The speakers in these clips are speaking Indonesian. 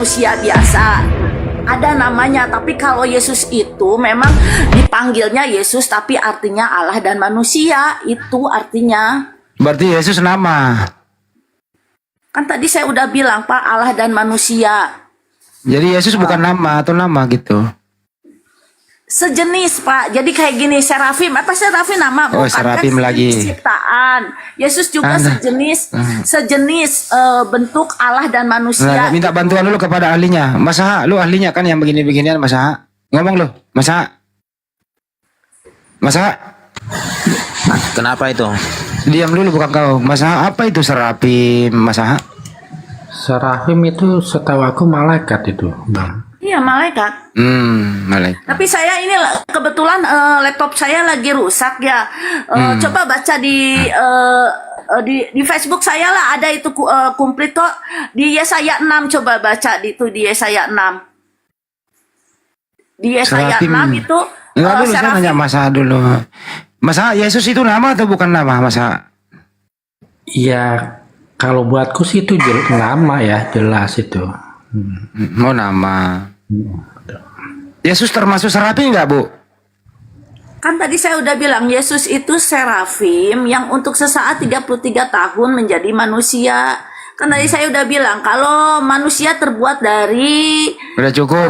manusia biasa. Ada namanya, tapi kalau Yesus itu memang dipanggilnya Yesus, tapi artinya Allah dan manusia. Itu artinya. Berarti Yesus nama. Kan tadi saya udah bilang, Pak, Allah dan manusia. Jadi Yesus bukan nama atau nama gitu. Sejenis, Pak. Jadi kayak gini, serafim. Apa serafim nama? Oh, Bukan, serafim kan lagi. ciptaan. Yesus juga sejenis bentuk Allah dan manusia. Nah, minta bantuan dulu kepada ahlinya. Mas Ha, lu ahlinya kan yang begini-beginian, Mas Ha. Ngomong lu, Mas Ha. Mas Ha. Kenapa itu? Diam dulu bukan kau. Mas Ha, apa itu serafim, Mas Ha? Serafim itu setahu aku malaikat itu, Bang. Iya, malaikat. Malaikat. Tapi saya ini kebetulan laptop saya lagi rusak ya. Coba baca di Facebook saya lah ada itu komplit kok di Yesaya 6, coba baca di Yesaya 6. Di Yesaya 6 itu Enggak dulu, saya nanya Mas Ha dulu. Mas Ha, Yesus itu nama atau bukan nama, Mas Ha? Ya, kalau buatku sih itu nama ya, jelas itu. Mau nama. Yesus termasuk serafim enggak, Bu? kan tadi saya udah bilang Yesus itu serafim yang untuk sesaat 33 tahun menjadi manusia. Kan tadi saya udah bilang kalau manusia terbuat dari Udah cukup.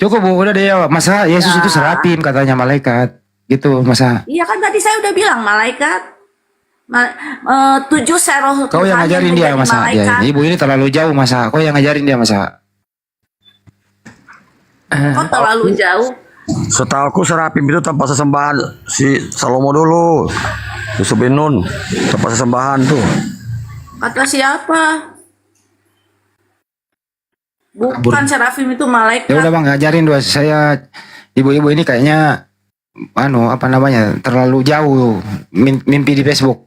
Cukup, Bu, udah deh ya. Masa Yesus itu serafim katanya malaikat. Gitu, masa. Iya kan tadi saya udah bilang malaikat. 7 seroh Kau yang Tuhan ngajarin dia, menjadi Masa. Ya, malaikat. Ibu ini terlalu jauh, Masa. Kau yang ngajarin dia, Masa. Kok terlalu jauh? Setahu aku serapim itu tempat sesembahan si Salomo dulu. Yusuf bin Nun, tempat sesembahan tuh. Kata siapa? Bukan serafim itu malaikat. Ya udah Bang, ngajarin dua. Saya ibu-ibu ini kayaknya apa namanya? Terlalu jauh mimpi di Facebook.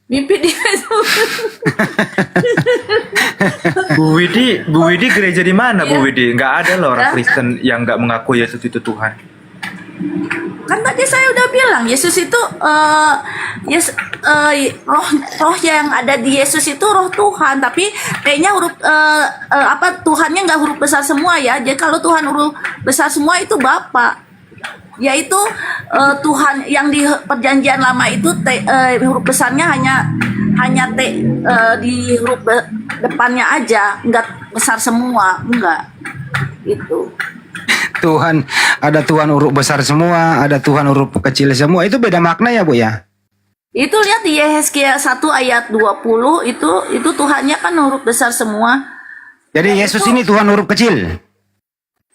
Mimpi di Facebook. Bu Widi gereja di mana Bu Widi? Nggak ada loh orang Kristen yang nggak mengaku Yesus itu Tuhan. Kan tadi saya udah bilang Yesus itu roh yang ada di Yesus itu roh Tuhan, tapi kayaknya huruf Tuhannya nggak huruf besar semua ya. Jadi kalau Tuhan huruf besar semua itu Bapa, yaitu Tuhan yang di perjanjian lama itu huruf besarnya hanya T di huruf depannya aja, nggak besar semua, enggak itu. Tuhan, ada Tuhan huruf besar semua, ada Tuhan huruf kecil semua. Itu beda makna ya, Bu ya? Itu lihat di Yehezkiel 1 ayat 20 itu Tuhannya kan huruf besar semua. Jadi Yesus ini Tuhan huruf kecil.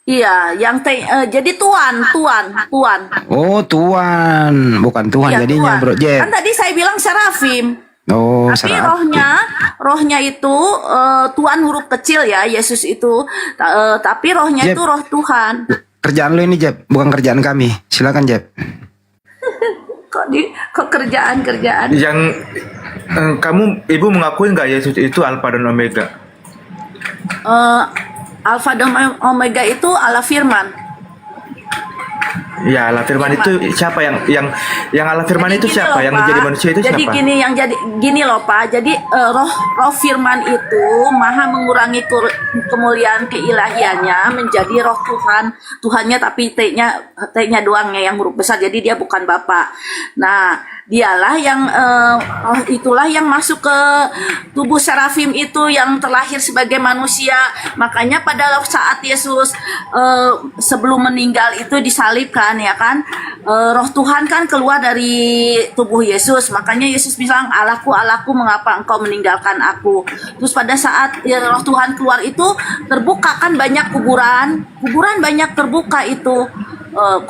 Iya, yang jadi Tuan. Oh, Tuhan, bukan Tuhan Iya, jadinya, Tuan. Bro Jet. Kan tadi saya bilang serafim. Oh, Tapi serafim. rohnya itu Tuhan huruf kecil ya, Yesus itu. Tapi rohnya Jeb. itu roh Tuhan. Kerjaan lu ini, Jeb, bukan kerjaan kami. Silakan, Jeb. Kok kerjaan? Yang ibu mengakui nggak Yesus itu Alfa dan Omega? Alfa dan Omega itu Allah Firman. Ya, Allah Firman itu siapa yang Allah Firman Jadi itu gini siapa? loh, Yang Pak. menjadi manusia itu Jadi siapa? gini loh Pak. Jadi roh Firman itu maha mengurangi kemuliaan keilahiannya menjadi roh Tuhan. Tuhannya tapi T-nya doang ya yang huruf besar. Jadi dia bukan Bapa. Nah, dialah yang roh itulah yang masuk ke tubuh serafim itu yang terlahir sebagai manusia. Makanya pada saat Yesus sebelum meninggal itu disalibkan ya kan, roh Tuhan kan keluar dari tubuh Yesus. Makanya Yesus bilang, Allahku, Allahku, mengapa engkau meninggalkan aku? Terus pada saat roh Tuhan keluar itu terbuka kan banyak kuburan banyak terbuka itu,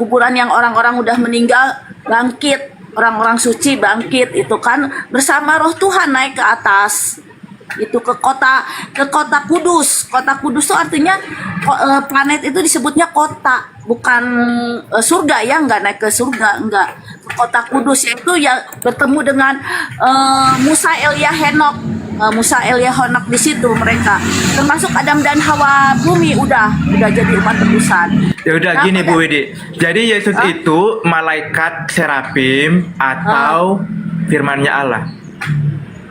kuburan yang orang-orang udah meninggal bangkit, orang-orang suci bangkit itu kan bersama roh Tuhan naik ke atas itu ke kota kudus. Kota kudus itu artinya planet itu disebutnya kota, bukan surga ya, nggak naik ke surga, enggak, ke kota kudus, yaitu ya bertemu dengan Musa, Elia, Henok. Musa, Elia, Henok di situ mereka, termasuk Adam dan Hawa, bumi udah jadi umat tebusan. Ya udah gini Bu Widi. Jadi Yesus itu malaikat serafim atau firmannya Allah.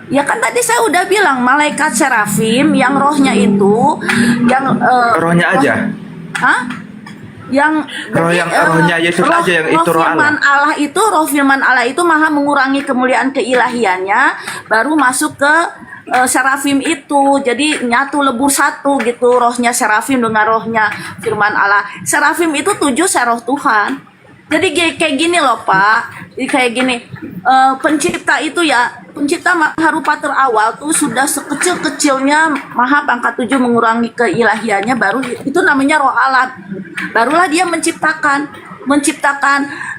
Ya kan tadi saya udah bilang malaikat serafim yang rohnya itu yang Rohnya aja. Hah? Yang Roh yang rohnya Yesus aja yang itu roh firman Allah itu roh firman Allah itu maha mengurangi kemuliaan keilahiannya baru masuk ke serafim itu. Jadi nyatu lebur satu gitu rohnya serafim dengan rohnya firman Allah. Serafim itu 7 seroh Tuhan. Jadi kayak gini loh Pak. Jadi kayak gini pencipta itu ya, pencipta maha rupa terawal tuh sudah sekecil-kecilnya maha pangkat 7 mengurangi keilahiannya, baru itu namanya roh Allah. Barulah dia menciptakan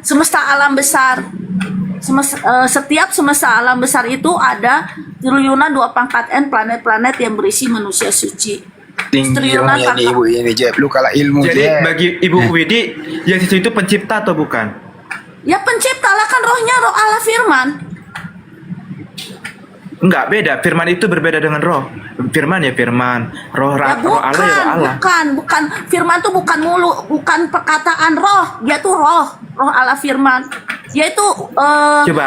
semesta alam besar. Setiap semesta alam besar itu ada triliunan 2 pangkat N planet-planet yang berisi manusia suci. Triliunan Ilmu ini ibu ini Jeb, lu kalah ilmu Jadi Jeb. bagi Ibu Widi, Yesus itu pencipta atau bukan? Ya pencipta lah kan rohnya roh Allah firman. Enggak, beda. Firman itu berbeda dengan roh. Firman ya firman. Roh Ya roh Allah ya roh Allah. bukan. Firman tuh bukan mulu, bukan perkataan roh. Dia tuh roh Allah firman. Dia itu Coba.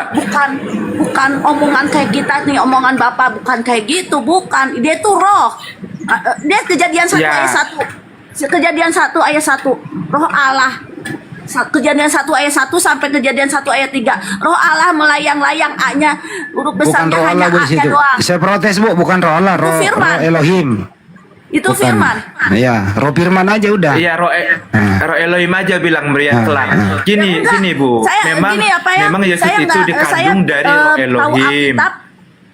bukan omongan kayak kita nih, omongan Bapak bukan kayak gitu, bukan. Dia tuh roh. Dia Kejadian 1 Ya. ayat 1. Kejadian 1 ayat 1. Roh Allah. Kejadian 1 ayat 1 sampai Kejadian 1 ayat 3. Roh Allah melayang-layang, A-nya huruf Bukan besarnya roh hanya Allah bu di A-nya situ. doang. Saya protes bu, bukan roh Allah, roh firman. Elohim. Itu Bukan. firman. Iya, roh firman aja udah. Iya, roh Elohim aja bilang meriah kelar. Gini Bu. Memang gini apa ya, memang Yesus saya itu nggak- dikandung saya, dari roh tahu Elohim. Alkitab.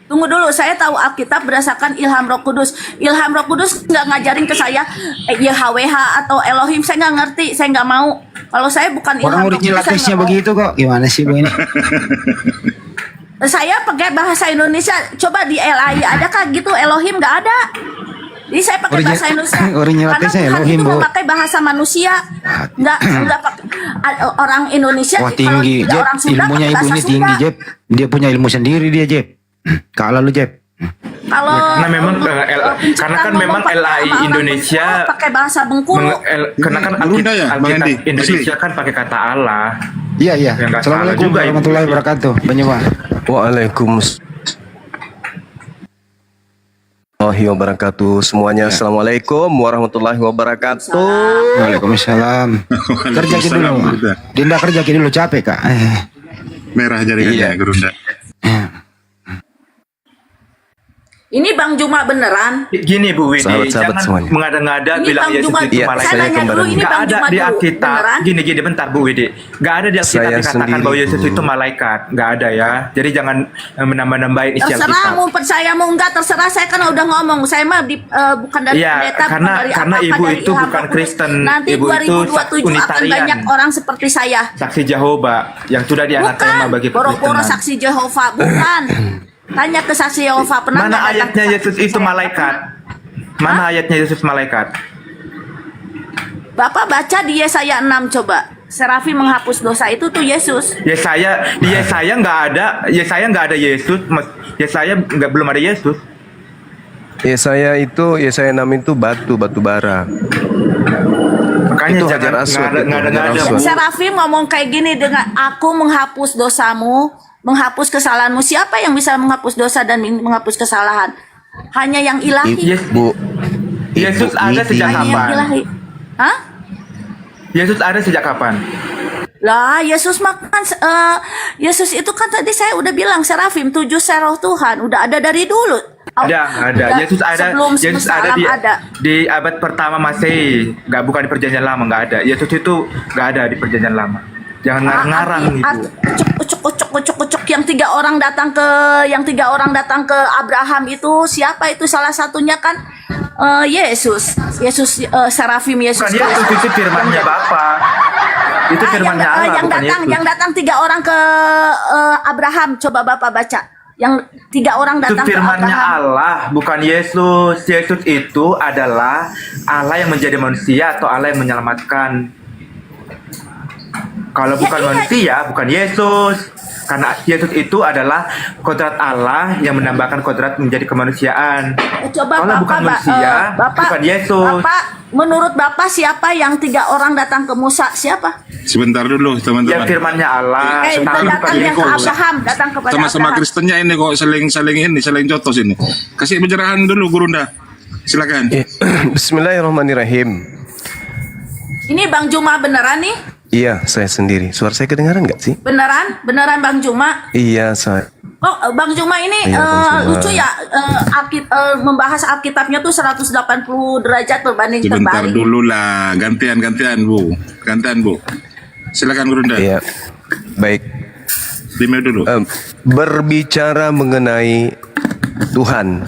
Tunggu dulu, saya tahu Alkitab berdasarkan ilham Roh Kudus. Ilham Roh Kudus nggak ngajarin ke saya YHWH atau Elohim, saya nggak ngerti, saya nggak mau. Kalau saya bukan ilham Orang Roh muridnya Kudus, saya latesnya nggak mau. begitu kok. Gimana sih bu ini? Saya pakai bahasa Indonesia. Coba di LAI adakah gitu? Elohim nggak ada. Jadi saya pakai Origin- bahasa Indonesia. original Karena latesnya Tuhan Elohim, itu Bu. memakai bahasa manusia. Nggak pakai orang Indonesia. Wah kalau tinggi, tidak Jeb. orang Sunda, Ilmunya pakai ibu bahasa ini tinggi, Sunda. Jeb. Dia punya ilmu sendiri dia, Jeb. Kalah lu, Jeb. Kalau Nah, memang, pencipta karena kan ngomong memang pakai LAI orang Indonesia Bengkulu, pakai bahasa Bengkulu. Karena kan Berunda ya, Bang Alkitab Andi? Indonesia kan pakai kata Allah. Iya, iya. Ya, nggak salah Assalamualaikum juga, Ibu. warahmatullahi wabarakatuh. Banyak, Pak. Waalaikumsalam wabarakatuh semuanya. Assalamualaikum warahmatullahi wabarakatuh. Waalaikumsalam. Kerja gitu dulu. Gerunda. Dinda kerja gitu dulu, capek, Kak. Merah jaringannya Iya. Gerunda. Ini Bang Juma beneran? Gini Bu Widi, Sahabat-sahabat jangan semuanya. mengada-ngada Ini bilang Bang Yesus Juma. itu Iya, malaikat. Saya nanya dulu, kembaran. ini Nggak Bang ada Juma di dulu. Alkitab. Beneran? Gini bentar Bu Widi. Nggak ada di Alkitab Saya dikatakan sendiri. bahwa Yesus itu malaikat. Nggak ada ya. Jadi jangan menambah-nambahin isi Terserah Alkitab. mau percaya mau enggak, terserah. Saya kan udah ngomong. Saya mah bukan dari Iya, pendeta, bukan karena- dari karena apa-apa, ibu dari itu ilham bukan Roh Kudus. Kristen. Nanti Ibu itu 2027 akan Unitarian. banyak orang seperti saya. Saksi Jehovah yang sudah dianatema Bukan, bagi boro-boro kekristenan. saksi Jehovah, bukan. Tanya ke saksi Jehovah, pernah Mana nggak datang ayatnya ke Yesus saksi itu saya? malaikat? Mana ayatnya Yesus malaikat? Bapak baca di Yesaya 6 coba. Serafi menghapus dosa itu tuh Yesus. Di Yesaya nggak ada Yesus. Yesaya nggak belum ada Yesus. Yesaya 6 itu batu bara. Makanya Itu jangan Hajar Aswad itu, nggak Hajar ada. Aswad. Serafi ngomong kayak gini dengan aku menghapus dosamu, menghapus kesalahanmu. Siapa yang bisa menghapus dosa dan menghapus kesalahan? Hanya yang ilahi. Bu, Yesus Ibu ada Widi. sejak Hanya yang kapan? ilahi. Hah? Yesus ada sejak kapan? Lah, Yesus makan Yesus itu kan tadi saya udah bilang Serafim 7 seroh Tuhan, udah ada dari dulu. Ada. Udah Yesus ada. sebelum Yesus semesta ada alam di ada. abad pertama Masehi. Bukan di perjanjian lama, nggak ada. Yesus itu nggak ada di perjanjian lama. Jangan ngarang-ngarang gitu. Ucuk yang tiga orang datang ke Abraham itu siapa itu, salah satunya kan Yesus Serafim Yesus. Bukan Yesus, itu firmannya Bapa. Itu firmannya Allah, bukan Yesus. yang datang 3 orang ke Abraham, coba Bapak baca. Yang 3 orang Itu datang ke firmannya Abraham. Allah, bukan Yesus. Yesus itu adalah Allah yang menjadi manusia atau Allah yang menyelamatkan. Kalau Ya, bukan iya. manusia, bukan Yesus. Karena Yesus itu adalah kodrat Allah yang menambahkan kodrat menjadi kemanusiaan. Coba Kalau bukan manusia, bukan Yesus. menurut Bapak siapa yang 3 orang datang ke Musa? Siapa? Sebentar dulu Yang teman-teman. firmannya Allah. Itu Tapi datang bukan yang ke ikut. Abraham, datang kepada Sama-sama Abraham. Kristennya ini kok saling jotos ini. Kasih pencerahan dulu Gurunda. Silakan. Bismillahirrahmanirrahim. Ini Bang Juma beneran nih? Iya, saya sendiri. Suara saya kedengaran nggak sih? Beneran? Beneran Bang Juma? Iya, saya. Oh, Bang Juma ini Iya, Bang Juma. lucu ya, membahas Alkitabnya tuh 180 derajat berbanding Sebentar terbalik. dulu lah. Gantian Bu. Gantian Bu. Silakan Gurunda. Iya. Baik. Dimulai dulu. Berbicara mengenai Tuhan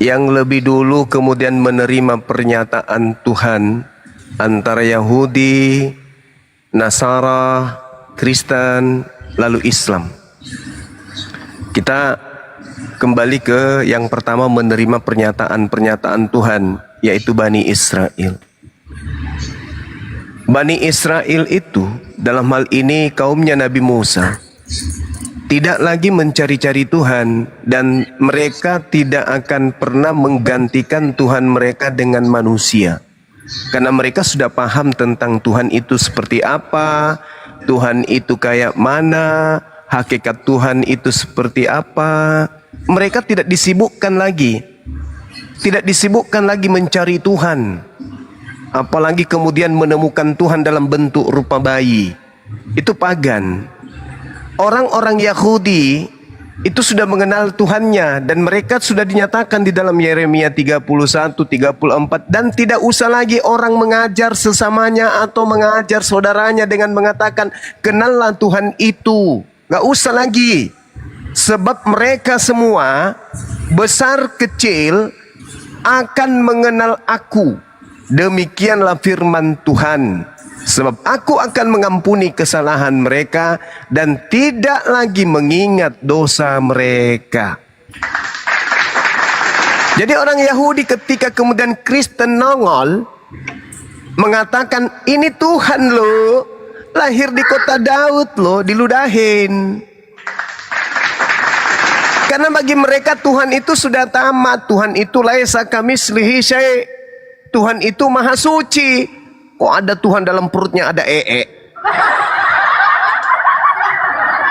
yang lebih dulu kemudian menerima pernyataan Tuhan antara Yahudi, Nasara, Kristen, lalu Islam. Kita kembali ke yang pertama menerima pernyataan Tuhan, yaitu Bani Israel. Bani Israel itu dalam hal ini kaumnya Nabi Musa tidak lagi mencari-cari Tuhan, dan mereka tidak akan pernah menggantikan Tuhan mereka dengan manusia. Karena mereka sudah paham tentang Tuhan itu seperti apa, Tuhan itu kayak mana, hakikat Tuhan itu seperti apa. Mereka tidak disibukkan lagi mencari Tuhan. Apalagi kemudian menemukan Tuhan dalam bentuk rupa bayi. Itu pagan. Orang-orang Yahudi itu sudah mengenal Tuhannya, dan mereka sudah dinyatakan di dalam Yeremia 31, 34, dan tidak usah lagi orang mengajar sesamanya atau mengajar saudaranya dengan mengatakan kenallah Tuhan itu. Gak usah lagi, sebab mereka semua besar kecil akan mengenal aku. Demikianlah firman Tuhan. Sebab aku akan mengampuni kesalahan mereka dan tidak lagi mengingat dosa mereka. Jadi orang Yahudi ketika kemudian Kristen nongol mengatakan ini Tuhan loh, lahir di kota Daud loh, diludahin. Karena bagi mereka Tuhan itu sudah tamat, Tuhan itu laisa kamislihi syai', Tuhan itu maha suci. Kok ada Tuhan dalam perutnya ada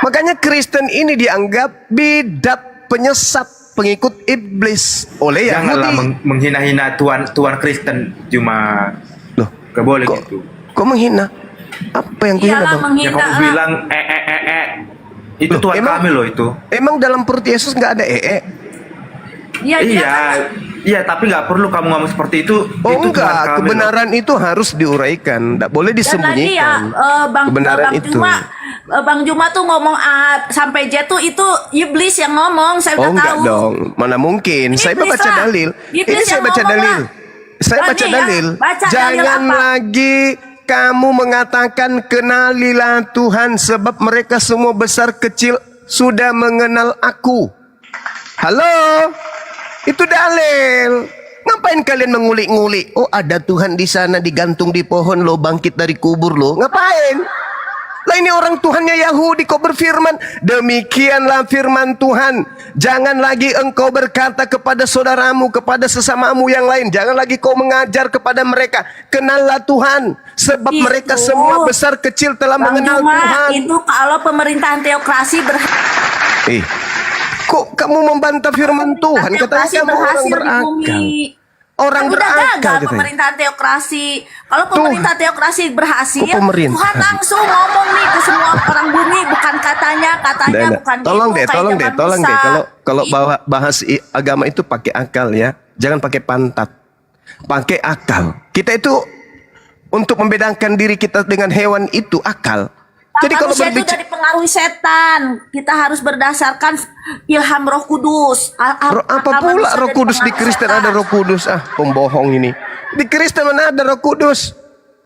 Makanya Kristen ini dianggap bidat, penyesat, pengikut iblis oleh Janganlah Yahudi. menghina-hina Tuhan Kristen cuma. Loh, Gak boleh kok, gitu. kok menghina? Apa yang kuhina Iyalah bang? menghina. Yang kamu bilang itu Loh, Tuhan kami loh itu. Emang dalam perut Yesus nggak ada Iya, Iya, tapi nggak perlu kamu ngomong seperti itu. Oh Itu Tuhan enggak, kami loh. kebenaran itu harus diuraikan, tidak boleh Dan lagi ya, disembunyikan. Bang Kebenaran itu. Bang Juma tuh ngomong A sampai Z tuh itu iblis yang ngomong, saya Oh udah enggak tahu. dong, mana mungkin? Saya Iblis baca lah. dalil. Iblis Ini saya yang baca ngomong dalil. lah. Saya Oh, baca nih ya, dalil. baca dalil Jangan apa? lagi kamu mengatakan kenalilah Tuhan, sebab mereka semua besar kecil sudah mengenal aku. Halo? Itu dalil. Ngapain kalian mengulik-ngulik? Oh, ada Tuhan di sana digantung di pohon lo, bangkit dari kubur lo. Ngapain? Lah ini orang Tuhannya Yahudi kok berfirman, demikianlah firman Tuhan. Jangan lagi engkau berkata kepada saudaramu, kepada sesamamu yang lain. Jangan lagi kau mengajar kepada mereka. Kenallah Tuhan. Sebab Itu. mereka semua besar kecil telah Bang mengenal Juma, Tuhan. itu kalau pemerintahan teokrasi Kok kamu membantah firman Tuhan? Katanya teokrasi kamu orang berhasil di berakal. bumi. Orang Kan udah berakal gagal katanya. pemerintahan teokrasi. Kalau pemerintah teokrasi berhasil, Kok pemerintah? Tuhan langsung ngomong nih ke semua orang bumi, bukan katanya Nggak. bukan Tolong gitu, deh, kayak tolong deh, zaman tolong Musa. deh. Kalau bahas agama itu pakai akal ya, jangan pakai pantat. Pakai akal. Kita itu untuk membedakan diri kita dengan hewan itu akal. Jadi kalau manusia itu berbicara dari pengaruh setan, kita harus berdasarkan ilham Roh Kudus. apa pula Roh Kudus di Kristen ada Roh Kudus? Ah, pembohong ini. Di Kristen mana ada Roh Kudus?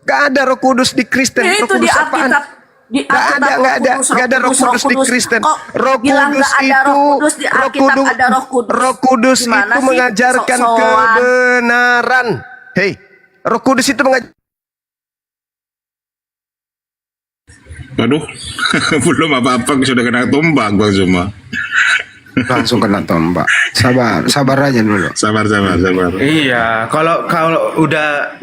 Gak ada Roh Kudus di Kristen. Ya, Roh itu di Kudus apaan? Alkitab. Di Gak ada, Alkitab gak ada Roh Kudus di Kristen. Kok Roh bilang Kudus nggak ada itu, Roh Kudus di Alkitab ada Roh Kudus. Roh Kudus Gimana itu sih? mengajarkan Sok-sokan. kebenaran. Hei, Roh Kudus itu Waduh, belum apa-apa sudah kena tumbang Bang Zuma. Langsung kena tombak. Sabar aja dulu. Sabar. Iya, kalau udah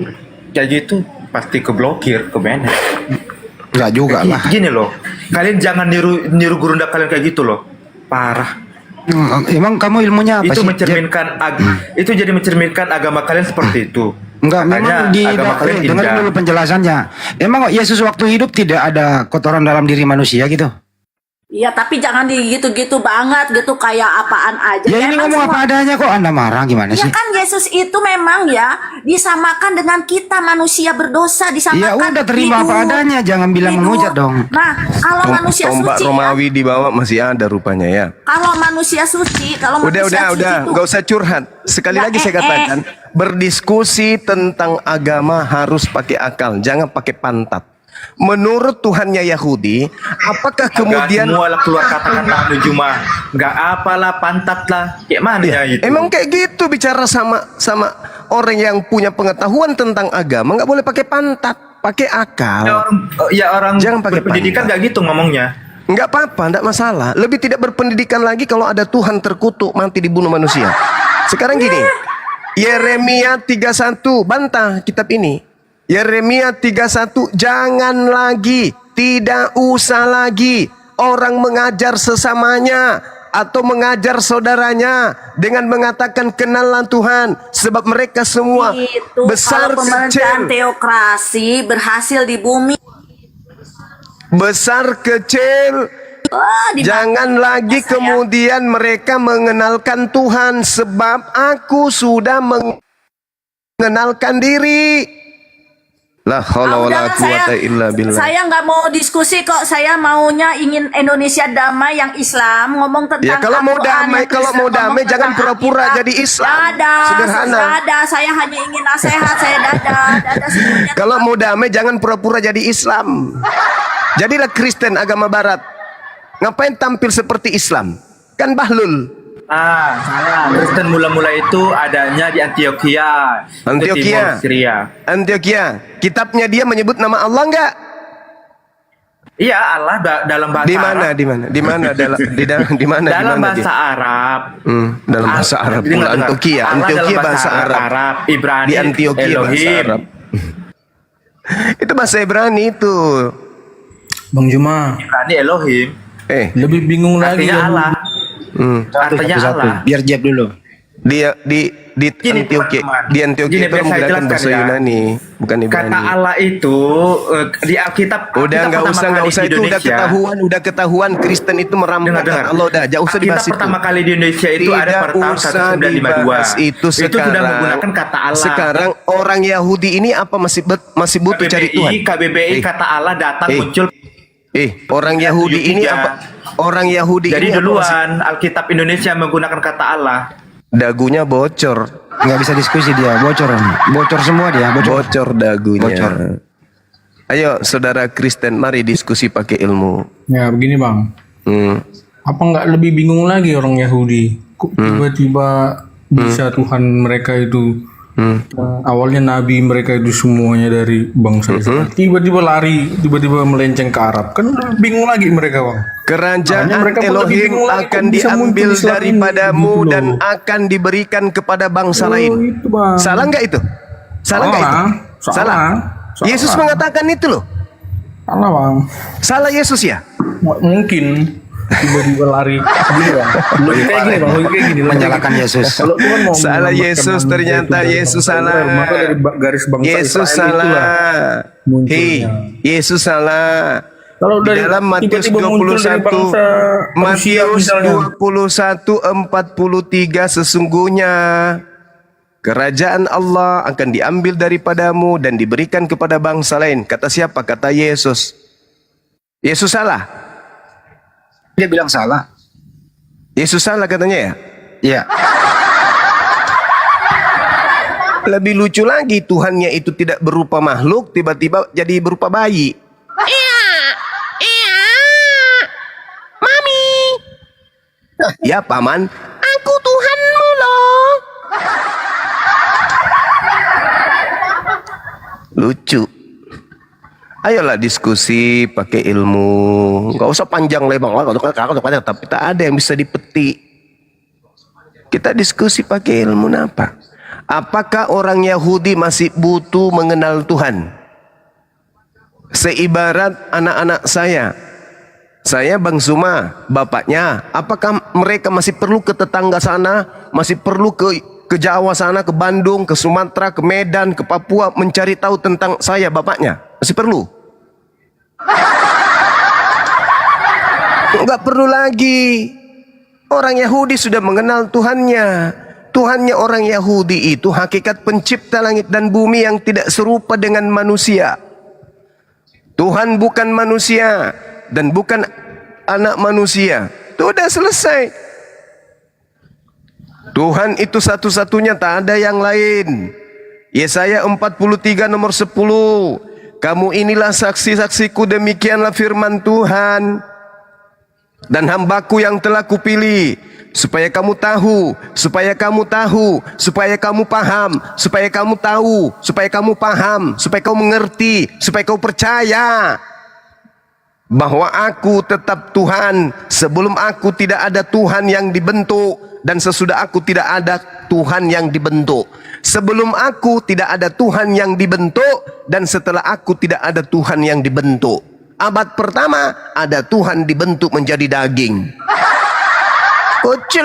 kayak gitu pasti keblokir, ke manage. Enggak juga lah. Gini loh, kalian jangan niru gurunda kalian kayak gitu loh. Parah. Emang kamu ilmunya apa Itu sih? mencerminkan itu jadi mencerminkan agama kalian seperti itu. Enggak, memang Makanya agama kalian dengar indah. dulu penjelasannya. Emang kok Yesus waktu hidup tidak ada kotoran dalam diri manusia gitu? Iya, tapi jangan gitu-gitu banget gitu kayak apaan aja. Ya ini Emang ngomong semua- apa adanya kok Anda marah gimana Ya sih? kan Yesus itu memang ya disamakan dengan kita manusia berdosa, disamakan. Ya udah terima apa hidup. adanya, jangan bilang Hidup. menghujat dong. Nah, kalau manusia Tombak suci ya, Romawi dibawa masih ada rupanya ya. kalau manusia suci, kalau manusia suci Udah, itu nggak usah curhat. Sekali Nggak, lagi saya katakan, berdiskusi tentang agama harus pakai akal, jangan pakai pantat. Menurut Tuhannya Yahudi, apakah kemudian Mualah keluar kata-kata anu cuma nggak apalah pantat lah kayak mana ya itu. emang kayak gitu bicara sama orang yang punya pengetahuan tentang agama, nggak boleh pakai pantat, pakai ya akal. orang Jangan pakai berpendidikan pantat. nggak gitu ngomongnya. Nggak apa-apa, nggak masalah. Lebih tidak berpendidikan lagi kalau ada Tuhan terkutuk mati dibunuh manusia. Sekarang gini, Yeremia 31 bantah kitab ini. Yeremia 31, jangan lagi, tidak usah lagi orang mengajar sesamanya atau mengajar saudaranya dengan mengatakan kenallah Tuhan, sebab mereka semua itu besar kalau pemerintahan kecil, teokrasi berhasil di bumi. besar kecil. Jangan lagi kemudian mereka mengenalkan Tuhan, sebab aku sudah mengenalkan diri. La haula wala quwata illa billah. Saya nggak mau diskusi kok. Saya maunya ingin Indonesia damai yang Islam. Ngomong tentang Ya, kalau mau Al-Quran damai, yang kalau Kristen, mau ngomong damai, jangan tentang pura-pura Alkitab. jadi Islam. Dadah, Sederhana. dadah. Saya hanya ingin nasihat. Saya dadah semuanya. Kalau mau damai jangan pura-pura jadi Islam. Jadilah Kristen agama barat. Ngapain tampil seperti Islam? Kan bahlul. Salah. Kristen mula-mula itu adanya di Antioquia, itu Timur Syria. Antioquia. Kitabnya dia menyebut nama Allah enggak? Iya, Allah dalam bahasa Di mana? Arab. Di mana? Di mana? Di mana? Dalam Di mana bahasa dia? Arab. Dalam bahasa Arab pula. Dengar. Antioquia. Allah Antioquia dalam bahasa Arab. Ibrani Di Antioquia bahasa Elohim. Arab. Itu bahasa Ibrani itu. Bang Juma, Ibrani Elohim. lebih bingung lagi Artinya ya. Allah. Artinya Allah. Biar Jeb dulu. Di Gini, Antioquia, teman-teman. di Antioquia Gini, itu biar saya menggunakan jelaskan bahasa ya. Yunani, bukan Ibrani. Kata Allah itu di Alkitab. Udah Alkitab nggak pertama usah kali di itu udah Indonesia. ketahuan Kristen itu merampokkan Dengar. Allah, udah jauh usah Alkitab dibahas itu. pertama kali di Indonesia itu ada Tidak pada tahun usah 1952. dibahas itu sekarang. sudah menggunakan kata Allah. Sekarang orang Yahudi ini apa masih butuh cari Tuhan? KBBI kata Allah datang muncul. Orang Yahudi ini 73. apa? Orang Yahudi Jadi ini apa duluan Alkitab Indonesia menggunakan kata Allah. dagunya bocor, Nggak bisa diskusi dia, bocor semua dia, bocor dagunya. Bocor. Ayo saudara Kristen, mari diskusi pakai ilmu. Ya begini bang, Hmm. apa nggak lebih bingung lagi orang Yahudi? Kok tiba-tiba bisa Tuhan mereka itu awalnya nabi mereka itu semuanya dari bangsa Israel. Tiba-tiba lari, tiba-tiba melenceng ke Arab. Kan udah bingung lagi mereka bang. Kerajaan Makanya mereka pun lebih Elohim bingung lagi, akan kok bisa muncul diambil Islam ini, daripadamu gitu loh. dan akan diberikan kepada bangsa lain. Itu bang. Salah nggak itu? Salah nggak itu? Salah. Yesus mengatakan itu loh. Salah bang. Salah Yesus ya? Mungkin tiba-tiba lari. Gini bang. Logika kayak gini bang. Logika kayak gini. Menyalahkan Yesus. Kalau Tuhan mau Salah menyelamatkan Yesus, manusia ternyata itu dari Yesus bangsa salah. Israel, maka dari garis bangsa Yesus Israel itulah salah. munculnya. Hei, Yesus salah. Kalau Di dari dalam Matius tiba-tiba muncul dari 21, bangsa manusia Matius misalnya. 21:43 sesungguhnya kerajaan Allah akan diambil daripadamu dan diberikan kepada bangsa lain. Kata siapa? Kata Yesus. Yesus salah. Dia bilang salah. Yesus salah katanya ya. Iya. Lebih lucu lagi, Tuhannya itu tidak berupa makhluk, tiba-tiba jadi berupa bayi. Mami. Ya paman, aku Tuhanmu loh. Lucu. Ayolah diskusi pakai ilmu. Gak usah panjang lebar. Tapi tak ada yang bisa dipetik. Kita diskusi pakai ilmu apa? Apakah orang Yahudi masih butuh mengenal Tuhan? Seibarat anak-anak saya Bang Suma, bapaknya, apakah mereka masih perlu ke tetangga sana, masih perlu ke Jawa sana, ke Bandung, ke Sumatera, ke Medan, ke Papua mencari tahu tentang saya, bapaknya? Masih perlu? Enggak perlu lagi. Orang Yahudi sudah mengenal Tuhannya. Tuhannya orang Yahudi itu hakikat pencipta langit dan bumi yang tidak serupa dengan manusia. Tuhan bukan manusia dan bukan anak manusia. Itu udah selesai. Tuhan itu satu-satunya, tak ada yang lain. Yesaya 43 nomor 10. Kamu inilah saksi-saksiku, demikianlah firman Tuhan. Dan hambaku yang telah kupilih, supaya kamu tahu, supaya kamu tahu, supaya kamu paham, supaya kamu tahu, supaya kamu paham, supaya kamu mengerti, supaya kamu percaya bahwa aku tetap Tuhan. Sebelum aku tidak ada Tuhan yang dibentuk, dan sesudah aku tidak ada Tuhan yang dibentuk. Sebelum aku tidak ada Tuhan yang dibentuk, dan setelah aku tidak ada Tuhan yang dibentuk. Abad pertama ada Tuhan dibentuk menjadi daging. Kecil.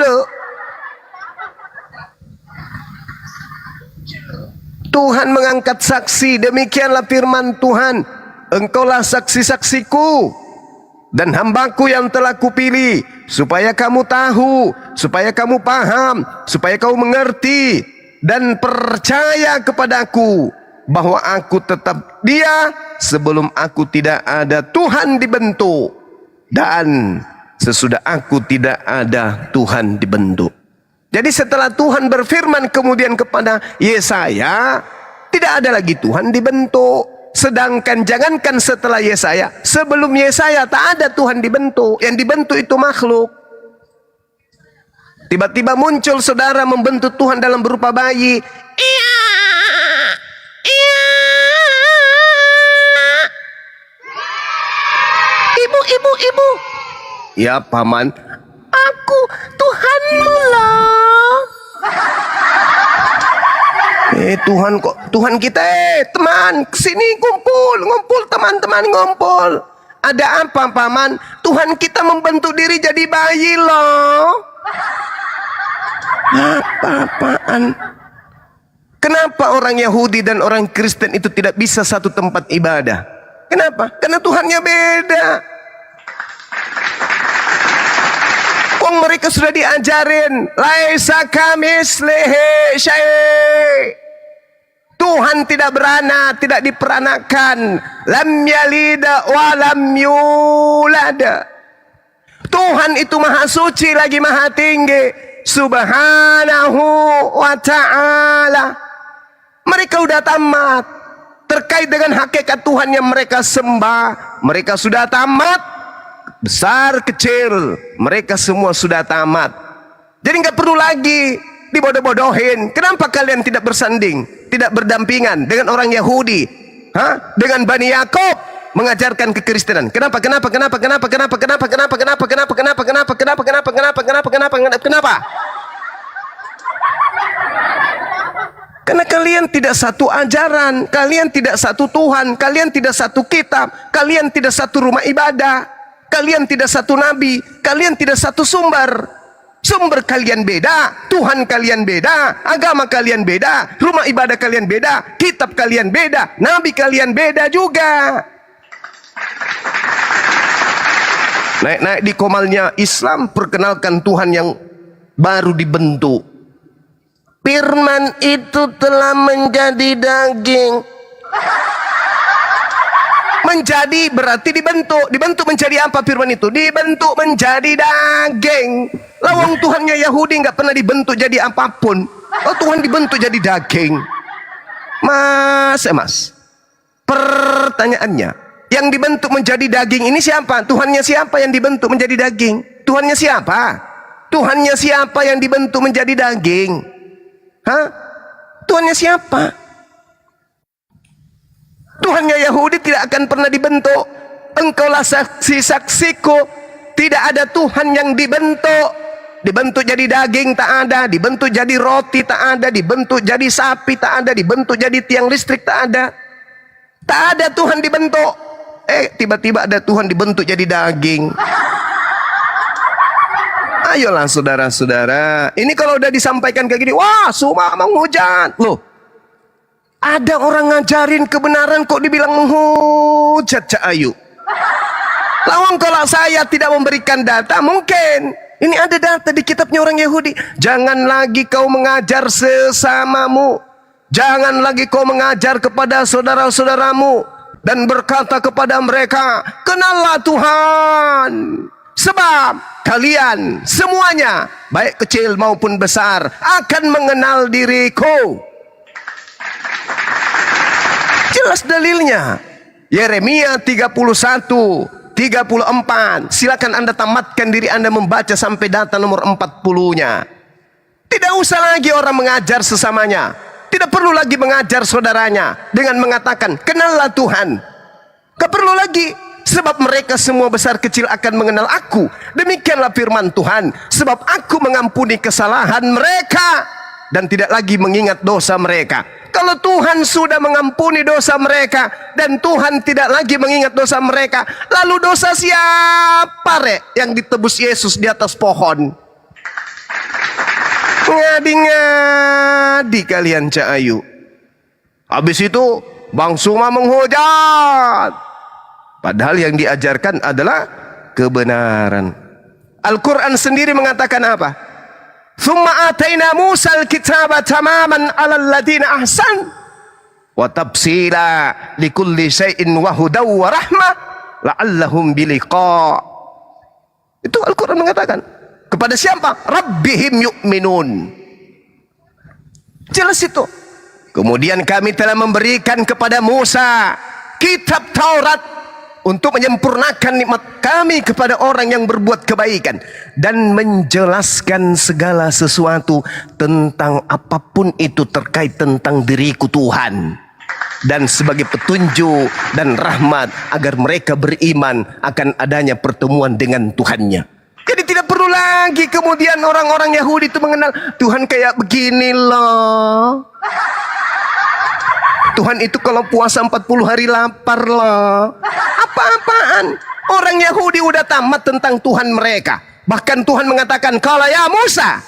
Tuhan mengangkat saksi, demikianlah firman Tuhan. Engkaulah saksi-saksiku dan hambaku yang telah kupilih, supaya kamu tahu, supaya kamu paham, supaya kamu mengerti dan percaya kepadaku, bahwa aku tetap Dia sebelum aku tidak ada Tuhan dibentuk, dan sesudah aku tidak ada Tuhan dibentuk. Jadi setelah Tuhan berfirman kemudian kepada Yesaya, tidak ada lagi Tuhan dibentuk. Sedangkan jangankan setelah Yesaya, sebelum Yesaya tak ada Tuhan dibentuk. Yang dibentuk itu makhluk. Tiba-tiba muncul saudara membentuk Tuhan dalam berupa bayi. Iya, iya. Ibu. Ya paman, aku Tuhanmu loh. Tuhan kok, Tuhan kita, teman, kesini ngumpul teman-teman ngumpul. Ada apa paman? Tuhan kita membentuk diri jadi bayi loh. Apa-apaan? Kenapa orang Yahudi dan orang Kristen itu tidak bisa satu tempat ibadah? Kenapa? Karena Tuhannya beda. Wong mereka sudah diajarin, laisa kamislihi syai'. Tuhan tidak beranak, tidak diperanakan. Lam yalida wa lam yulad. Tuhan itu maha suci lagi maha tinggi, subhanahu wa ta'ala. Mereka sudah tamat terkait dengan hakikat Tuhan yang mereka sembah. Mereka sudah tamat, besar kecil, mereka semua sudah tamat. Jadi nggak perlu lagi dibodoh-bodohin. Kenapa kalian tidak bersanding, tidak berdampingan dengan orang Yahudi, dengan Bani Yakub mengajarkan kekristenan? Kenapa? Karena kalian tidak satu ajaran, kalian tidak satu Tuhan, kalian tidak satu kitab, kalian tidak satu rumah ibadah, kalian tidak satu nabi, kalian tidak satu sumber. Sumber kalian beda, Tuhan kalian beda, agama kalian beda, rumah ibadah kalian beda, kitab kalian beda, nabi kalian beda juga. Naik-naik di komalnya Islam, perkenalkan Tuhan yang baru dibentuk. Firman itu telah menjadi daging. Menjadi berarti dibentuk. Dibentuk menjadi apa firman itu? Dibentuk menjadi daging. Lawang Tuhannya Yahudi nggak pernah dibentuk jadi apapun. Oh, Tuhan dibentuk jadi daging. Mas. Pertanyaannya, yang dibentuk menjadi daging ini siapa? Tuhannya siapa yang dibentuk menjadi daging? Tuhannya siapa? Tuhannya siapa yang dibentuk menjadi daging? Tuhannya siapa? Tuhannya Yahudi tidak akan pernah dibentuk. Engkaulah saksi-saksiku, tidak ada Tuhan yang dibentuk. dibentuk jadi daging tak ada, dibentuk jadi roti tak ada, dibentuk jadi sapi tak ada, dibentuk jadi tiang listrik tak ada. Tak ada Tuhan dibentuk. Tiba-tiba ada Tuhan dibentuk jadi daging. Ayolah saudara-saudara, ini kalau udah disampaikan kayak gini, wah semua menghujat. Loh, ada orang ngajarin kebenaran kok dibilang menghujat, Cak Ayu. Lawang kalau saya tidak memberikan data, mungkin ini ada data di kitabnya orang Yahudi. Jangan lagi kau mengajar sesamamu, jangan lagi kau mengajar kepada saudara-saudaramu dan berkata kepada mereka, kenallah Tuhan. Sebab kalian semuanya, baik kecil maupun besar, akan mengenal diriku. Jelas dalilnya. Yeremia 31, 34. Silakan Anda tamatkan diri Anda membaca sampai data nomor 40-nya. Tidak usah lagi orang mengajar sesamanya. Tidak perlu lagi mengajar saudaranya dengan mengatakan, kenallah Tuhan. Gak perlu lagi. Sebab mereka semua besar kecil akan mengenal aku. Demikianlah firman Tuhan. Sebab aku mengampuni kesalahan mereka dan tidak lagi mengingat dosa mereka. Kalau Tuhan sudah mengampuni dosa mereka dan Tuhan tidak lagi mengingat dosa mereka, lalu dosa siapa yang ditebus Yesus di atas pohon? Ngadi-ngadi kalian, Cak Ayu. Habis itu Bang Suma menghujat. Padahal yang diajarkan adalah kebenaran. Al-Quran sendiri mengatakan apa? Thumma ataina Musa al-kitaba tamaman alal ladina ahsan wa tafsila likulli syai'in wa hudaw wa rahmah la'allahum biliqa. Itu Al-Quran mengatakan. Kepada siapa? Rabbihim yu'minun. Jelas itu. Kemudian kami telah memberikan kepada Musa kitab Taurat untuk menyempurnakan nikmat kami kepada orang yang berbuat kebaikan dan menjelaskan segala sesuatu tentang apapun itu terkait tentang diriku Tuhan, dan sebagai petunjuk dan rahmat agar mereka beriman akan adanya pertemuan dengan Tuhannya. Jadi tidak perlu lagi kemudian orang-orang Yahudi itu mengenal Tuhan kayak begini loh. Tuhan itu kalau puasa 40 hari lapar loh. Apa-apaan? Orang Yahudi udah tamat tentang Tuhan mereka. Bahkan Tuhan mengatakan, "Qala ya Musa,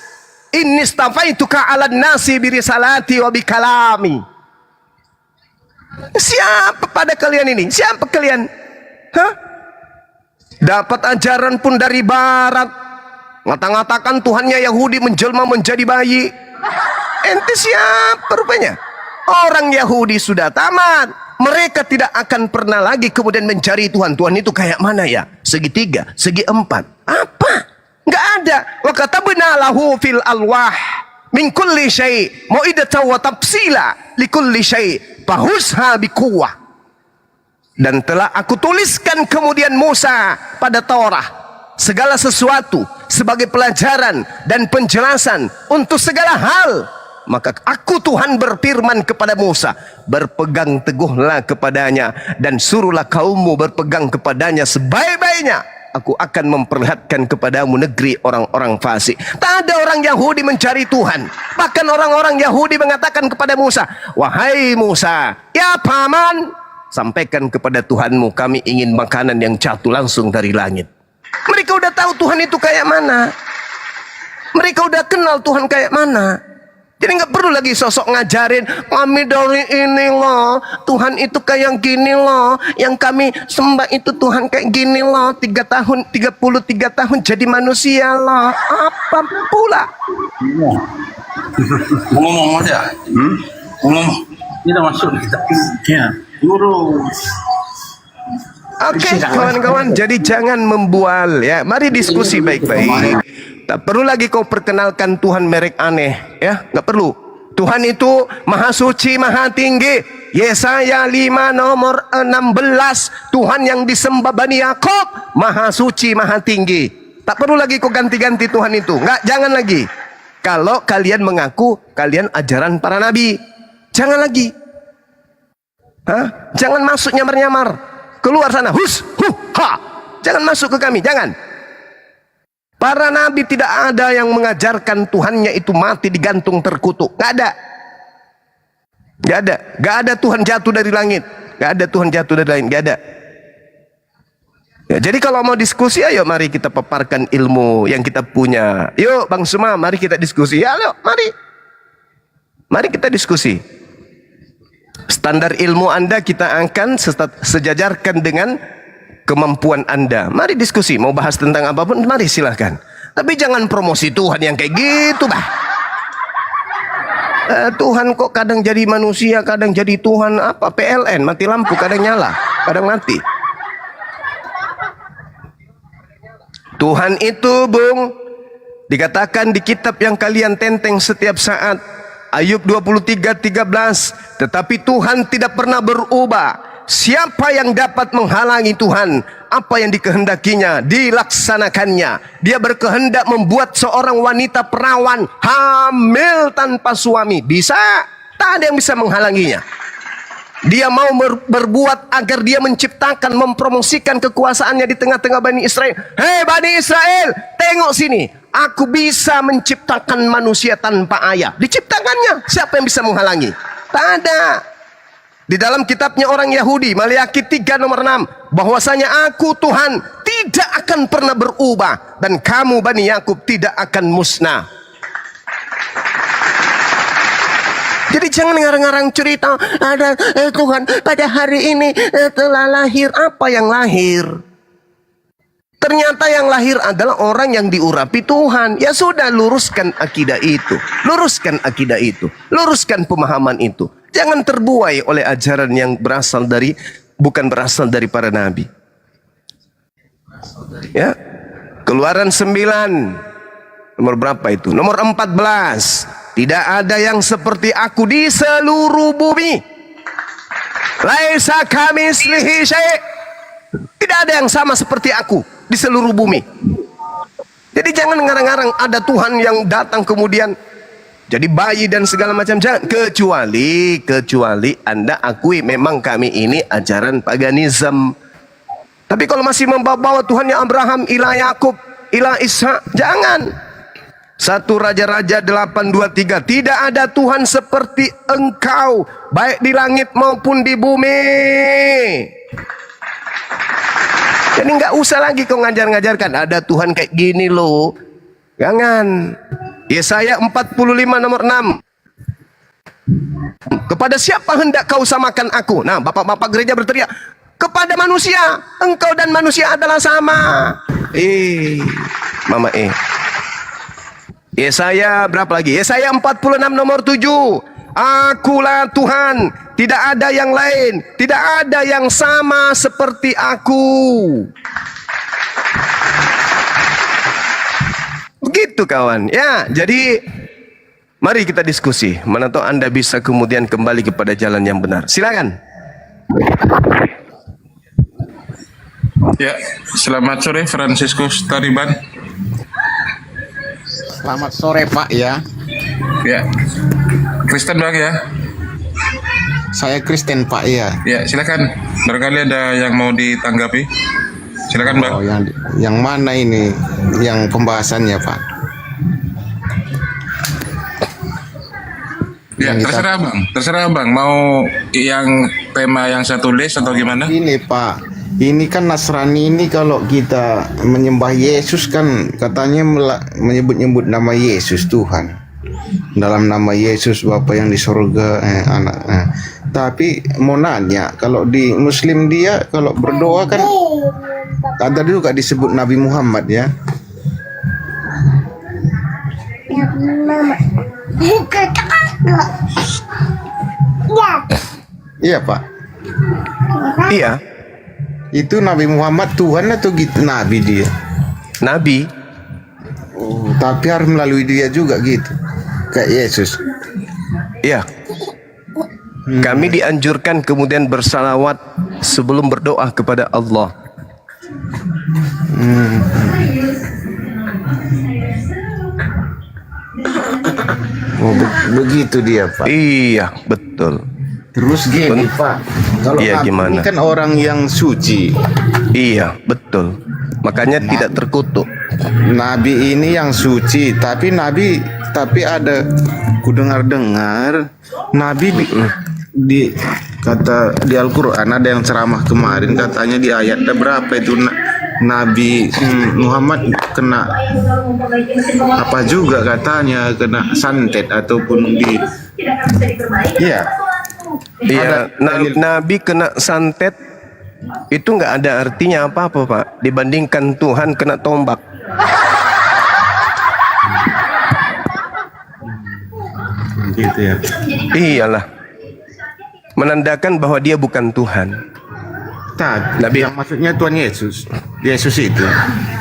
inni stafaituka 'alan nasi birisalati wa bikalami." Siapa pada kalian ini? Siapa kalian? Hah? Dapat ajaran pun dari barat. Ngata-ngatakan Tuhannya Yahudi menjelma menjadi bayi. Ente siapa rupanya? Orang Yahudi sudah tamat. Mereka tidak akan pernah lagi kemudian mencari Tuhan. Tuhan itu kayak mana ya? Segitiga, segi empat. Apa? Nggak ada. Wa katabna lahu fil alwah min kulli syai' mau'idatan wa tafsila li kulli syai' fahusha biquwwah. Dan telah aku tuliskan kemudian Musa pada Taurat segala sesuatu sebagai pelajaran dan penjelasan untuk segala hal. Maka aku Tuhan berfirman kepada Musa, berpegang teguhlah kepadanya dan suruhlah kaummu berpegang kepadanya sebaik-baiknya. Aku akan memperlihatkan kepadamu negeri orang-orang fasik. Tak ada orang Yahudi mencari Tuhan. Bahkan orang-orang Yahudi mengatakan kepada Musa, wahai Musa, ya paman, sampaikan kepada Tuhanmu kami ingin makanan yang jatuh langsung dari langit. Mereka udah tahu Tuhan itu kayak mana. Mereka udah kenal Tuhan kayak mana. Jadi nggak perlu lagi sosok ngajarin kami dari ini loh, Tuhan itu kayak gini loh, yang kami sembah itu Tuhan kayak gini loh, 33 tahun jadi manusia loh. Apa pula? Ngomong aja. Ngomong. Kita masuk kita. Ya. Guru. Oke, kawan-kawan, jadi jangan membual ya. Mari diskusi baik-baik. Tak perlu lagi kau perkenalkan Tuhan merek aneh ya, nggak perlu. Tuhan itu maha suci, maha tinggi. Yesaya 5 nomor 16, Tuhan yang disembah Bani Yakob maha suci, maha tinggi. Tak perlu lagi kau ganti-ganti Tuhan itu. Nggak, jangan lagi. Kalau kalian mengaku kalian ajaran para nabi, jangan lagi. Hah? Jangan masuk nyamar-nyamar. Keluar sana, hus, ha. Jangan masuk ke kami, jangan. Para nabi tidak ada yang mengajarkan Tuhannya itu mati digantung terkutuk. Gak ada. Gak ada. Gak ada Tuhan jatuh dari langit. Gak ada Tuhan jatuh dari langit. Gak ada. Ya, jadi kalau mau diskusi, ayo mari kita paparkan ilmu yang kita punya. Yuk Bang Suma, mari kita diskusi. Ya, ayo, mari. Mari kita diskusi. Standar ilmu Anda kita akan sejajarkan dengan kemampuan Anda. Mari diskusi, mau bahas tentang apapun, mari silahkan. Tapi jangan promosi Tuhan yang kayak gitu, bah. Tuhan kok kadang jadi manusia, kadang jadi Tuhan apa? PLN, mati lampu, kadang nyala, kadang mati. Tuhan itu, Bung, dikatakan di kitab yang kalian tenteng setiap saat, Ayub 23:13, tetapi Tuhan tidak pernah berubah. Siapa yang dapat menghalangi Tuhan? Apa yang dikehendakinya dilaksanakannya. Dia berkehendak membuat seorang wanita perawan hamil tanpa suami. Bisa? Tak ada yang bisa menghalanginya. Dia mau berbuat agar dia menciptakan, mempromosikan kekuasaannya di tengah-tengah Bani Israel. Hei Bani Israel, tengok sini. Aku bisa menciptakan manusia tanpa ayah. Diciptakannya. Siapa yang bisa menghalangi? Tak ada. Di dalam kitabnya orang Yahudi, Maleakhi 3 nomor 6, bahwasanya aku Tuhan tidak akan pernah berubah dan kamu Bani Yakub tidak akan musnah. Jadi jangan ngarang-ngarang cerita ada Tuhan pada hari ini telah lahir. Apa yang lahir? Ternyata yang lahir adalah orang yang diurapi Tuhan. Ya sudah, luruskan akidah itu. Luruskan akidah itu. Luruskan pemahaman itu. Jangan terbuai oleh ajaran yang bukan berasal dari para nabi. Ya. Keluaran 9. Nomor berapa itu? Nomor 14. Tidak ada yang seperti aku di seluruh bumi. Laisa kamitslihi syai'. Tidak ada yang sama seperti aku di seluruh bumi. Jadi jangan ngarang-ngarang ada Tuhan yang datang kemudian jadi bayi dan segala macam. Jangan. Kecuali Anda akui memang kami ini ajaran paganisme. Tapi kalau masih membawa Tuhannya Abraham, ilah Yakub, ilah Ishak, jangan. 1 Raja-Raja 8:23, tidak ada Tuhan seperti engkau, baik di langit maupun di bumi. Jadi nggak usah lagi kau ngajar-ngajarkan ada Tuhan kayak gini loh. Jangan. Yesaya 45 nomor 6. Kepada siapa hendak kau samakan aku? Nah, bapak-bapak gereja berteriak, kepada manusia. Engkau dan manusia adalah sama. Mama Yesaya berapa lagi? Yesaya 46 nomor 7. Akulah Tuhan, tidak ada yang lain, tidak ada yang sama seperti aku. Begitu kawan. Ya, jadi mari kita diskusi. Mana tahu Anda bisa kemudian kembali kepada jalan yang benar. Silakan. Ya, selamat sore Franciscus Tariban. Selamat sore Pak ya. Ya, Kristen Bang ya. Saya Kristen Pak ya. Ya, silakan. Barangkali ada yang mau ditanggapi. Silakan Bang. Oh, yang mana ini? Yang pembahasannya Pak? Ya, terserah Bang. Terserah Bang. Mau yang tema yang saya tulis atau gimana? Ini Pak. Ini kan Nasrani ini kalau kita menyembah Yesus kan katanya menyebut-nyebut nama Yesus Tuhan. Dalam nama Yesus Bapa yang di surga anak. Tapi mau nanya, kalau di Muslim dia kalau berdoa kan ada juga disebut Nabi Muhammad ya. Iya Pak. Iya. Itu Nabi Muhammad Tuhan atau gitu Nabi dia? Nabi. Oh, tapi harus melalui dia juga gitu. Kayak Yesus. Iya. Kami dianjurkan kemudian bersalawat sebelum berdoa kepada Allah. Oh, begitu dia Pak. Iya, betul. Terus gini Pak, kalau Iya, Nabi gimana? ini kan orang yang suci. Iya, betul. Makanya tidak terkutuk. Nabi ini yang suci, tapi ada ku dengar Nabi di kata di Al-Qur'an ada yang ceramah kemarin katanya di ayat berapa itu Nabi Muhammad kena apa juga katanya kena santet ataupun di iya Nabi kena santet itu nggak ada artinya apa-apa Pak dibandingkan Tuhan kena tombak. gitu ya. Iyalah, menandakan bahwa dia bukan Tuhan. Nabi yang maksudnya Tuhan Yesus itu.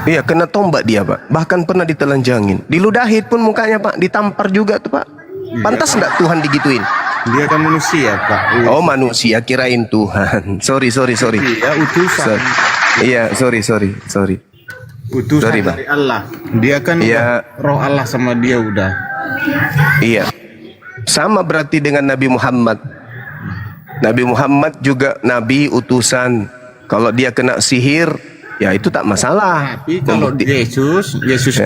Iya, kena tombak dia Pak. Bahkan pernah ditelanjangin, diludahin pun mukanya Pak, ditampar juga tuh Pak. Pantas nggak Tuhan digituin? Dia kan manusia Pak. Oh manusia, kirain Tuhan. Sorry. Iya utusan. Iya, sorry. Utusan Sorry, Bang. dari Allah. Dia kan roh Allah sama dia udah. Iya. Sama berarti dengan Nabi Muhammad. Nabi Muhammad juga nabi utusan. Kalau dia kena sihir, ya itu tak masalah. Tapi kalau Yesus Kristus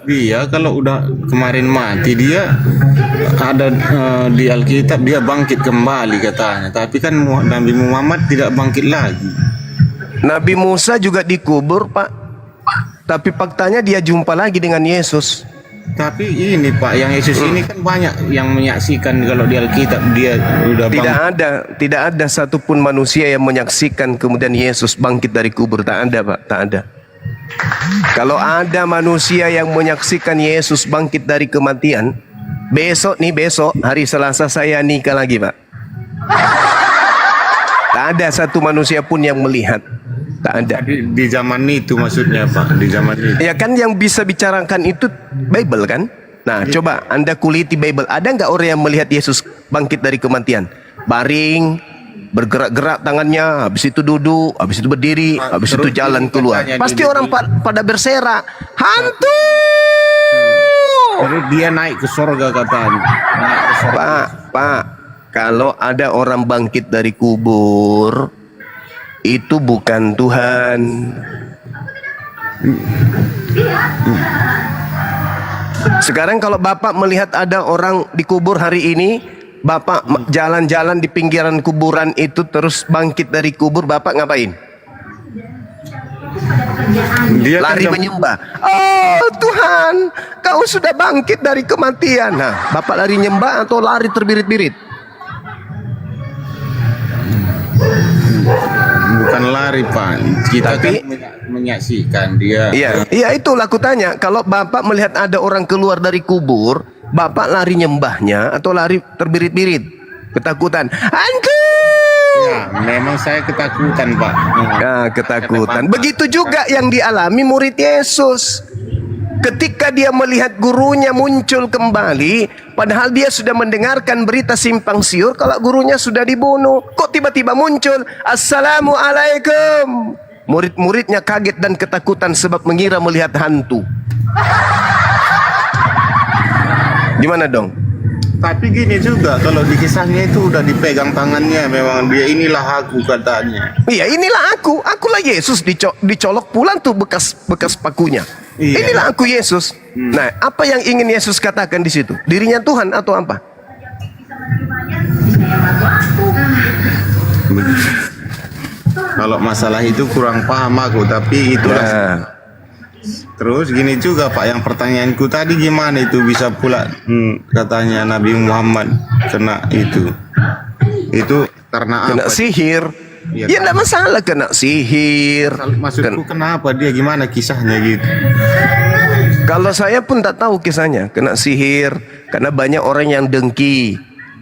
dia kalau udah kemarin mati dia ada di Alkitab dia bangkit kembali katanya. Tapi kan Nabi Muhammad tidak bangkit lagi. Nabi Musa juga dikubur Pak. Tapi faktanya dia jumpa lagi dengan Yesus. Tapi ini Pak, yang Yesus ini kan banyak yang menyaksikan kalau di Alkitab dia udah Tidak ada satupun manusia yang menyaksikan kemudian Yesus bangkit dari kubur. Tak ada Pak, tak ada. Kalau ada manusia yang menyaksikan Yesus bangkit dari kematian, besok hari Selasa saya nikah lagi Pak. Tak ada satu manusia pun yang melihat. Tak ada. Di zaman itu maksudnya Pak, di zaman itu. Ya kan yang bisa bicarakan itu Bible kan? Nah coba Anda kuliti Bible. Ada nggak orang yang melihat Yesus bangkit dari kematian? Baring, bergerak-gerak tangannya, habis itu duduk, habis itu berdiri, habis itu jalan keluar. Pasti orang pada berserak, hantu. Jadi dia naik ke surga katanya. Pak, kalau ada orang bangkit dari kubur, itu bukan Tuhan. Sekarang kalau Bapak melihat ada orang dikubur hari ini, Bapak jalan-jalan di pinggiran kuburan itu terus bangkit dari kubur, Bapak ngapain? Dia lari menyembah. Oh Tuhan, Kau sudah bangkit dari kematian. Nah, Bapak lari nyembah atau lari terbirit-birit? Bukan lari Pak, kita kan menyaksikan dia. Iya itulah aku tanya. Kalau Bapak melihat ada orang keluar dari kubur, Bapak lari nyembahnya atau lari terbirit-birit? Ketakutan. Hantu. Ya, memang saya ketakutan Pak. Nah, ketakutan. Begitu juga yang dialami murid Yesus. Ketika dia melihat gurunya muncul kembali, padahal dia sudah mendengarkan berita simpang siur kalau gurunya sudah dibunuh. Kok tiba-tiba muncul, Assalamualaikum. Murid-muridnya kaget dan ketakutan sebab mengira melihat hantu. Gimana dong? Tapi gini juga, kalau di kisahnya itu udah dipegang tangannya, memang dia inilah aku katanya. Iya, inilah aku. Akulah Yesus, dicolok pulang tuh bekas pakunya. Iya. Inilah aku Yesus. Nah, apa yang ingin Yesus katakan di situ? Dirinya Tuhan atau apa? Kalau masalah itu kurang paham aku, tapi itulah. Terus gini juga Pak, yang pertanyaanku tadi gimana itu bisa pula katanya Nabi Muhammad kena itu karena kena apa? Sihir. Ya enggak masalah kena sihir. Maksudku kenapa dia gimana kisahnya gitu? Kalau saya pun tak tahu kisahnya. Kena sihir karena banyak orang yang dengki,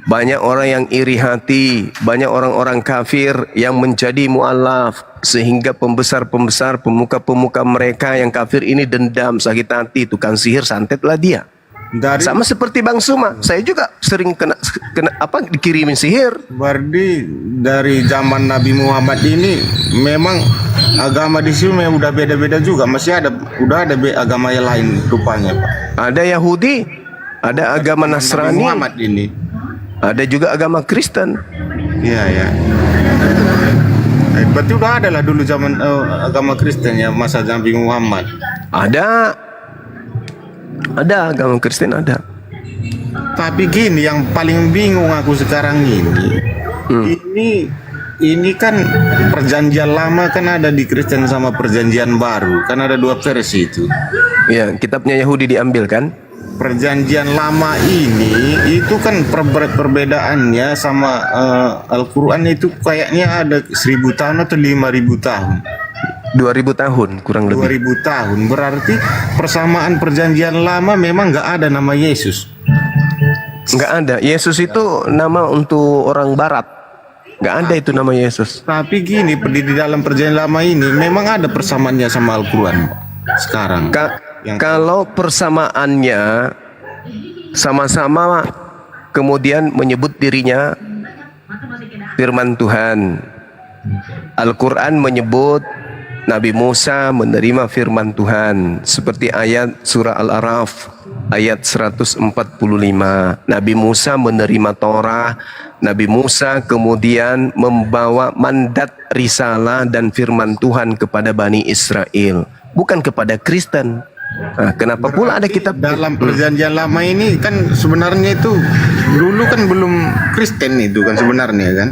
banyak orang yang iri hati, banyak orang-orang kafir yang menjadi mu'alaf, sehingga pembesar-pembesar, pemuka-pemuka mereka yang kafir ini dendam, sakit hati, tukang sihir santetlah dia. Sama seperti Bang Suma, saya juga sering kena dikirimin sihir. Berarti dari zaman Nabi Muhammad ini memang agama di sini udah beda-beda juga, udah ada agama yang lain rupanya Pak. Ada Yahudi, ada agama Nasrani, Nabi Muhammad ini. Ada juga agama Kristen. Iya. Berarti udah ada lah dulu zaman agama Kristen ya masa Nabi Muhammad. Ada agama Kristen ada. Tapi gini, yang paling bingung aku sekarang ini kan perjanjian lama kan ada di Kristen sama perjanjian baru, kan ada dua versi itu. Ya, kitabnya Yahudi diambil kan? Perjanjian lama ini itu kan perbedaannya sama Al-Quran itu kayaknya ada 1000 tahun atau 5000 tahun. 2000 tahun kurang lebih. 2000 tahun berarti persamaan perjanjian lama memang nggak ada nama Yesus. Nggak ada. Yesus itu nama untuk orang barat. Nggak ada itu nama Yesus. Tapi gini, di dalam perjanjian lama ini memang ada persamaannya sama Al-Quran sekarang. Kalau persamaannya sama-sama kemudian menyebut dirinya firman Tuhan. Al-Quran menyebut Nabi Musa menerima firman Tuhan seperti ayat surah Al-A'raf ayat 145. Nabi Musa menerima Torah. Nabi Musa kemudian membawa mandat risalah dan firman Tuhan kepada Bani Israel, bukan kepada Kristen. Nah, kenapa pula ada kitab dalam perjanjian lama ini kan sebenarnya itu dulu kan belum Kristen itu kan sebenarnya kan?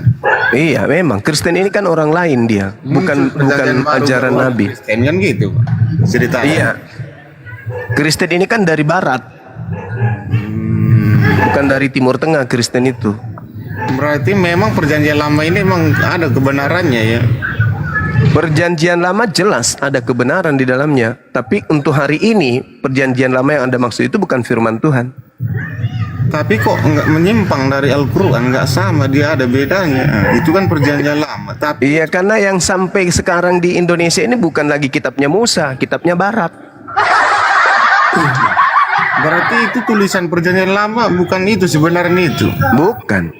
Iya, memang Kristen ini kan orang lain dia, bukan ajaran Nabi. Kristen kan gitu ceritanya. Iya, Kristen ini kan dari Barat, bukan dari Timur Tengah. Kristen itu berarti memang perjanjian lama ini memang ada kebenarannya ya. Perjanjian lama jelas ada kebenaran di dalamnya, tapi untuk hari ini perjanjian lama yang Anda maksud itu bukan firman Tuhan. Tapi kok nggak menyimpang dari Al-Quran, nggak sama, dia ada bedanya. Nah, itu kan perjanjian lama. Tapi iya, karena yang sampai sekarang di Indonesia ini bukan lagi kitabnya Musa, kitabnya Barat. berarti itu tulisan perjanjian lama bukan itu sebenarnya itu. Bukan.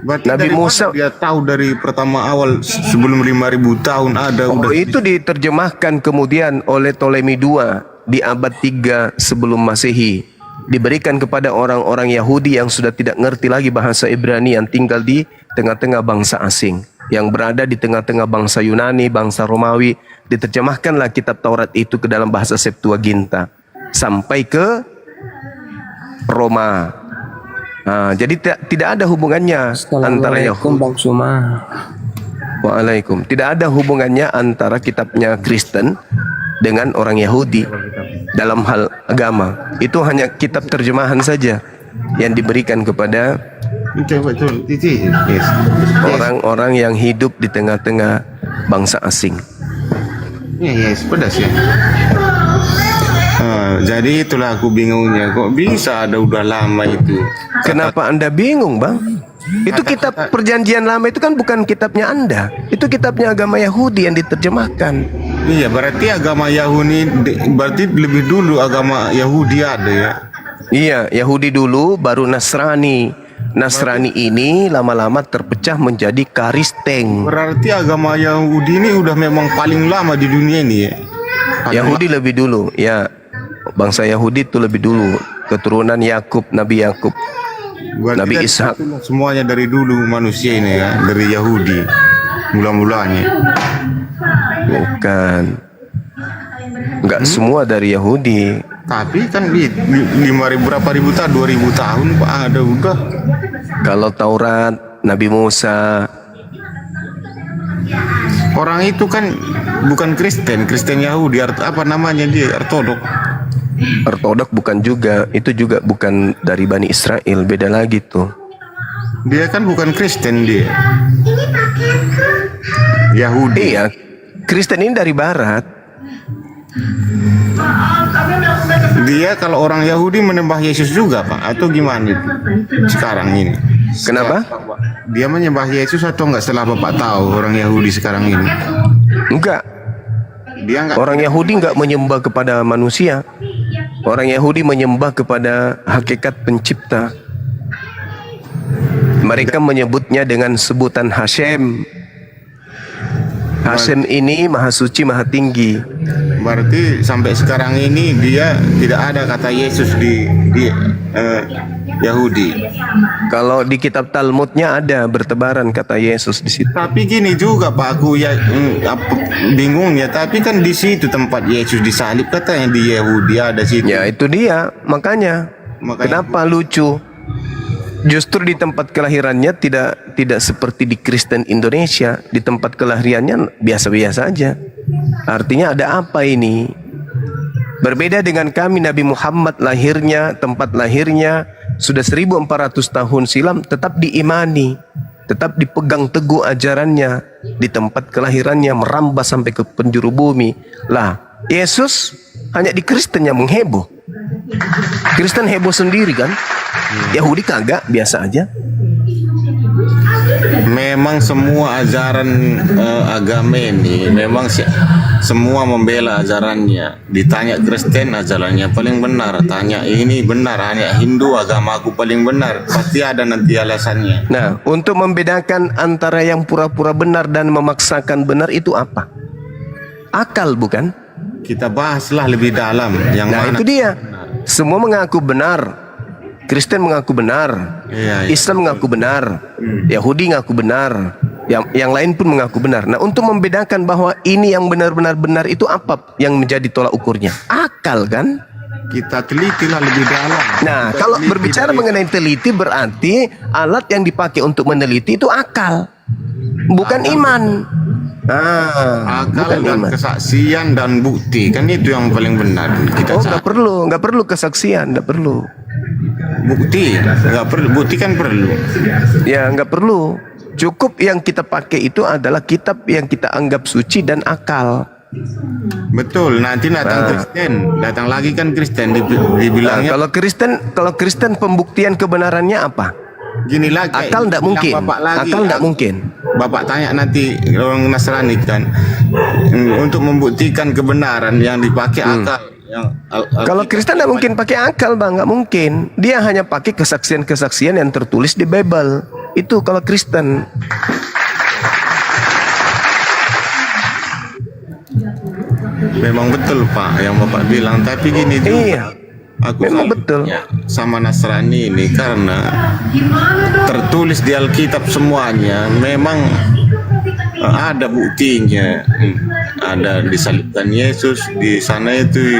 Berarti Nabi dari Musa mana dia tahu dari pertama awal sebelum 5000 tahun ada udah. itu diterjemahkan kemudian oleh Ptolemy II di abad 3 sebelum Masehi. Diberikan kepada orang-orang Yahudi yang sudah tidak ngerti lagi bahasa Ibrani, yang tinggal di tengah-tengah bangsa asing, yang berada di tengah-tengah bangsa Yunani, bangsa Romawi. Diterjemahkanlah kitab Taurat itu ke dalam bahasa Septuaginta sampai ke Roma. Nah, jadi tidak ada hubungannya antara Yahudi. Bang Suma. Waalaikum. Tidak ada hubungannya antara kitabnya Kristen dengan orang Yahudi dalam hal agama. Itu hanya kitab terjemahan saja yang diberikan kepada orang-orang yang hidup di tengah-tengah bangsa asing. Yes, pedas ya. Jadi itulah aku bingungnya, kok bisa ada udah lama itu. Kenapa Anda bingung, Bang? Itu kitab perjanjian lama itu kan bukan kitabnya Anda. Itu kitabnya agama Yahudi yang diterjemahkan. Iya, berarti agama Yahudi, berarti lebih dulu agama Yahudi ada ya. Iya, Yahudi dulu baru Nasrani. Nasrani ini lama-lama terpecah menjadi Kristen. Berarti agama Yahudi ini udah memang paling lama di dunia ini ya. Yahudi lebih dulu, ya. Bangsa Yahudi itu lebih dulu, keturunan Yakub, Nabi Yakub, Berarti Nabi Ishak. Semuanya dari dulu manusia ini ya, dari Yahudi mula-mulanya. Bukan, nggak semua dari Yahudi. Tapi kan di 5000 berapa ribu tahun, 2000 tahun Pak ada udah. Kalau Taurat, Nabi Musa, orang itu kan bukan Kristen Yahudi, apa namanya dia, Ortodok bukan juga, itu juga bukan dari Bani Israel, beda lagi tuh. Dia kan bukan Kristen dia. Yahudi. Iya, Kristen ini dari Barat. Dia kalau orang Yahudi menyembah Yesus juga Pak, atau gimana itu sekarang ini? Kenapa? Dia menyembah Yesus atau enggak setelah Bapak tahu orang Yahudi sekarang ini? Enggak. Dia enggak. Orang Yahudi enggak menyembah kepada manusia. Orang Yahudi menyembah kepada hakikat pencipta. Mereka menyebutnya dengan sebutan Hashem. Hashem ini maha suci, maha tinggi. Berarti sampai sekarang ini dia tidak ada kata Yesus di Yahudi. Kalau di kitab Talmudnya ada bertebaran kata Yesus di situ. Tapi gini juga Pak, aku ya bingungnya. Tapi kan di situ tempat Yesus disalib katanya di Yahudi ada situ. Ya itu dia, makanya. Kenapa lucu? Justru di tempat kelahirannya tidak seperti di Kristen Indonesia. Di tempat kelahirannya biasa-biasa aja. Artinya ada apa ini? Berbeda dengan kami, Nabi Muhammad lahirnya, tempat lahirnya sudah 1400 tahun silam tetap diimani, tetap dipegang teguh ajarannya. Di tempat kelahirannya merambah sampai ke penjuru bumi. Lah, Yesus hanya di Kristen yang mengheboh. Kristen heboh sendiri kan? Yahudi kagak, biasa aja. Memang semua ajaran agama ini memang semua membela ajarannya. Ditanya Kristen ajarannya paling benar, tanya ini benar, hanya Hindu agamaku paling benar, pasti ada nanti alasannya. Nah, untuk membedakan antara yang pura-pura benar dan memaksakan benar itu apa? Akal bukan? Kita bahaslah lebih dalam yang Nah mana. itu dia. Semua mengaku benar. Kristen mengaku benar, Iya, iya. Islam mengaku benar, Yahudi mengaku benar, yang lain pun mengaku benar. Nah, untuk membedakan bahwa ini yang benar-benar benar itu apa yang menjadi tolak ukurnya? Akal kan? Kita telitilah lebih dalam. Nah, Kita kalau teliti berbicara dari- mengenai teliti berarti alat yang dipakai untuk meneliti itu akal, bukan iman. akal Bukan dan iman. kesaksian dan bukti, kan itu yang paling benar kita Oh, cari. nggak perlu kesaksian, nggak perlu. Bukti nggak perlu, bukti kan perlu. Ya, nggak perlu. Cukup yang kita pakai itu adalah kitab yang kita anggap suci dan akal. Betul, nanti datang Kristen, datang lagi kan Kristen dibilangnya Kalau Kristen pembuktian kebenarannya apa? gini lagi. Akal nggak mungkin. Bapak lagi, Akal nggak mungkin. Bapak tanya nanti orang Nasrani kan, untuk membuktikan kebenaran yang dipakai akal. Kalau Kristen nggak mungkin pakai akal, bang, nggak mungkin. Dia hanya pakai kesaksian-kesaksian yang tertulis di Bible. Itu kalau Kristen. Memang betul Pak yang Bapak bilang, tapi gini juga. Iya, Aku memang salut betul. sama Nasrani ini karena tertulis di Alkitab semuanya memang ada buktinya. Ada disalibkan Yesus di sana itu.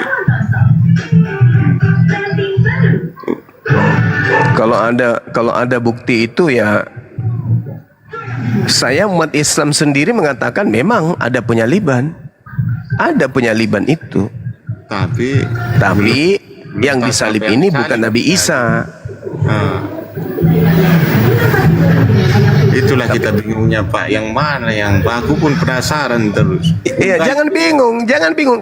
Kalau ada bukti itu ya, saya umat Islam sendiri mengatakan memang ada penyaliban. Ada penyaliban itu. Tapi Yang disalib ini bukan Nabi Isa. Itulah kita bingungnya Pak. Yang mana yang aku pun penasaran terus. Iya, jangan bingung.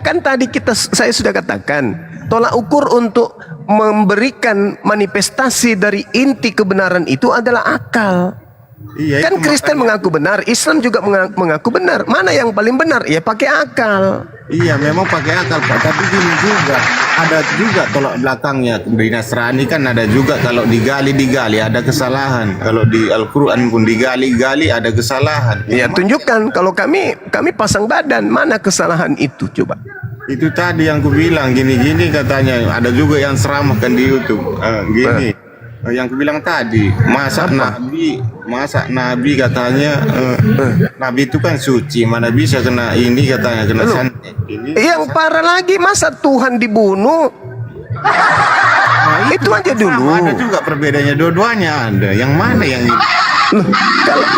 Kan tadi saya sudah katakan, tolak ukur untuk memberikan manifestasi dari inti kebenaran itu adalah akal. Iya, Kan itu Kristen mengaku benar, Islam juga mengaku benar. Mana yang paling benar? Ya pakai akal. Iya memang pakai akal Pak, tapi gini juga ada juga tolak belakangnya. Di Nasrani kan ada juga kalau digali ada kesalahan. Kalau di Al-Quran pun digali ada kesalahan. Ya tunjukkan, kalau kami pasang badan, mana kesalahan itu coba. Itu tadi yang kubilang gini-gini katanya. Ada juga yang seramahkan di YouTube. Gini. Yang kubilang tadi, masa nabi katanya nabi itu kan suci, mana bisa kena ini katanya kena santet. Ini Yang parah lagi, masa Tuhan dibunuh? Itu aja dulu. sama, ada juga perbedaannya, dua-duanya ada. Yang mana yang ini? Loh,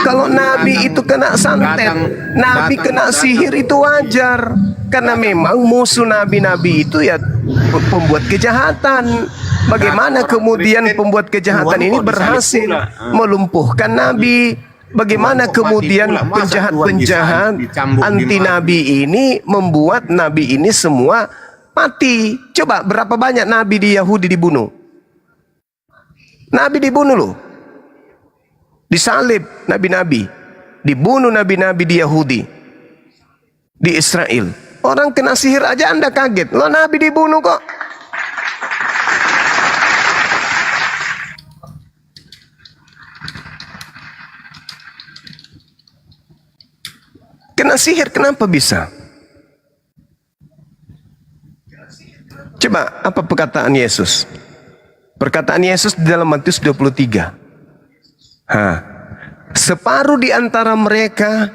kalau nabi itu kena santet, nabi kena sihir itu wajar. Karena memang musuh nabi-nabi itu ya pembuat kejahatan. Bagaimana kemudian pembuat kejahatan ini berhasil melumpuhkan nabi? Bagaimana kemudian penjahat-penjahat anti nabi ini membuat nabi ini semua mati? Coba berapa banyak nabi di Yahudi dibunuh? Nabi dibunuh loh. Disalib nabi-nabi, dibunuh nabi-nabi di Yahudi, di Israel. Orang kena sihir aja Anda kaget, lo nabi dibunuh kok. Kena sihir kenapa bisa? Coba apa perkataan Yesus? Perkataan Yesus di dalam Matius 23. Separuh di antara mereka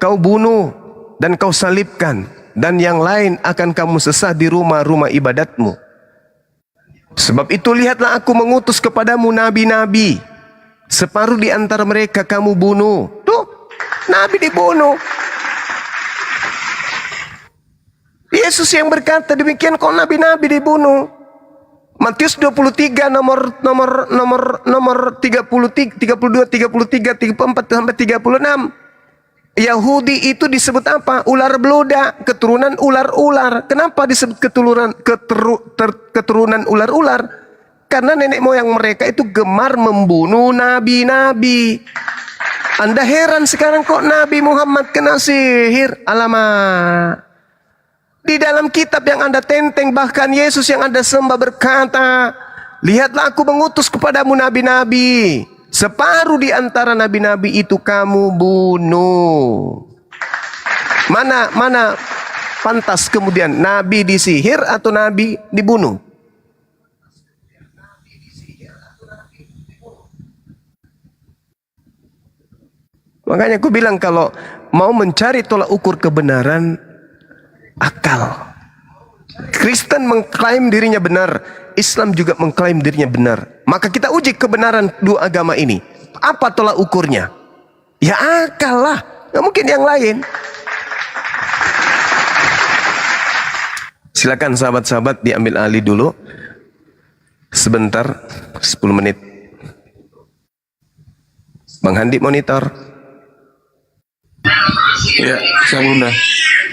kau bunuh dan kau salibkan, dan yang lain akan kamu sesah di rumah-rumah ibadatmu. Sebab itu lihatlah aku mengutus kepadamu nabi-nabi. Separuh di antara mereka kamu bunuh. Tuh, nabi dibunuh. Yesus yang berkata demikian, kok nabi-nabi dibunuh. Matius 23 nomor 33, 32, 33, 34 sampai 36. Yahudi itu disebut apa? Ular beludak, keturunan ular-ular. Kenapa disebut keturunan ular-ular? Karena nenek moyang mereka itu gemar membunuh nabi-nabi. Anda heran sekarang kok Nabi Muhammad kena sihir? Alamak. Di dalam kitab yang Anda tenteng, bahkan Yesus yang Anda sembah berkata, lihatlah aku mengutus kepadamu nabi-nabi. Separuh di antara nabi-nabi itu kamu bunuh. Mana pantas kemudian nabi disihir atau nabi dibunuh? Makanya aku bilang kalau mau mencari tolak ukur kebenaran, akal. Kristen mengklaim dirinya benar, Islam juga mengklaim dirinya benar. Maka kita uji kebenaran dua agama ini. Apa tolak ukurnya? Ya akal lah, nggak mungkin yang lain. Silakan sahabat-sahabat diambil alih dulu. Sebentar, 10 menit. Bang Handi monitor. Ya, saya Gurunda.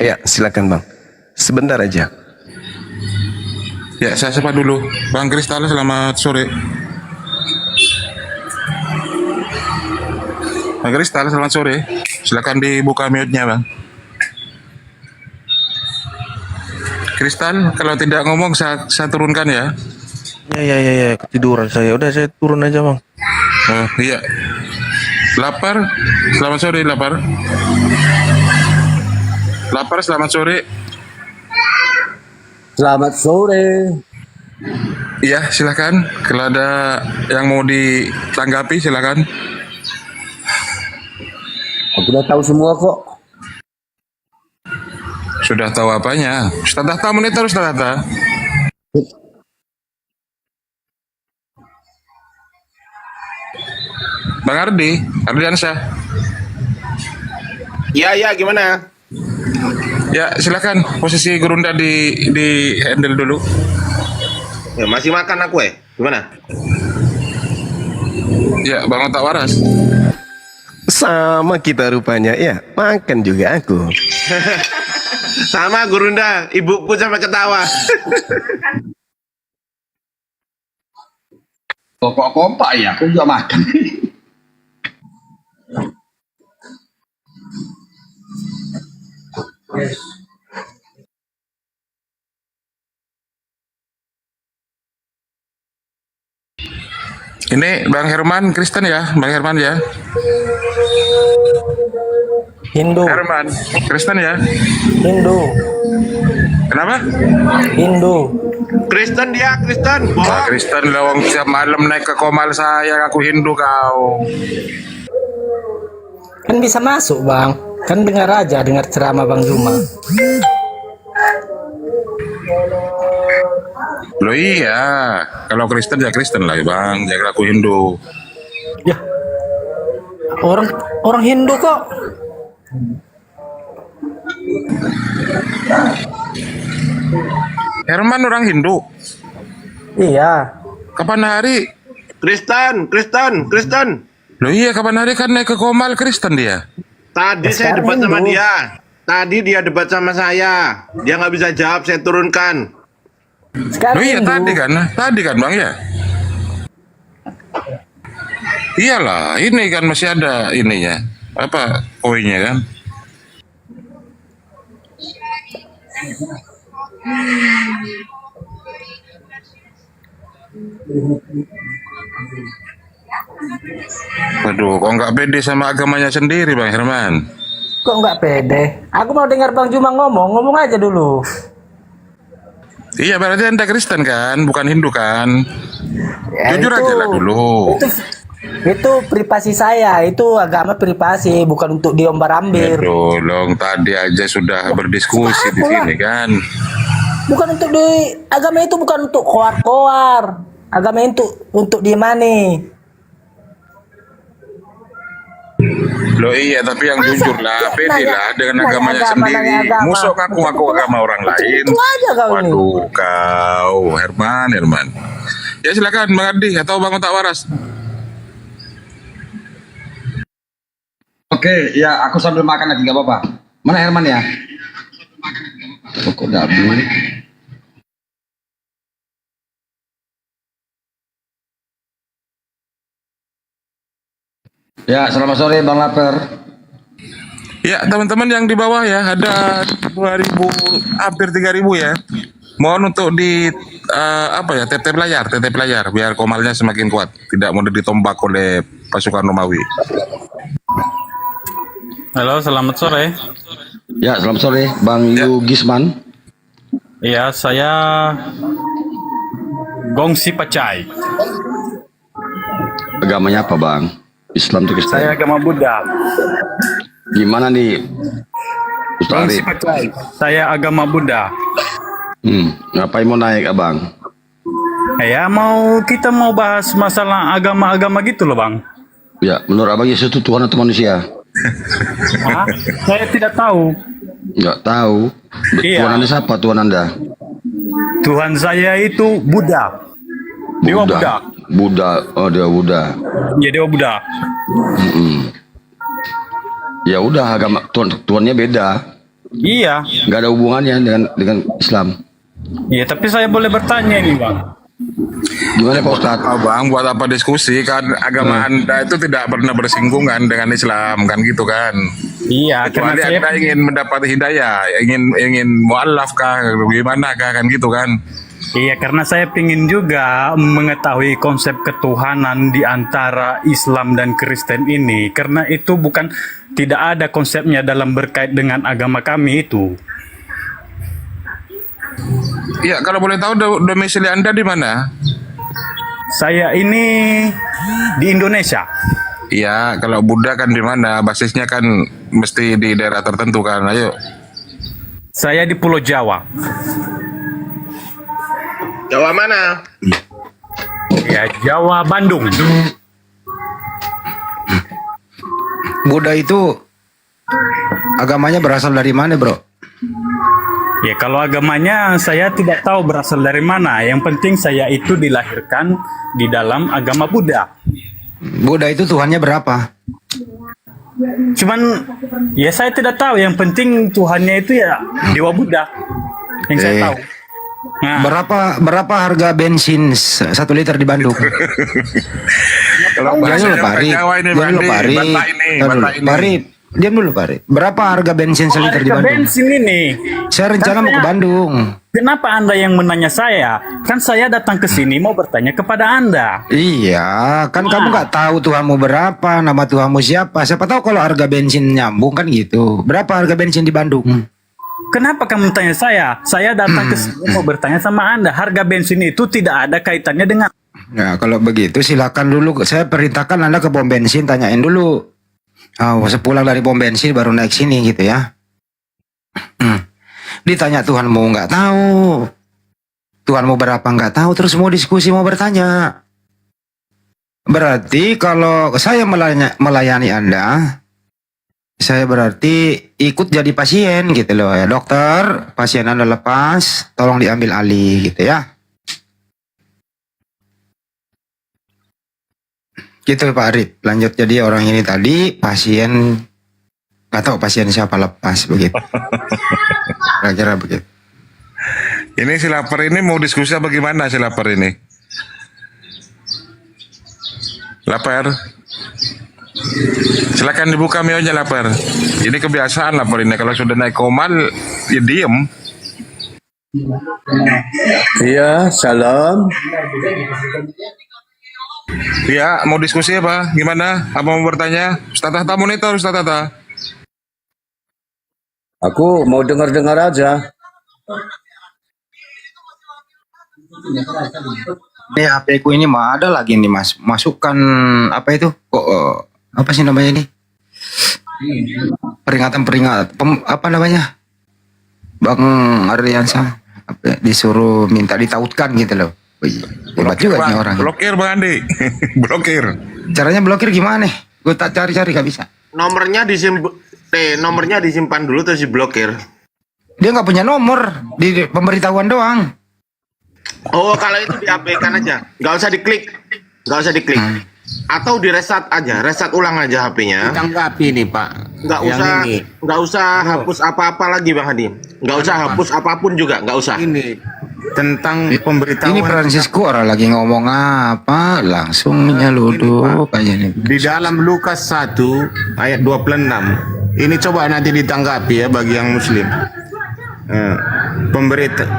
Ya, silakan Bang. Sebentar aja. Ya, saya sapa dulu. Bang Kristal, selamat sore. Bang Kristal, selamat sore. Silakan dibuka mute-nya, Bang. Kristal, kalau tidak ngomong saya turunkan ya. Ya, ketiduran saya. Udah saya turun aja, Bang. Oh, iya. Lapar, selamat sore, Lapar. Lapar, selamat sore. Selamat sore. Iya, silakan. Kalau ada yang mau ditanggapi, silakan. Aku udah tahu semua kok. Sudah tahu apanya? Ustaz Hatta monitor, Ustaz Hatta. Bang Ardiansyah. Ya, gimana? Ya, silakan. Posisi Gurunda di handle dulu. Ya, masih makan aku gimana? Ya, Bang Otak Waras. Sama kita rupanya, ya. Makan juga aku. Sama Gurunda, ibuku sampai ketawa. Kompak ya, aku juga makan. Ini Bang Herman Kristen ya, Bang Herman ya. Hindu. Herman Kristen ya. Hindu. Kenapa? Hindu. Kristen dia, Kristen. Ah, Kristen lawang tiap malam naik ke komal saya, aku Hindu kau. Kan bisa masuk, Bang. Kan dengar aja, dengar ceramah Bang Juma. Loh iya, kalau Kristen ya Kristen lah Bang, jangan aku Hindu. Ya. Orang Hindu kok. Herman orang Hindu. Iya. Kapan hari? Kristen. Loh iya, kapan hari kan naik ke komal Kristen dia. Tadi saya debat sama dia. Tadi dia debat sama saya. Dia nggak bisa jawab, saya turunkan. Sekarang Loh iya Hindu. tadi kan Bang ya. Iyalah, ini kan masih ada ininya. Apa koinnya kan? Waduh, kok nggak pede sama agamanya sendiri Bang Herman? Kok nggak pede? Aku mau dengar Bang Juma ngomong aja dulu. Iya, berarti Anda Kristen kan, bukan Hindu kan? Ya, Jujur aja lah dulu. itu privasi saya, itu agama privasi, bukan untuk diombar-ambir. Tolong tadi aja sudah berdiskusi di sini kan. Bukan untuk di agama itu bukan untuk koar-koar. Agama itu untuk di mana? Loh iya, tapi yang jujur lah, pede lah dengan nanya agamanya agama, sendiri. nanya agama. Musuh ngaku-ngaku agama orang lain. Itu aja kau ini. Waduh, kau Herman. Ya silakan Bang Ardi atau Bang Otak Waras. Oke, ya aku sambil makan lagi nggak apa-apa. Mana Herman ya? Kok Dabi? Ya, selamat sore Bang Lapar. Ya teman-teman yang di bawah ya, ada 2000, hampir 3000 ya. Mohon untuk di TTP layar biar Komalnya semakin kuat, tidak mudah ditombak oleh pasukan Romawi. Halo, selamat sore. Ya, selamat sore Bang Yugisman. Iya, saya Gongsi Pacai. Agamanya apa Bang? Islam atau Kristen? Saya agama Buddha. Gimana nih Ustaz Gongsi Arif? Pacai. Saya agama Buddha. Ngapain mau naik abang? Ya, kita mau bahas masalah agama-agama gitu loh, Bang. Ya, menurut abang Yesus itu Tuhan atau manusia? Hah? Saya tidak tahu. Nggak tahu. Iya. Tuhan Anda siapa Tuhan Anda? Tuhan saya itu Buddha. Dewa Buddha. Buddha. Oh, Dewa Buddha. Ya, Dewa Buddha. Ya udah, agama Tuhannya beda. Iya. Nggak ada hubungannya dengan Islam. Iya, tapi saya boleh bertanya ini, Bang. Gimana Pak Ustadz? Abang buat apa diskusi kan agama Anda itu tidak pernah bersinggungan dengan Islam kan gitu kan. Iya, karena Kecuali saya Anda ingin mendapat hidayah, ingin mualaf kah, gimana kah kan gitu kan. Iya, karena saya ingin juga mengetahui konsep ketuhanan di antara Islam dan Kristen ini. Karena itu tidak ada konsepnya dalam berkait dengan agama kami itu. Iya, kalau boleh tahu domisili Anda di mana? Saya ini di Indonesia. Iya, kalau Buddha kan di mana? Basisnya kan mesti di daerah tertentu kan. Ayo. Saya di Pulau Jawa. Jawa mana? Ya, Jawa Bandung. Buddha itu agamanya berasal dari mana, Bro? Ya, kalau agamanya saya tidak tahu berasal dari mana. Yang penting saya itu dilahirkan di dalam agama Buddha. Buddha itu Tuhannya berapa? Cuman ya saya tidak tahu. Yang penting Tuhannya itu ya Dewa Buddha. Yang saya tahu. Nah, Berapa harga bensin 1 liter di Bandung? Kalau Jangan dulu, bahasanya Pak orang Arif. Jawa ini, Jangan dulu, Pak Arif. bantah ini, Jangan dulu. bantah ini. Pak Arif, diam dulu, Pak Arif. Berapa harga bensin 1 liter di harga Bandung? bensin ini. Saya rencana mau ke Bandung. Kenapa Anda yang menanya saya? Kan saya datang ke sini mau bertanya kepada Anda. Iya, kan kamu nggak tahu Tuhanmu berapa, nama Tuhanmu siapa. Siapa tahu kalau harga bensin nyambung kan gitu. Berapa harga bensin di Bandung? Kenapa kamu tanya saya? Saya datang ke sini mau bertanya sama Anda. Harga bensin itu tidak ada kaitannya dengan... Nah, kalau begitu silakan dulu. Saya perintahkan Anda ke pom bensin, tanyain dulu. Oh, sepulang dari pom bensin baru naik sini gitu ya. Ditanya Tuhanmu nggak tahu. Tuhanmu berapa nggak tahu, terus mau diskusi, mau bertanya. Berarti kalau saya melayani Anda, saya berarti ikut jadi pasien gitu loh ya. Dokter, pasien Anda lepas, tolong diambil alih gitu ya. Gitu Pak Arif. Lanjut, jadi orang ini tadi pasien, nggak tahu pasien siapa, lepas begitu. Kira-kira begitu. Ini si lapar ini mau diskusi apa gimana si lapar ini? Lapar. Silakan dibuka mionya lapar. Ini kebiasaan lapar ini, kalau sudah naik komal ya diem. Iya, salam. Ya, mau diskusi apa? Gimana? Apa mau bertanya? Ustaz Tata monitor, Ustaz Tata. Aku mau dengar-dengar aja. Ini HP ku ini mah ada lagi nih Mas. Masukkan apa itu? Kok apa sih namanya ini? Peringatan apa namanya? Bang Ardiansa disuruh minta ditautkan gitu loh. Wih, hebat juga nih orang. Blokir Bang Andi. Blokir. Caranya blokir gimana? Gue tak cari-cari gak bisa. Nomornya disimpan dulu terus diblokir. Dia nggak punya nomor di pemberitahuan doang. Oh, kalau itu diabaikan aja, nggak usah diklik. Atau di reset aja, reset ulang aja HP-nya. Tanggapi nih Pak. Nggak usah hapus apa-apa lagi Bang Hadi. Nggak usah hapus apapun juga, nggak usah. Ini tentang pemberitahuan. Ini Francisco orang lagi ngomong apa, langsung nyeluduk aja nih. Di dalam Lukas 1 ayat 26. Ini coba nanti ditanggapi ya bagi yang muslim.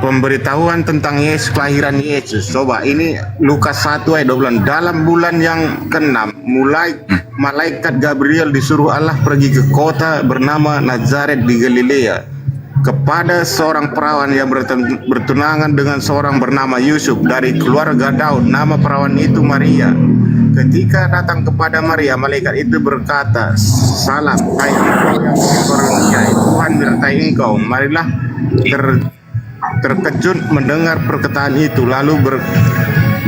Pemberitahuan tentang Yesus, kelahiran Yesus. Coba ini Lukas 1 ayat 12. Dalam bulan yang ke-6 mulai malaikat Gabriel disuruh Allah pergi ke kota bernama Nazaret di Galilea kepada seorang perawan yang bertunangan dengan seorang bernama Yusuf dari keluarga Daud. Nama perawan itu Maria. Ketika datang kepada Maria, malaikat itu berkata, "Salam, hai engkau yang dikaruniai, Tuhan menyertai engkau." Marilah terkejut mendengar perkataan itu, lalu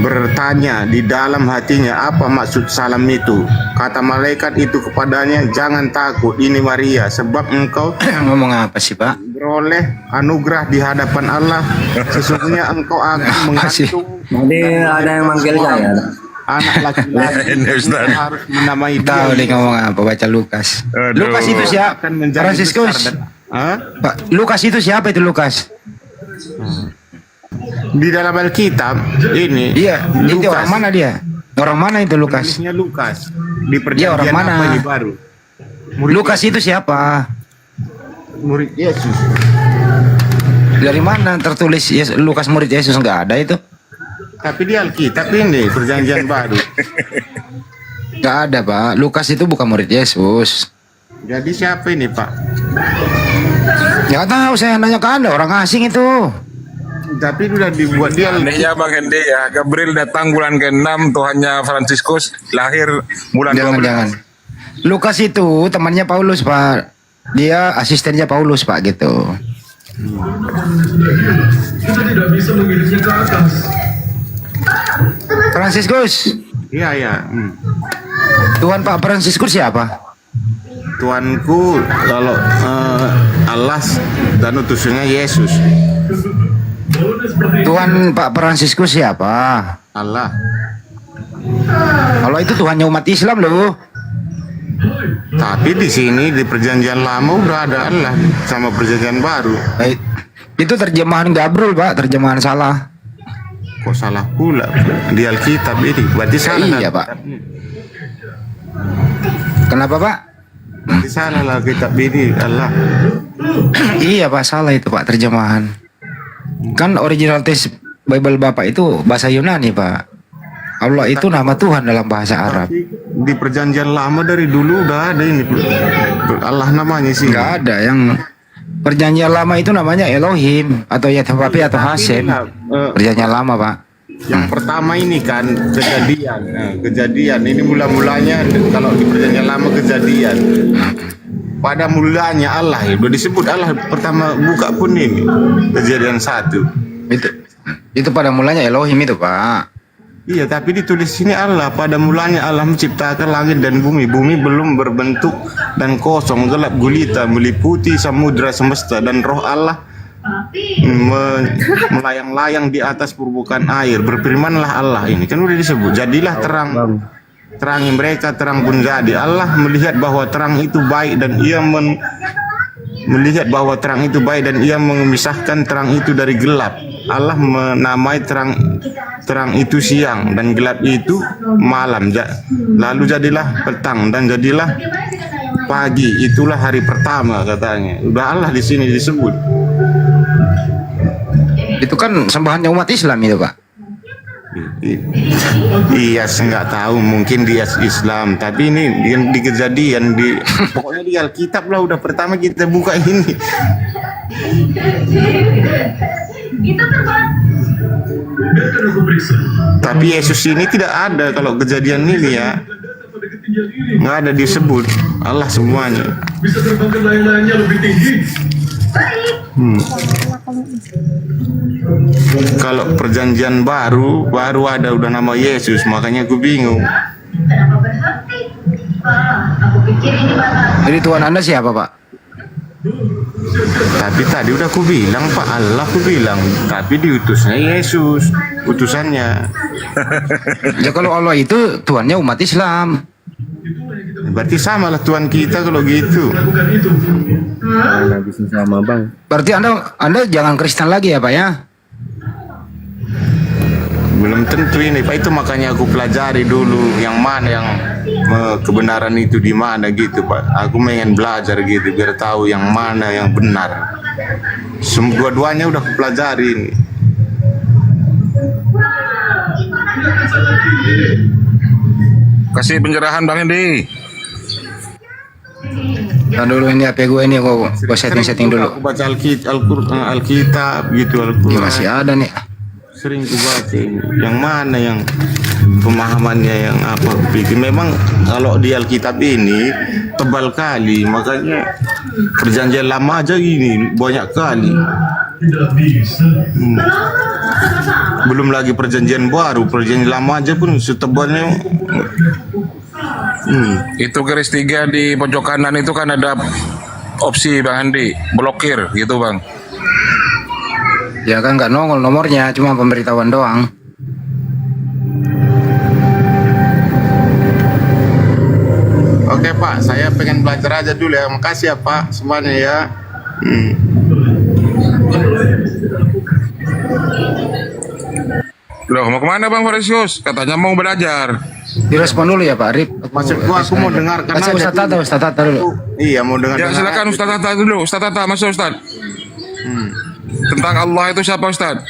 bertanya di dalam hatinya, apa maksud salam itu? Kata malaikat itu kepadanya, "Jangan takut, ini Maria, sebab engkau ngomong apa sih Pak? beroleh anugerah di hadapan Allah. Sesungguhnya engkau akan mengandung." Nanti ada yang manggil saya. Anak laki-laki harus menamai dia. Tahu nih ngomong apa, baca Lukas. Lukas itu siapa? Franciscus. Pak, Lukas itu siapa itu Lukas? Di dalam Alkitab ini. Iya, itu orang mana dia? Orang mana itu Lukas? Tulisnya Lukas. Di Dia orang perjanjian mana? apa ini baru? Lukas itu siapa? Murid Yesus. Dari mana tertulis Lukas murid Yesus? Enggak ada itu. Tapi di Alkitab ini perjanjian baru. Enggak ada Pak. Lukas itu bukan murid Yesus. Jadi siapa ini Pak? Nggak tahu, saya nanya ke Anda, orang asing itu. Tapi sudah dibuat dia. Anehnya Bang Andi ya, Gabriel datang bulan ke-6, Tuhannya Franciscus lahir bulan 12. Jangan. Lukas itu temannya Paulus Pak. Dia asistennya Paulus Pak gitu. Kita tidak bisa mengirimnya ke atas. Franciscus. Iya. Tuhan Pak Franciscus siapa? Tuanku kalau Allah dan utusannya Yesus. Tuhan Pak Franciscus siapa? Allah. Kalau itu Tuhannya umat Islam loh. Tapi di sini di perjanjian lama udah ada Allah sama perjanjian baru. Itu terjemahan Gabriel Pak, terjemahan salah. Kok salah pula di Alkitab ini? Berarti salah. Iya Pak. Kenapa Pak? Berarti salah lah Alkitab ini Allah. Iya Pak, salah itu Pak terjemahan. Kan original text Bible Bapak itu bahasa Yunani Pak. Allah itu nama Tuhan dalam bahasa Arab. Di perjanjian lama dari dulu udah ada ini Allah namanya sih. Nggak ada yang perjanjian lama itu namanya Elohim atau Yahweh atau Hasem. Perjanjian lama Pak. Yang pertama ini kan kejadian. Kejadian ini mula-mulanya kalau di perjanjian lama kejadian. Pada mulanya Allah itu disebut Allah pertama buka pun ini kejadian 1. Itu pada mulanya Elohim itu Pak. Iya, tapi ditulis sini Allah. Pada mulanya Allah menciptakan langit dan bumi. Bumi belum berbentuk dan kosong, gelap gulita, meliputi samudra semesta. Dan roh Allah melayang-layang di atas permukaan air. Berfirmanlah Allah ini. Kan udah disebut. Jadilah terang. Terangi mereka, terang pun jadi. Allah melihat bahwa terang itu baik dan ia melihat bahwa terang itu baik dan ia memisahkan terang itu dari gelap. Allah menamai terang itu siang dan gelap itu malam. Lalu jadilah petang dan jadilah pagi. Itulah hari pertama katanya. Udah Allah di sini disebut. Itu kan sembahannya umat Islam itu Pak. Iya, saya nggak tahu, mungkin dia Islam, tapi ini yang di kejadian di pokoknya di Alkitab lah udah pertama kita buka ini. Tapi Yesus ini tidak ada kalau kejadian ini ya. Nggak ada disebut. Allah semuanya. Kalau perjanjian baru ada udah nama Yesus, makanya aku bingung. Jadi Tuhan Anda siapa, Pak? Tapi tadi udah aku bilang Pak, Allah aku bilang, tapi diutusnya Yesus, utusannya. Ya kalau Allah itu Tuhannya umat Islam. Berarti samalah Tuhan kita kalau gitu. Bisa sama bang. Berarti Anda jangan Kristen lagi ya, Pak ya? Belum tentu ini Pak, itu makanya aku pelajari dulu yang mana yang kebenaran itu di mana gitu Pak. Aku pengen belajar gitu biar tahu yang mana yang benar. Dua-duanya udah aku pelajari ini. Kasih pencerahan Bang Hendi. Nah dulu ini HP gue ini gue setting dulu. Aku baca Alkitab gitu Al-Quran. Ya, masih ada nih. Sering ku baca ini. Yang mana yang pemahamannya yang apa aku pikir memang kalau di Alkitab ini tebal kali, makanya perjanjian lama aja gini banyak kali. Belum lagi perjanjian baru, perjanjian lama aja pun setebalnya. Itu garis 3 di pojok kanan itu kan ada opsi Bang Hendi, blokir gitu Bang. Ya kan nggak nongol nomornya, cuma pemberitahuan doang. Oke Pak, saya pengen belajar aja dulu ya. Makasih ya Pak semuanya ya. Loh, mau kemana Bang Farisius? Katanya mau belajar. Direspon dulu ya Pak Arif. Maksud gua aku mau dengarkan aja. Ustaz Tata dulu. Iya, mau dengar. Ya silakan Ustaz Tata dulu. Ustaz Tata masuk Ustaz. Tentang Allah itu siapa Ustaz?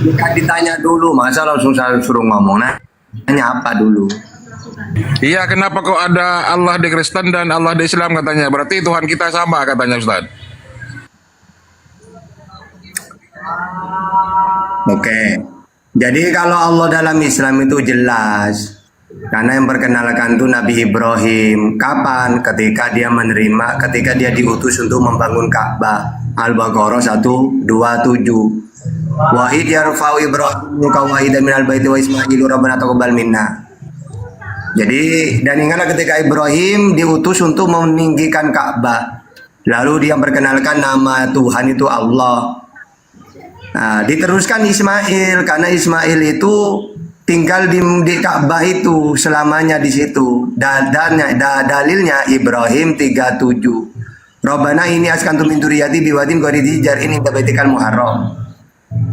Jika ditanya dulu, masa langsung saya suruh ngomong, nanya apa dulu? Iya, kenapa kok ada Allah di Kristen dan Allah di Islam katanya? Berarti Tuhan kita sama katanya Ustaz. Oke. Jadi kalau Allah dalam Islam itu jelas. Karena yang perkenalkan itu Nabi Ibrahim. Kapan? Ketika dia diutus untuk membangun Ka'bah. Al-Baqarah 127. Wa idh yarfa'u Ibrahim qawaidan minal baiti wa Ismailu rabbana taqabbal minna. Jadi dan ingatlah ketika Ibrahim diutus untuk meninggikan Ka'bah. Lalu dia perkenalkan nama Tuhan itu Allah. Nah, diteruskan Ismail karena Ismail itu tinggal di Ka'bah itu selamanya di situ. Dalilnya Ibrahim 37. Rabbana ini askantu min dzurriyyati biwadin ghairi dzi zar'in inda baitikal muharram.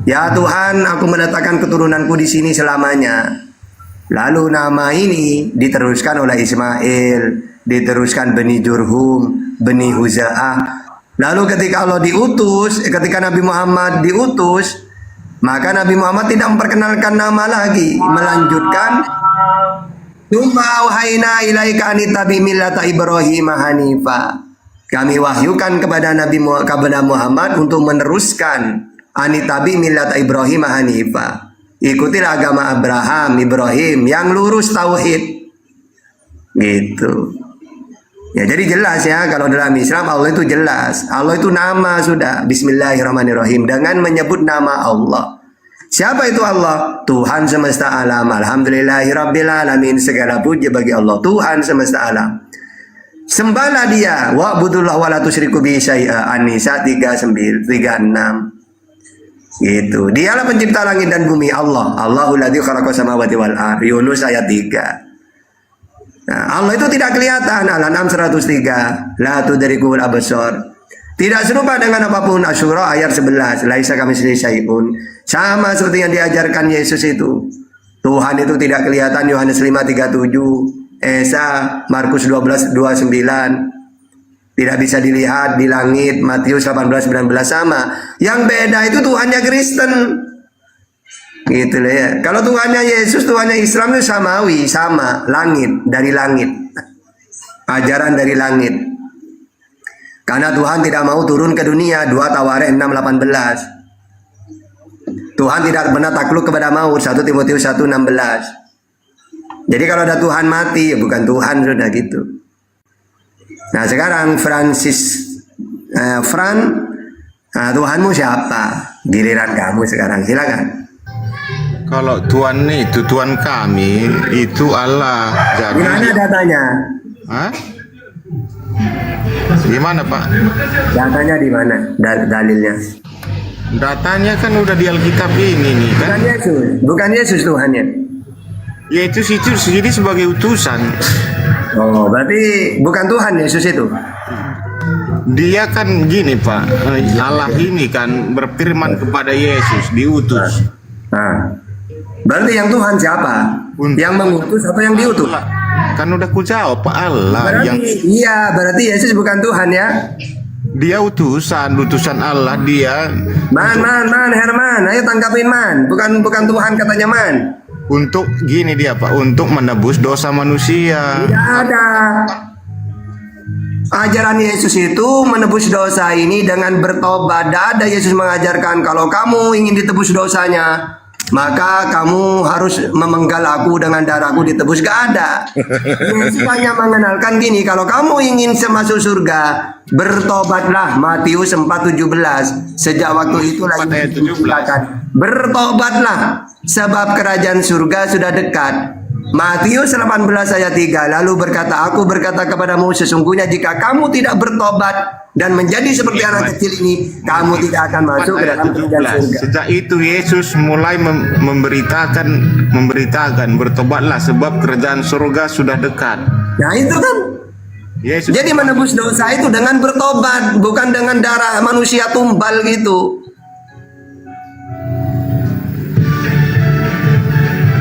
Ya Tuhan, aku meletakkan keturunanku di sini selamanya. Lalu nama ini diteruskan oleh Ismail, diteruskan Bani Jurhum, Bani Huza'ah. Lalu ketika Allah diutus, ketika Nabi Muhammad diutus, maka Nabi Muhammad tidak memperkenalkan nama lagi, melanjutkan Tsumma auhayna ilaika an ittabi millata Ibrahim hanifa. Kami wahyukan kepada Muhammad untuk meneruskan anitabi millata Ibrahim hanifa. Ikutilah agama Ibrahim yang lurus tauhid. Gitu. Ya jadi jelas ya kalau dalam Islam Allah itu jelas. Allah itu nama sudah. Bismillahirrahmanirrahim. Dengan menyebut nama Allah. Siapa itu Allah? Tuhan semesta alam. Alhamdulillahirabbil alamin. Segala puji bagi Allah. Tuhan semesta alam. Sembahlah dia. Wa'budullah wa la tusyriku bihi syai'a. An-Nisa 36. Gitu. Dialah pencipta langit dan bumi, Allah. Allahul ladzi khalaqas samawati wal ardh. Yunus ayat 3. Nah, Allah itu tidak kelihatan. Al-An'am 103. La tudrikul absar. Tidak serupa dengan apapun. Asyura ayat 11. Laisa kamitslihi syai'un. Sama seperti yang diajarkan Yesus itu. Tuhan itu tidak kelihatan. Yohanes 5:37. Esa Markus 12:29. Tidak bisa dilihat di langit. Matius 18:19 sama. Yang beda itu Tuhannya Kristen. Gitu lah ya. Kalau Tuhannya Yesus, Tuhannya Islam itu samawi, sama, langit, dari langit. Ajaran dari langit. Karena Tuhan tidak mau turun ke dunia. 2 Tawarikh 6:18. Tuhan tidak pernah takluk kepada maut. 1 Timotius 1:16. Jadi kalau ada Tuhan mati, ya bukan Tuhan sudah gitu. Nah sekarang Tuhanmu siapa? Giliran kamu sekarang, silakan. Kalau Tuhan itu Tuhan kami itu Allah. Jadi Gimana datanya? Hah? Gimana Pak? Datanya di mana? Dalilnya? Datanya kan udah di Alkitab ini nih kan. Bukan Yesus Tuhannya. Yesus itu jadi sebagai utusan. Oh, berarti bukan Tuhan Yesus itu. Dia kan gini Pak, Allah ini kan berfirman kepada Yesus, diutus. Nah, berarti yang Tuhan siapa? Yang mengutus atau yang diutus? Kan udah ku jawab Pak, Allah Berarti, yang iya, berarti Yesus bukan Tuhan ya? dia utusan Allah dia. Man, Herman, ayo tangkapin man. Bukan Tuhan katanya man. Untuk gini dia Pak, untuk menebus dosa manusia. Tidak ada. Ajaran Yesus itu menebus dosa ini dengan bertobat. Tidak ada Yesus mengajarkan kalau kamu ingin ditebus dosanya, maka kamu harus memenggal aku dengan darahku ditebus. Gak ada. Yesus hanya mengenalkan gini, kalau kamu ingin masuk surga, bertobatlah. Matius 4:17. Sejak waktu itu lagi dikatakan, bertobatlah sebab kerajaan surga sudah dekat. Matius 18 ayat 3. Lalu aku berkata kepadamu, sesungguhnya jika kamu tidak bertobat dan menjadi seperti anak kecil ini, kamu tidak akan masuk ke dalam kerajaan surga. Sejak itu Yesus mulai memberitakan bertobatlah sebab kerajaan surga sudah dekat. Nah itu kan. Yesus. Jadi menebus dosa itu dengan bertobat, bukan dengan darah manusia tumbal gitu.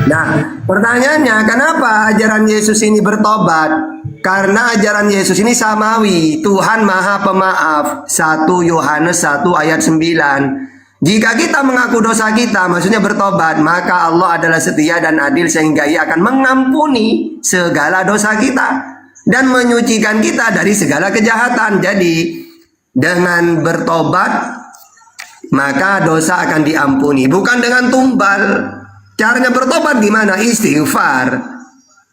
Nah, pertanyaannya kenapa ajaran Yesus ini bertobat? Karena ajaran Yesus ini samawi, Tuhan Maha Pemaaf. 1 Yohanes 1 ayat 9. Jika kita mengaku dosa kita, maksudnya bertobat, maka Allah adalah setia dan adil sehingga Ia akan mengampuni segala dosa kita dan menyucikan kita dari segala kejahatan. Jadi, dengan bertobat, maka dosa akan diampuni, bukan dengan tumbal. Caranya bertobat gimana? Istighfar.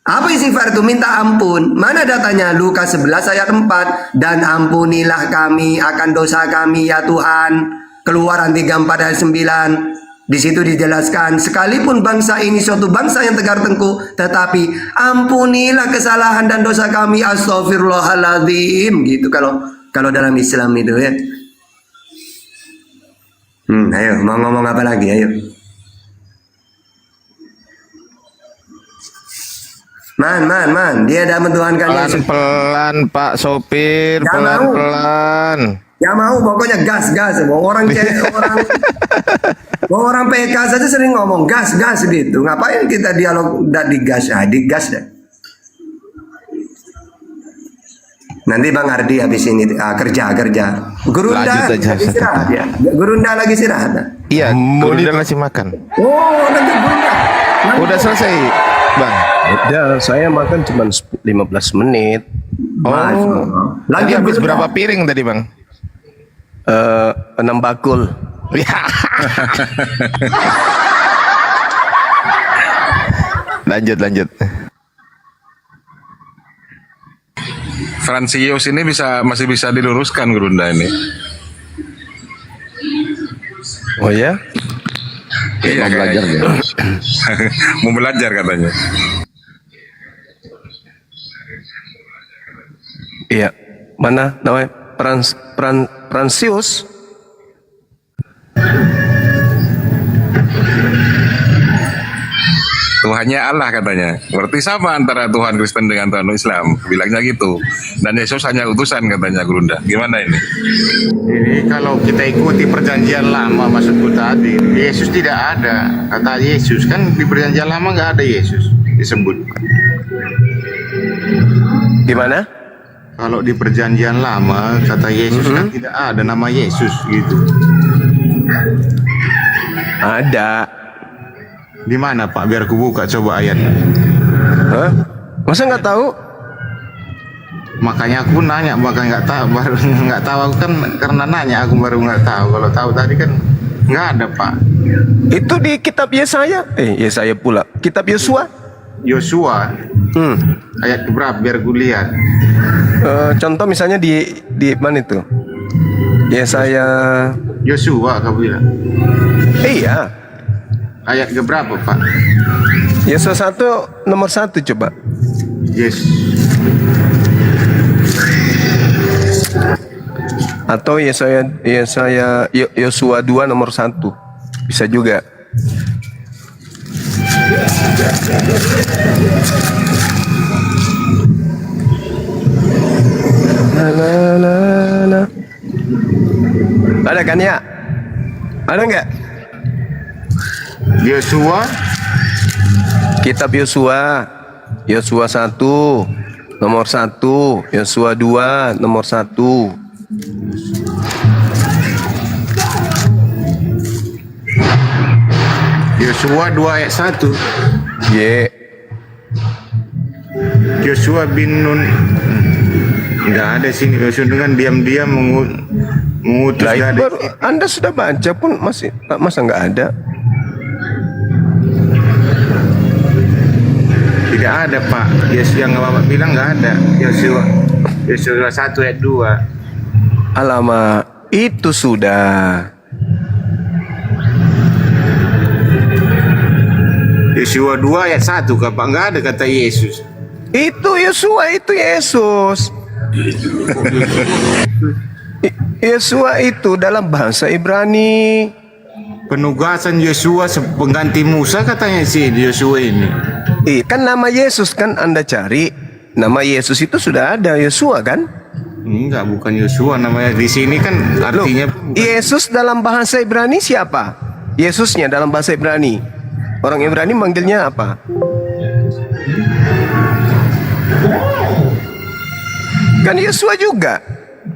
Apa istighfar itu? Minta ampun. Mana datanya? Lukas 11 ayat 4. Dan ampunilah kami akan dosa kami ya Tuhan. Keluaran 34 ayat 9. Di situ dijelaskan, sekalipun bangsa ini suatu bangsa yang tegar tengkuk, tetapi ampunilah kesalahan dan dosa kami. Astaghfirullahaladzim. Gitu kalau dalam Islam itu ya. Ayo, mau ngomong apa lagi? Ayo. Man, dia dah mentuhankan Yesus. Pelan-pelan Pak sopir, pelan-pelan. Ya mau, pokoknya gas. Mau orang PK saja sering ngomong gas gitu. Ngapain kita dialog digas dah. Nanti Bang Ardi habis ini kerja. Gurunda istirahat ya. Gurunda lagi istirahat. Iya, Gurunda masih makan. Oh, nanti Gurunda. Udah selesai, Bang. Udah, saya makan cuma 15 menit. Oh, lagi habis berapa piring tadi Bang? 6 bakul. Lanjut. Fransius ini masih bisa diluruskan Gurunda ini. Oh ya? Iya, Mau belajar ya? Mau belajar katanya. Iya, mana namanya? Fransius. Tuhannya Allah katanya. Berarti sama antara Tuhan Kristen dengan Tuhan Islam. Bilangnya gitu. Dan Yesus hanya utusan katanya Gurunda. Gimana ini? Jadi kalau kita ikuti perjanjian lama maksudku tadi, Yesus tidak ada. Kata Yesus kan di perjanjian lama nggak ada Yesus disebut. Gimana? Kalau di perjanjian lama kata Yesus kan tidak ada nama Yesus gitu. Ada. Di mana Pak? Biar aku buka coba ayatnya. Hah? Masa nggak tahu? Makanya aku nanya, bahkan nggak tahu, baru nggak tahu aku kan karena nanya aku baru nggak tahu. Kalau tahu tadi kan Nggak ada Pak. Itu di kitab Yesaya. Yesaya pula. Kitab Yosua. Yosua ayat berapa biar gue lihat. Contoh misalnya di mana itu? Yesaya. Yosua kau bilang. Iya. Ayat berapa Pak? Yesaya 1 nomor 1 coba. Yes. Atau Yosua 2 nomor 1. Bisa juga. Ada kan ya? Ada nggak? Yosua. Kitab Yosua. Yosua 1 nomor 1. Yosua 2 nomor 1. Yosua 2 ayat 1. Yosua bin Nun. Nggak ada sini. Yosua dengan diam-diam mengutus Lah, itu gadis. baru Anda sudah baca pun masa nggak ada? Tidak ada Pak. Yesus yang Bapak bilang nggak ada. Yosua 1 ayat 2. Alamak, itu sudah. Yosua 2 ayat 1 Pak, nggak ada kata Yesus. Itu Yosua, itu Yesus. Yosua itu dalam bahasa Ibrani. Penugasan Yosua pengganti Musa katanya sih Yosua ini. Kan nama Yesus kan Anda cari. Nama Yesus itu sudah ada, Yosua kan? Enggak, bukan Yosua namanya. Di sini kan artinya Yesus dalam bahasa Ibrani siapa? Yesusnya dalam bahasa Ibrani. Orang Ibrani manggilnya apa? Kan Yosua juga.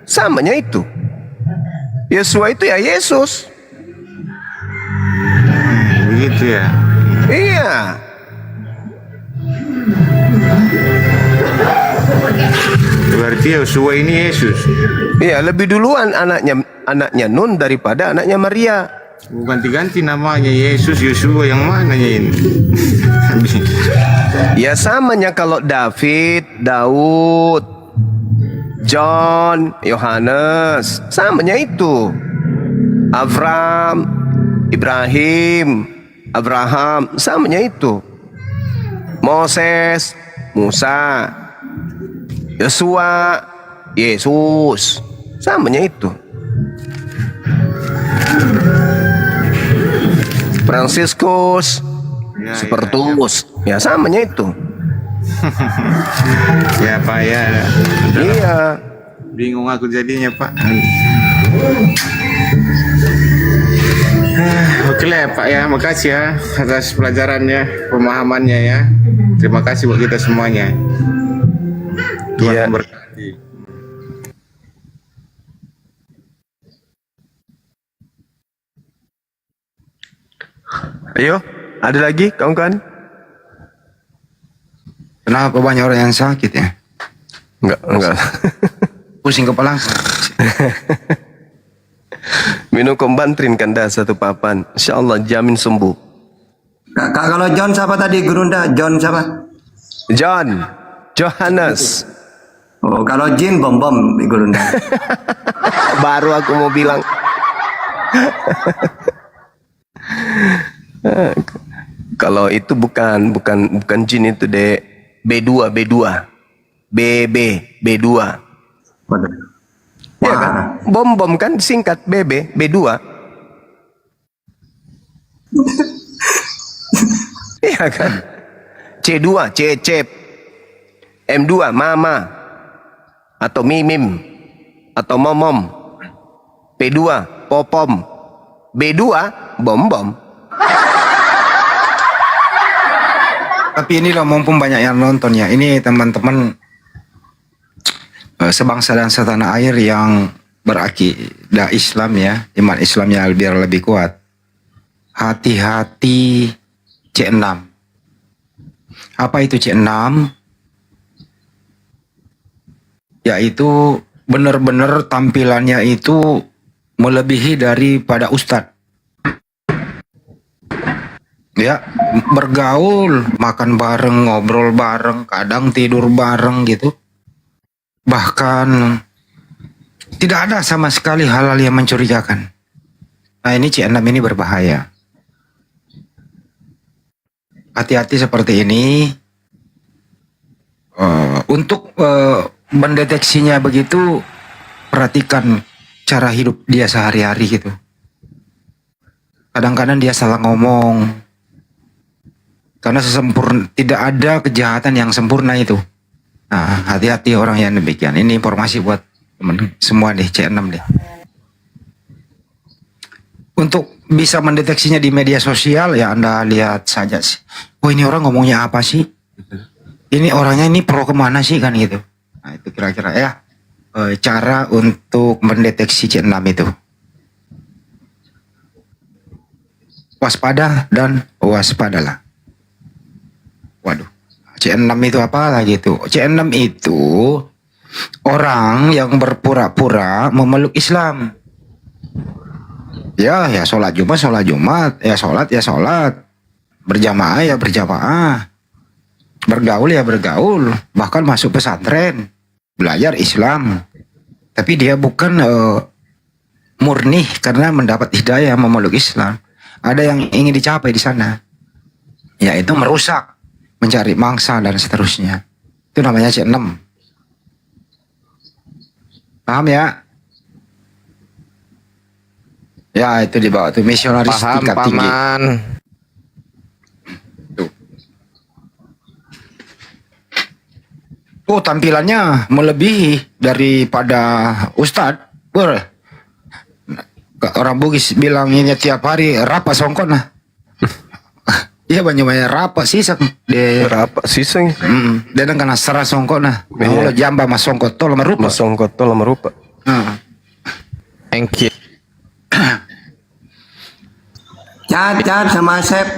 Samanya itu. Yosua itu ya Yesus. begitu ya. Iya. Berarti Yosua ini Yesus. Iya, lebih duluan anaknya Nun daripada anaknya Maria. Bukan ganti namanya Yesus, Yosua yang mananya ini? Ya samanya kalau David, Daud, John, Yohanes, samanya itu. Ibrahim, Abraham, samanya itu. Moses, Musa, Yosua, Yesus, samanya itu. Fransiskus, Sepertus, ya samanya itu. Ya Pak ya. Iya. Bingung aku jadinya Pak. Oke lah Pak ya, makasih ya atas pelajarannya, pemahamannya ya. Terima kasih buat kita semuanya. Tuhan memberkati. Ayo, ada lagi kawan-kawan? Kenapa banyak orang yang sakit ya? Enggak. Pusing kepala. Minum kombantrin kan dah satu papan. Insyaallah jamin sembuh. Kak, kalau John siapa tadi Gurunda? John siapa? Johannes. Oh, kalau Jin bom Gurunda. Baru aku mau bilang. Kalau itu bukan jin itu deh. B2. B2. Ya kan? Bom kan singkat B2. Iya kan? C2 cecep. M2 mama atau mimim atau momom. P2 popom. B2 bom. Tapi ini loh mumpung banyak yang nonton ya. Ini teman-teman sebangsa dan setanah air yang berakidah Islam ya. Iman Islamnya biar lebih kuat. Hati-hati C6. Apa itu C6? Yaitu benar-benar tampilannya itu melebihi daripada ustadz. Ya, bergaul, makan bareng, ngobrol bareng, kadang tidur bareng gitu. Bahkan tidak ada sama sekali hal-hal yang mencurigakan. Nah, ini C6 ini berbahaya. Hati-hati seperti ini. Untuk mendeteksinya begitu, perhatikan cara hidup dia sehari-hari gitu. Kadang-kadang dia salah ngomong. Karena tidak ada kejahatan yang sempurna itu. Nah, hati-hati orang yang demikian. Ini informasi buat teman semua deh, C6 deh. Untuk bisa mendeteksinya di media sosial, ya Anda lihat saja sih. Oh, ini orang ngomongnya apa sih? Ini orangnya ini pro kemana sih kan gitu. Nah, itu kira-kira ya cara untuk mendeteksi C6 itu. Waspada dan waspadalah. Waduh, C6 itu apa lagi itu? C6 itu orang yang berpura-pura memeluk Islam. Ya sholat Jumat, ya sholat. Berjamaah ya berjamaah. Bergaul ya bergaul. Bahkan masuk pesantren, belajar Islam. Tapi dia bukan murni karena mendapat hidayah memeluk Islam. Ada yang ingin dicapai di sana, yaitu merusak, mencari mangsa dan seterusnya. Itu namanya C6. Paham ya? Ya, itu di bawah itu misionaris tingkat tinggi. Tuh. Oh, tampilannya melebihi daripada Ustadz. Orang Bugis bilang ini tiap hari rapa songkot nah. Iya banyak rapa sisang de Rapa siseng. Dan kena serah songkot nah. Kalau jamba mas songkot tol merupa. Mas songkot tol merupa. Thank you. Cat sama Asep.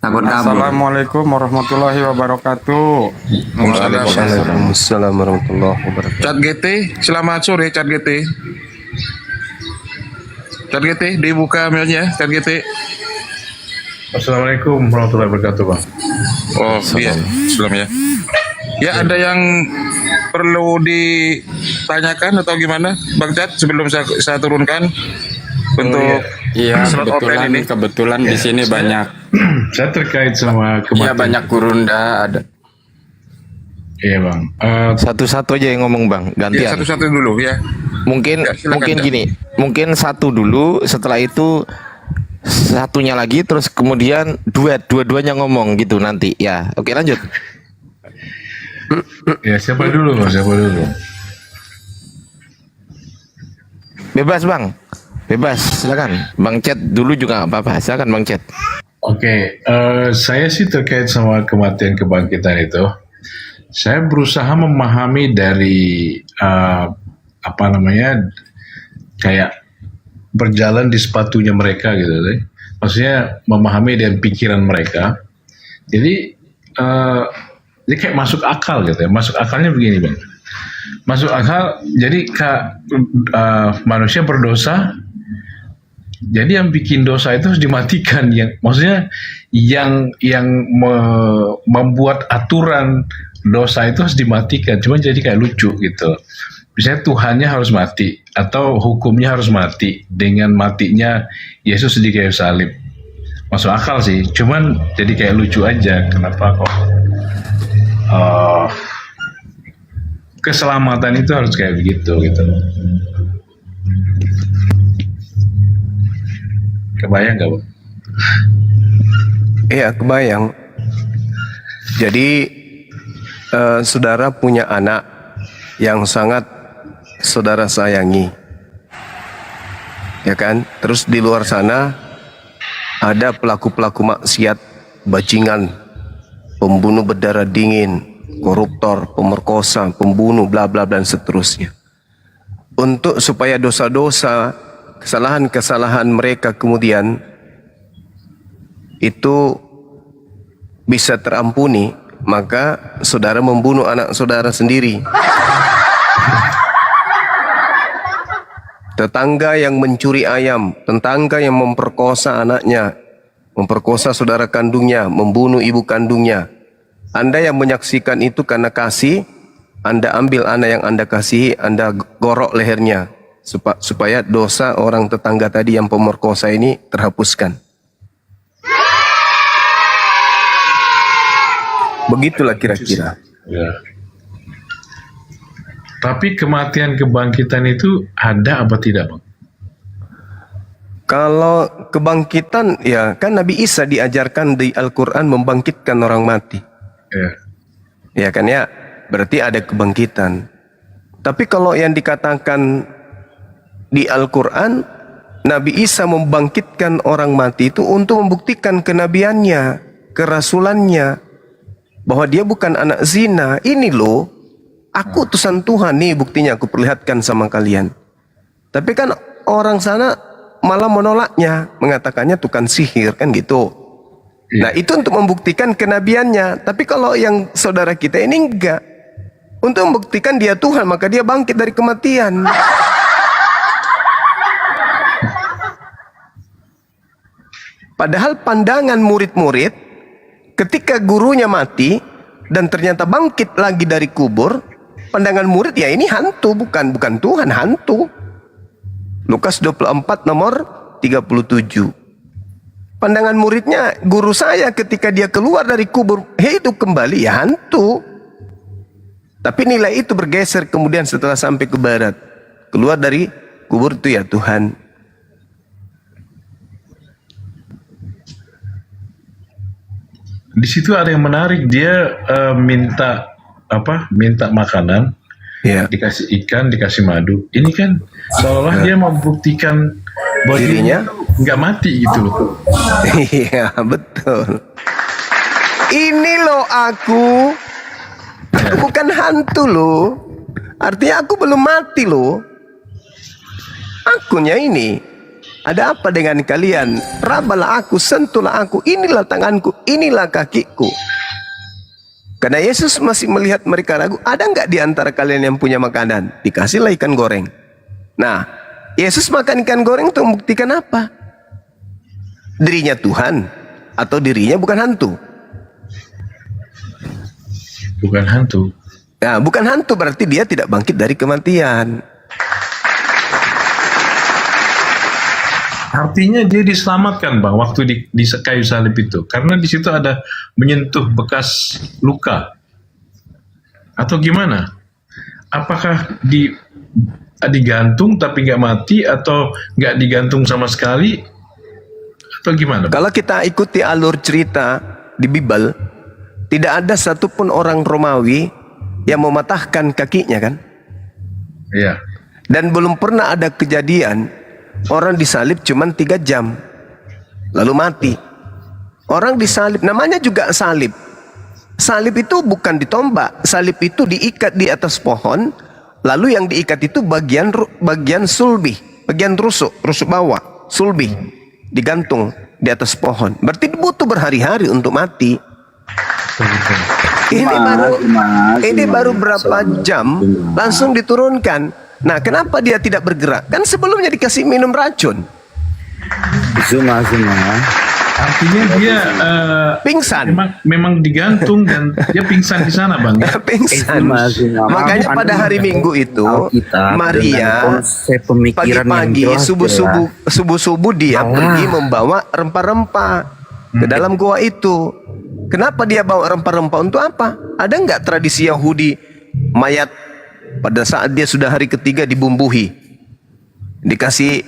Takut kabur. Assalamualaikum warahmatullahi wabarakatuh. Waalaikumsalam warahmatullahi wabarakatuh. Cat GT, selamat sore Cat GT. Cat GT, dibuka mailnya Cat GT. Assalamualaikum warahmatullahi wabarakatuh, Bang. Oh iya, salam ya. Ya ada yang perlu ditanyakan atau gimana, Bang Cat sebelum saya turunkan untuk slot offline ini. Kebetulan di sini banyak. Saya terkait sama Iya banyak gurunda ada. Iya Bang. Satu-satu aja yang ngomong Bang, Ya, gantian. satu-satu dulu ya. Mungkin Ya, silakan, mungkin Cak. gini, mungkin satu dulu, setelah itu satunya lagi, terus kemudian dua-duanya ngomong gitu nanti. Ya, oke lanjut. Ya siapa dulu Bang? Siapa dulu? Bebas Bang, bebas, silakan. Bang Chat dulu juga nggak apa-apa, silakan Bang Chat. Oke, saya sih terkait sama kematian kebangkitan itu. Saya berusaha memahami dari kayak berjalan di sepatunya mereka gitu deh. Maksudnya memahami dan pikiran mereka. Jadi ini kayak masuk akal gitu ya. Masuk akalnya begini Bang. Masuk akal. Jadi manusia berdosa. Jadi yang bikin dosa itu harus dimatikan. Maksudnya yang membuat aturan dosa itu harus dimatikan. Cuma jadi kayak lucu gitu. Misalnya Tuhannya harus mati atau hukumnya harus mati dengan matinya Yesus di kayu salib. Masuk akal sih. Cuman jadi kayak lucu aja. Kenapa kok keselamatan itu harus kayak begitu gitu. Kebayang gak Bang? Iya, kebayang. Jadi saudara punya anak yang sangat saudara sayangi, ya kan? Terus di luar sana ada pelaku-pelaku maksiat, bajingan, pembunuh berdarah dingin, koruptor, pemerkosa, pembunuh, bla bla dan seterusnya. Untuk supaya dosa-dosa, kesalahan-kesalahan mereka kemudian itu bisa terampuni, maka saudara membunuh anak saudara sendiri. tetangga yang mencuri ayam, tetangga yang memperkosa anaknya, memperkosa saudara kandungnya, membunuh ibu kandungnya. Anda yang menyaksikan itu karena kasih, Anda ambil anak yang Anda kasihi, Anda gorok lehernya, supaya dosa orang tetangga tadi yang pemerkosa ini terhapuskan. Begitulah kira-kira. Ya. Tapi kematian kebangkitan itu ada apa tidak, Bang? Kalau kebangkitan, ya kan Nabi Isa diajarkan di Al-Quran membangkitkan orang mati. Ya. Ya kan ya, berarti ada kebangkitan. Tapi kalau yang dikatakan di Al-Quran, Nabi Isa membangkitkan orang mati itu untuk membuktikan kenabiannya, kerasulannya, bahwa dia bukan anak zina. Ini loh, aku utusan Tuhan nih, buktinya aku perlihatkan sama kalian. Tapi kan orang sana malah menolaknya, mengatakannya tukang sihir kan gitu. Nah itu untuk membuktikan kenabiannya. Tapi kalau yang saudara kita ini enggak, untuk membuktikan dia Tuhan, maka dia bangkit dari kematian. Padahal pandangan murid-murid ketika gurunya mati dan ternyata bangkit lagi dari kubur, pandangan murid ya ini hantu, bukan Tuhan, hantu. Lukas 24 nomor 37. Pandangan muridnya, guru saya ketika dia keluar dari kubur hidup kembali, ya hantu. Tapi nilai itu bergeser kemudian setelah sampai ke barat. Keluar dari kubur itu ya Tuhan. Di situ ada yang menarik, dia minta makanan, ya. Dikasih ikan, dikasih madu. Ini kan seolah dia membuktikan bahwa dirinya nggak mati gitu loh. Iya betul. Ini loh aku bukan hantu loh. Artinya aku belum mati loh. Akunya ini. Ada apa dengan kalian? Rabalah aku, sentuhlah aku. Inilah tanganku, inilah kakiku. Karena Yesus masih melihat mereka ragu. Ada nggak di antara kalian yang punya makanan? Dikasihlah ikan goreng. Nah, Yesus makan ikan goreng untuk membuktikan apa? Dirinya Tuhan atau dirinya bukan hantu? Bukan hantu. Nah, bukan hantu berarti dia tidak bangkit dari kematian. Artinya dia diselamatkan, Bang, waktu di kayu salib itu. Karena di situ ada menyentuh bekas luka. Atau gimana? Apakah digantung tapi nggak mati, atau nggak digantung sama sekali, atau gimana? Kalau kita ikuti alur cerita di Bible, tidak ada satupun orang Romawi yang mematahkan kakinya kan? Iya. Dan belum pernah ada kejadian orang disalib cuma 3 jam lalu mati. Orang disalib namanya juga salib. Salib itu bukan ditombak, salib itu diikat di atas pohon, lalu yang diikat itu bagian sulbi, bagian rusuk bawah, sulbi digantung di atas pohon. Berarti butuh berhari-hari untuk mati. Ini baru berapa jam langsung diturunkan. Nah, kenapa dia tidak bergerak? Kan sebelumnya dikasih minum racun. Artinya dia pingsan. Memang digantung dan dia pingsan di sana, Bang. Pingsan. Makanya pada hari Minggu itu Maria pagi-pagi subuh-subuh dia pergi membawa rempah-rempah ke dalam gua itu. Kenapa dia bawa rempah-rempah untuk apa? Ada nggak tradisi Yahudi mayat pada saat dia sudah hari ketiga dibumbuhi, dikasih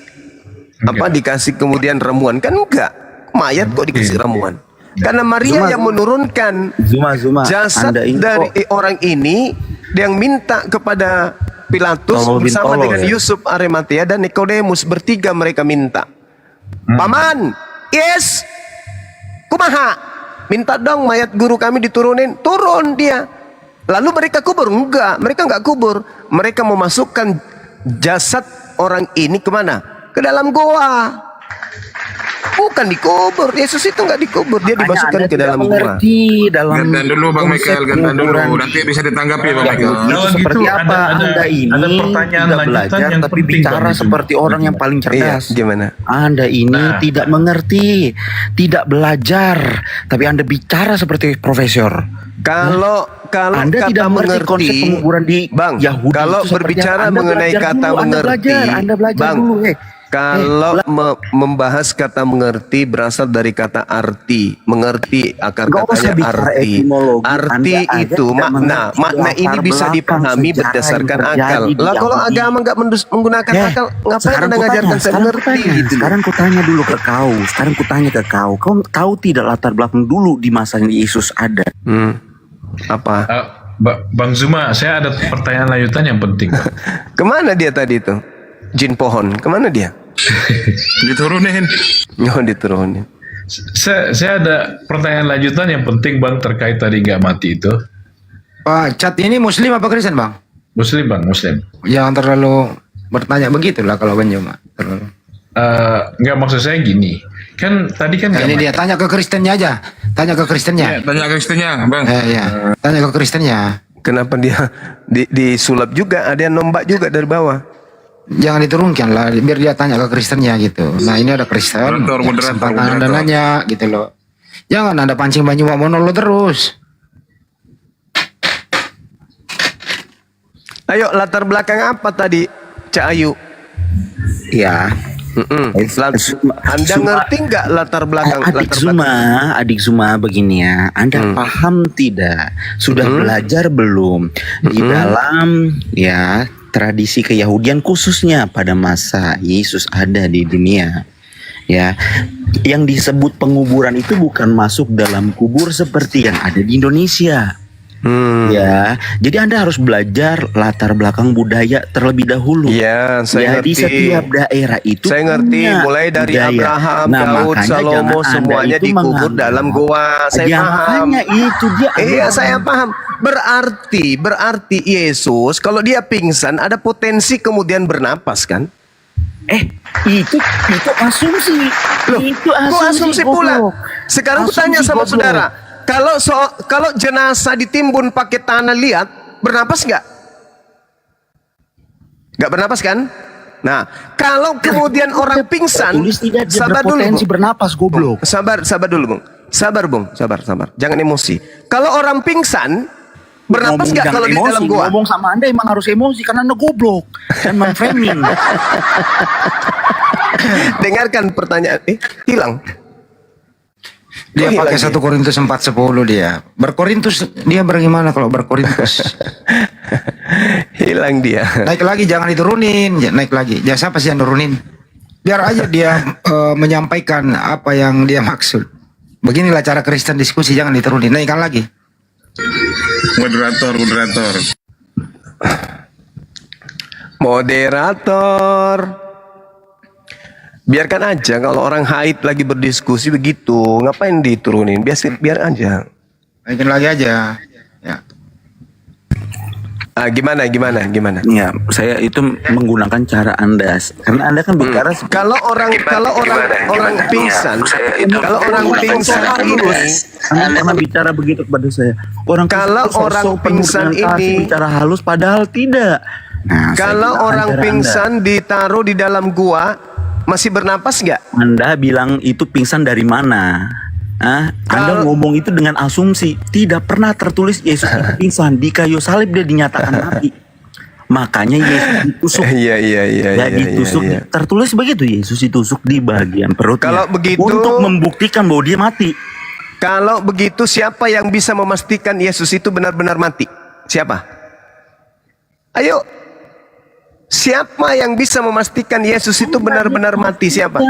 dikasih kemudian ramuan? Kan enggak, mayat kok dikasih ramuan. Karena Maria yang menurunkan jasad dari orang ini, yang minta kepada Pilatus bersama dengan Yusuf Arimatea dan Nikodemus, bertiga mereka minta, Paman, yes, kumaha, minta dong mayat guru kami diturunin. Turun dia. Lalu mereka kubur? Enggak, mereka enggak kubur. Mereka memasukkan jasad orang ini kemana? Ke dalam goa. Bukan dikubur. Yesus itu nggak dikubur. Dia dimasukkan ke dalam gua. Gantan dulu Bang Michael, gantan dulu. Nanti bisa ditanggapi Bang Michael. Kalau Seperti gitu apa Anda ini ada pertanyaan tidak lanjutan belajar yang tapi penting, bicara Bang, itu. seperti orang yang paling Iya, cerdas. gimana? Anda ini Nah. tidak mengerti, tidak belajar, tapi Anda bicara seperti profesor. Kalau Anda kata tidak mengerti mengerti, konsep penguburan di Bang, Yahudi kalau itu seperti berbicara apa. Anda mengenai belajar kata dulu, mengerti, Anda belajar Bang, dulu. kalau membahas kata mengerti berasal dari kata arti, mengerti akar Nggak usah katanya bicara arti. etimologi. Arti Anda aja itu tidak makna, mengerti makna ini latar bisa belakang dipahami sejarah berdasarkan yang akal. terjadi di Lah kalau Yahudi. agama nggak menggunakan akal, ngapain Anda ngajarkan saya mengerti gitu? Sekarang kutanya dulu ke kau. Sekarang kutanya ke kau. Kau tahu tidak latar belakang dulu di masa Yesus ada? Apa? Bang Zuma, saya ada pertanyaan lanjutan yang penting. Bang. Kemana dia tadi itu? Jin pohon, kemana dia? Diturunin. Oh, diturunin. Saya ada pertanyaan lanjutan yang penting Bang terkait tadi nggak mati itu. Pak Cat ini Muslim apa Kristen Bang? Muslim Bang, Muslim. Jangan terlalu bertanya begitulah kalau Bang Joma. Terlalu. Nggak, maksud saya gini. Kan tadi kan Nah, nggak ini mati. dia tanya ke Kristennya aja. Tanya ke Kristennya. Tanya Kristennya Bang. Ya. Tanya ke Kristennya. Kenapa dia disulap juga? Ada yang nombak juga dari bawah. Jangan diturunkan lah, biar dia tanya ke Kristennya gitu. Nah ini ada Kristen, kesempatan Anda nanya gitu loh. Jangan Anda pancing Banyu Wamono terus. Ayo, latar belakang apa tadi, Cak Ayu? Ya. Anda ngerti nggak latar belakang? Adik Zuma begini ya. Anda paham tidak? Sudah belajar belum di dalam ya tradisi keyahudian khususnya pada masa Yesus ada di dunia? Ya, yang disebut penguburan itu bukan masuk dalam kubur seperti yang ada di Indonesia. Ya, jadi Anda harus belajar latar belakang budaya terlebih dahulu. Ya, saya Jadi ngerti. setiap daerah itu Saya ngerti, punya mulai dari budaya. Abraham, Nah, Daud, makanya Salomo, jangan Anda semuanya itu dikubur menganggap- dalam goa. Saya Ya, paham. makanya itu dia. Iya, saya paham. Berarti Yesus kalau dia pingsan ada potensi kemudian bernapas kan? Itu asumsi. Loh, Itu kok asumsi pula? goblok. Sekarang aku Asumsi tanya sama goblok. saudara, kalau jenazah ditimbun pakai tanah liat, bernapas nggak? Nggak bernapas kan? Nah, kalau kemudian orang pingsan, Tulis tidak dia sabar dulu, berpotensi Bung. bernapas goblok. Sabar dulu, Bung. Sabar, Bung. Sabar. Jangan emosi. Kalau orang pingsan, bernapas nggak kalau di dalam gua? Ngomong sama Anda emang harus emosi karena Anda goblok dan memframing. Dengarkan pertanyaan. Hilang. Dia Kok pakai hilang 1 Korintus 4:10 dia. Berkorintus dia bagaimana kalau berkorintus? Hilang dia. Naik lagi jangan diturunin, naik lagi. Ya siapa sih yang nurunin? Biar aja dia menyampaikan apa yang dia maksud. Beginilah cara Kristen diskusi, jangan diturunin. Naikkan lagi. Moderator. Biarkan aja kalau orang haid lagi berdiskusi begitu, ngapain diturunin? Biar aja. Naikin lagi aja. Ya. Gimana? Ya, saya itu menggunakan cara Anda karena Anda kan bicara Kalau orang pingsan, kalau orang pingsan ini, Anda pernah bicara begitu kepada saya. Kalau orang pingsan ini, bicara halus padahal tidak. Nah, kalau orang pingsan ditaruh di dalam gua, masih bernapas nggak? Anda bilang itu pingsan dari mana? Anda ngomong itu dengan asumsi. Tidak pernah tertulis Yesus itu pingsan. Di kayu salib dia dinyatakan mati. Makanya Yesus ditusuk. Iya. Ditusuk. Tertulis begitu, Yesus ditusuk di bagian perutnya. Kalau begitu, untuk membuktikan bahwa dia mati. Kalau begitu, siapa yang bisa memastikan Yesus itu benar-benar mati? Siapa? Ayo. Siapa yang bisa memastikan Yesus itu benar-benar mati? Siapa?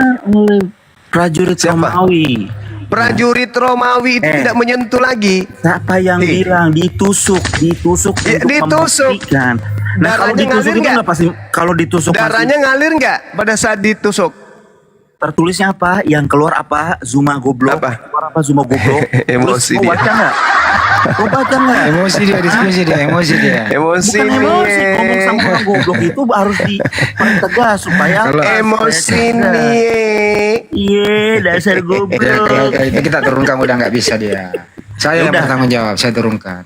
Prajurit Romawi. Prajurit Romawi itu tidak menyentuh lagi. Siapa yang bilang ditusuk Ya, untuk ditusuk. membuktikan. Nah, kalau Darahnya ditusuk ngalir itu nggak? nggak pasti. Kalau ditusuk Darahnya ngalir nggak pada saat ditusuk? tertulisnya apa? Yang keluar apa? Zuma goblok. Apa? Keluar apa? Zuma goblok. Emosi Terus, dia. baca nggak? Kau baca nggak? Emosi dia, diskusi dia, emosi dia. Emosi Bukan emosi, nih. ngomong sama orang goblok itu harus dipertegas supaya Emosi nih. Iya, dasar Ya, goblok. kalau kayak itu kita turunkan, udah nggak bisa dia. Saya yang Udah. bertanggung jawab, saya turunkan.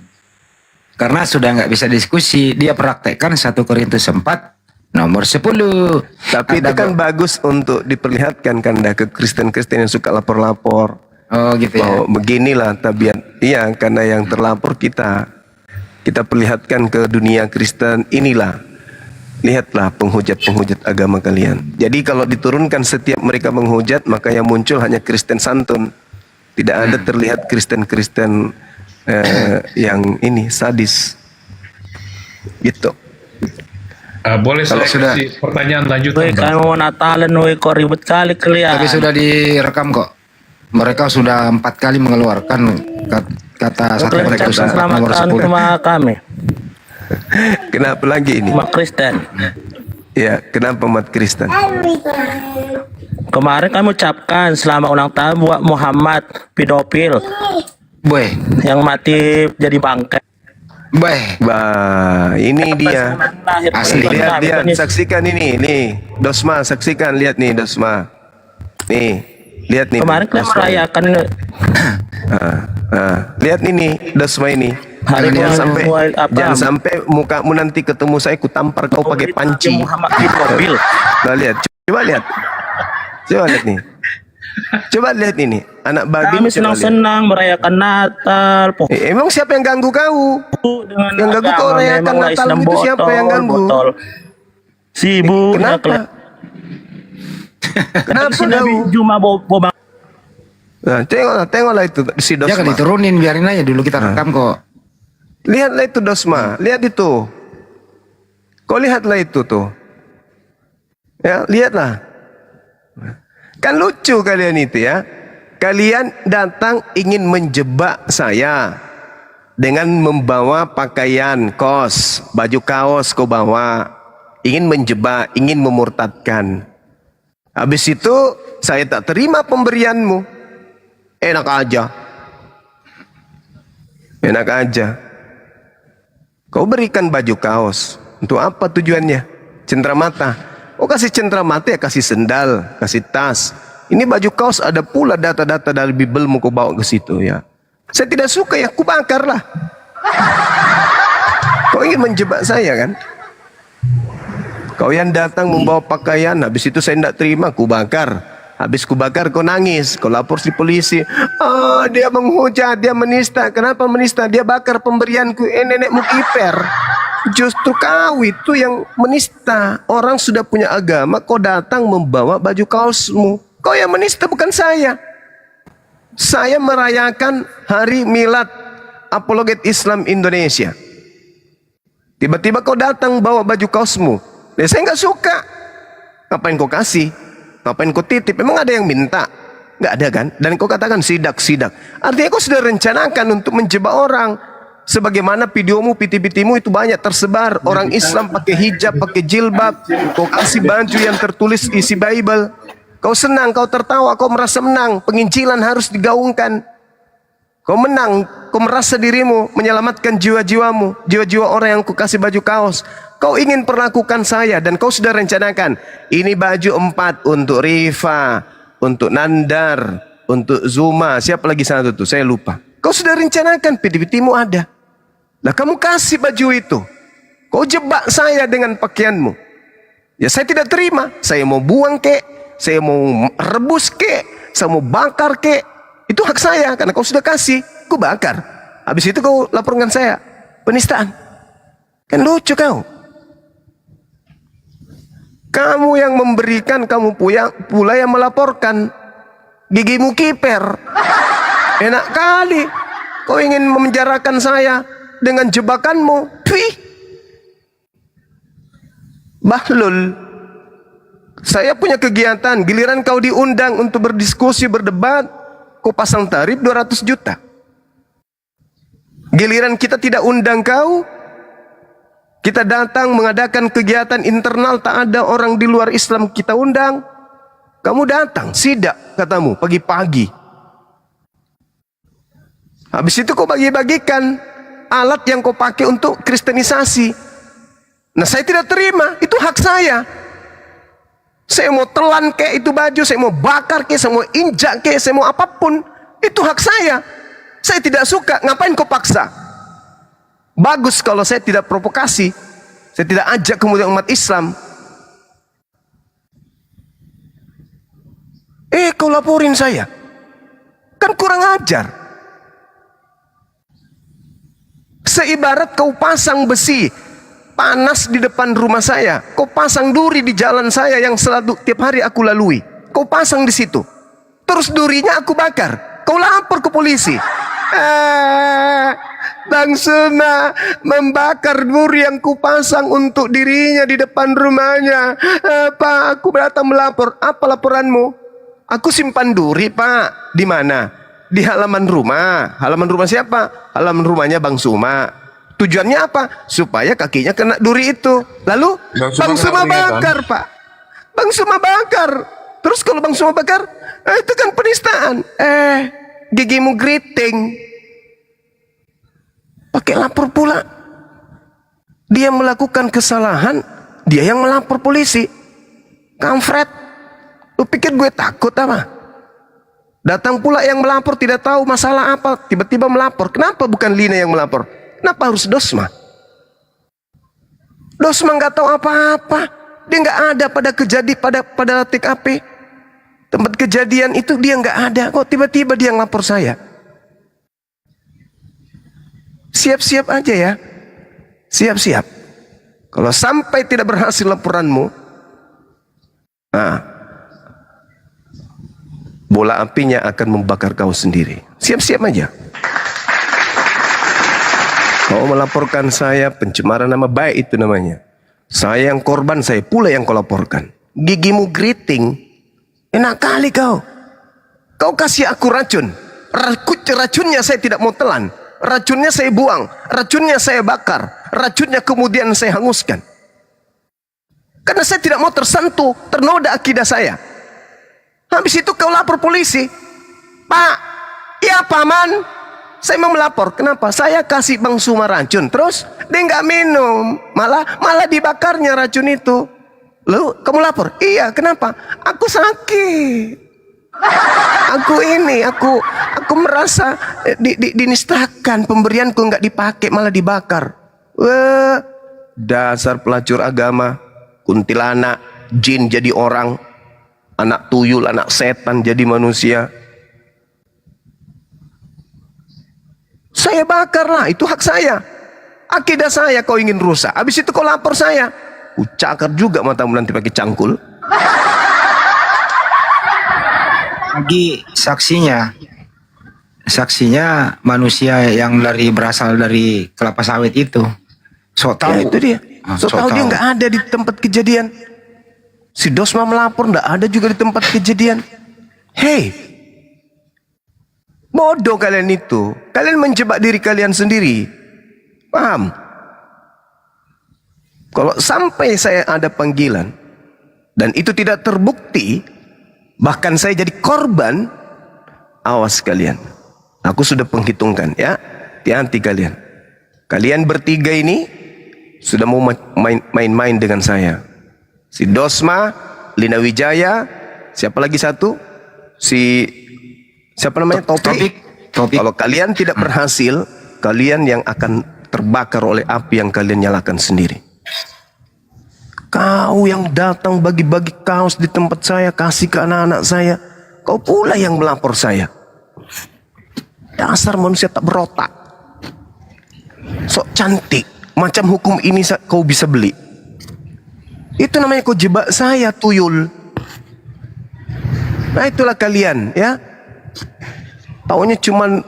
Karena sudah nggak bisa diskusi, dia praktekkan 1 Korintus 4 nomor 10. Tapi itu Ada kan bagus untuk diperlihatkan kan dah ke Kristen-Kristen yang suka lapor-lapor. Oh gitu ya. Bahwa beginilah tabiat. Iya, karena yang terlapor kita perlihatkan ke dunia Kristen, inilah. Lihatlah penghujat-penghujat agama kalian. Jadi kalau diturunkan setiap mereka menghujat, maka yang muncul hanya Kristen santun. Tidak ada terlihat Kristen-Kristen yang ini sadis. Gitu. Boleh Kalau saya sudah- kasih pertanyaan lanjutan, Woi, Bang? kamu mau Natalan, woi, kok ribet kali kalian. Tapi sudah direkam kok. Mereka sudah 4 kali mengeluarkan kata 1 Korintus 4 Selamat nomor tahun 10. sama kami, Kenapa lagi ini? umat Kristen. Ya, kenapa umat Kristen? Kemarin kami ucapkan selamat ulang tahun buat Muhammad pedofil Boy, yang mati jadi bangkai. boy. Bah, ini dia. Asli. Lihat, saksikan ini, nih. Dosma, saksikan, lihat nih Dosma. Nih, lihat nih. Kemarin kalian Dosma. merayakan Lihat ini Dosma ini. Hari Jangan Raya sampai, apa? jangan sampai mukamu nanti ketemu saya, ku tampar kau pakai panci. Muhammad pedofil. Nah, lihat, coba lihat. Coba lihat nih. Coba lihat ini, anak babi. Kami coba lihat. senang-senang merayakan Natal. Emang siapa yang ganggu kau? Dengan Yang ganggu kau agama, rayakan memanglah Natal Islam itu siapa yang ganggu? botol. Sibuk. Kenapa? Kenapa Nabi kau? Juma boba. Nah, tengoklah itu si Dosma. Jangan diturunin, biarin aja dulu kita rekam kok. Lihatlah itu Dosma, lihat itu. Kau lihatlah itu tuh. Ya, lihatlah. Kan lucu kalian itu ya. Kalian datang ingin menjebak saya dengan membawa pakaian kos, baju kaos kau bawa. Ingin menjebak, ingin memurtadkan. Habis itu saya tak terima pemberianmu. Enak aja. Enak aja. Kau berikan baju kaos. Untuk apa tujuannya? Cenderamata. Oh, kasih cenderamata ya kasih sendal, kasih tas. Ini baju kaos ada pula data-data dari Bibelmu kau bawa ke situ ya. Saya tidak suka ya, ku bakarlah. Kau ingin menjebak saya kan? Kau yang datang membawa pakaian, habis itu saya tidak terima, ku bakar. Habis ku bakar kau nangis, kau lapor di polisi. Ah, dia menghujat, dia menista. Kenapa menista? Dia bakar pemberianku. Nenekmu kiper. Justru kau itu yang menista. Orang sudah punya agama, kau datang membawa baju kaosmu. Kau yang menista, bukan saya. Saya merayakan hari milad apologet Islam Indonesia. Tiba-tiba kau datang bawa baju kaosmu. Ya, saya nggak suka. Ngapain kau kasih? Ngapain kau titip? Memang ada yang minta? Nggak ada kan? Dan kau katakan sidak-sidak. Artinya kau sudah rencanakan untuk menjebak orang. Sebagaimana videomu, PT-PTmu itu banyak tersebar. Orang Islam pakai hijab, pakai jilbab. Kau kasih baju yang tertulis isi Bible. Kau senang, kau tertawa, kau merasa menang. Penginjilan harus digaungkan. Kau menang, kau merasa dirimu menyelamatkan jiwa-jiwamu. Jiwa-jiwa orang yang kau kasih baju kaos. Kau ingin perlakukan saya dan kau sudah rencanakan. Ini baju 4 untuk Rifa, untuk Nandar, untuk Zuma. Siapa lagi satu tuh? Saya lupa. Kau sudah rencanakan, PT-PTmu ada. Nah, kamu kasih baju itu. Kau jebak saya dengan pakaianmu. Ya, saya tidak terima. Saya mau buang kek, saya mau rebus kek, saya mau bakar kek. Itu hak saya karena kau sudah kasih. Kau bakar. Habis itu kau laporkan saya penistaan. Kan lucu kau. Kamu yang memberikan, kamu pula yang melaporkan. Gigimu kiper. Enak kali. Kau ingin memenjarakan saya dengan jebakanmu. Twih. Bahlul. Saya punya kegiatan. Giliran kau diundang untuk berdiskusi, berdebat. Kau pasang tarif 200 juta. Giliran kita tidak undang kau. Kita datang mengadakan kegiatan internal, tak ada orang di luar Islam kita undang. Kamu datang, sidak katamu pagi-pagi. Habis itu kau bagi-bagikan alat yang kau pakai untuk kristenisasi. Nah, saya tidak terima, itu hak saya. Saya mau telan kayak itu baju, saya mau bakar kayak, saya mau injak kayak, saya mau apapun, itu hak saya. Saya tidak suka, ngapain kau paksa? Bagus kalau saya tidak provokasi, saya tidak ajak kemudian umat Islam. Kau laporin saya, kan kurang ajar. Seibarat kau pasang besi panas di depan rumah saya, kau pasang duri di jalan saya yang selalu tiap hari aku lalui, kau pasang di situ, terus durinya aku bakar, kau lapor ke polisi. Bang Suma membakar duri yang kupasang untuk dirinya di depan rumahnya. Pak, aku datang melapor. Apa laporanmu? Aku simpan duri, Pak. Di mana? Di halaman rumah. Halaman rumah siapa? Halaman rumahnya Bang Suma. Tujuannya apa? Supaya kakinya kena duri itu. Lalu Bang Suma bakar, Pak. Bang Suma bakar. Terus kalau Bang Suma bakar, itu kan penistaan. Gigimu geriting. Pakai lapor pula. Dia melakukan kesalahan, dia yang melapor polisi. Kampret. Lu pikir gue takut apa? Datang pula yang melapor tidak tahu masalah apa, tiba-tiba melapor. Kenapa bukan Lina yang melapor? Kenapa harus Dosma? Dosma nggak tahu apa-apa. Dia nggak ada pada kejadian pada TKP. Tempat kejadian itu dia nggak ada. Kok tiba-tiba dia ngelapor saya? Siap-siap aja ya. Siap-siap. Kalau sampai tidak berhasil laporanmu, bola apinya akan membakar kau sendiri. Siap-siap aja. Kau melaporkan saya pencemaran nama baik, itu namanya. Saya yang korban, saya pula yang kau laporkan. Gigimu geriting. Enak kali kau. Kau kasih aku racun. Racunnya saya tidak mau telan. Racunnya saya buang. Racunnya saya bakar. Racunnya kemudian saya hanguskan. Karena saya tidak mau tersentuh, ternoda akidah saya. Habis itu kau lapor polisi. Pak, ya paman, saya mau melapor. Kenapa? Saya kasih Bang Suma racun, terus dia nggak minum, malah dibakarnya racun itu. Lalu kamu lapor? Iya, kenapa? Aku sakit. Aku merasa dinistakan, pemberianku nggak dipakai, malah dibakar. Wah, dasar pelacur agama, kuntilanak, jin jadi orang. Anak tuyul, anak setan jadi manusia. Saya bakarlah, itu hak saya. Akidah saya kau ingin rusak. Habis itu kau lapor saya. Cakar juga matamu nanti pakai cangkul. Lagi saksinya manusia yang berasal dari kelapa sawit itu. Sok tahu. Ya, itu dia. Sok tahu dia nggak ada di tempat kejadian. Si Dosma melapor, nggak ada juga di tempat kejadian. Hei, bodoh kalian itu. Kalian menjebak diri kalian sendiri. Paham? Kalau sampai saya ada panggilan dan itu tidak terbukti, bahkan saya jadi korban, awas kalian. Aku sudah penghitungkan ya. Hati-hati kalian. Kalian bertiga ini sudah mau main-main dengan saya. Si Dosma, Lina Wijaya, siapa lagi satu? Siapa namanya? Topik. Kalau kalian tidak berhasil, kalian yang akan terbakar oleh api yang kalian nyalakan sendiri. Kau yang datang bagi-bagi kaos di tempat saya, kasih ke anak-anak saya, kau pula yang melapor saya. Dasar manusia tak berotak. Sok cantik, macam hukum ini kau bisa beli. Itu namanya kau jebak saya, tuyul. Nah itulah kalian ya. Taunya cuman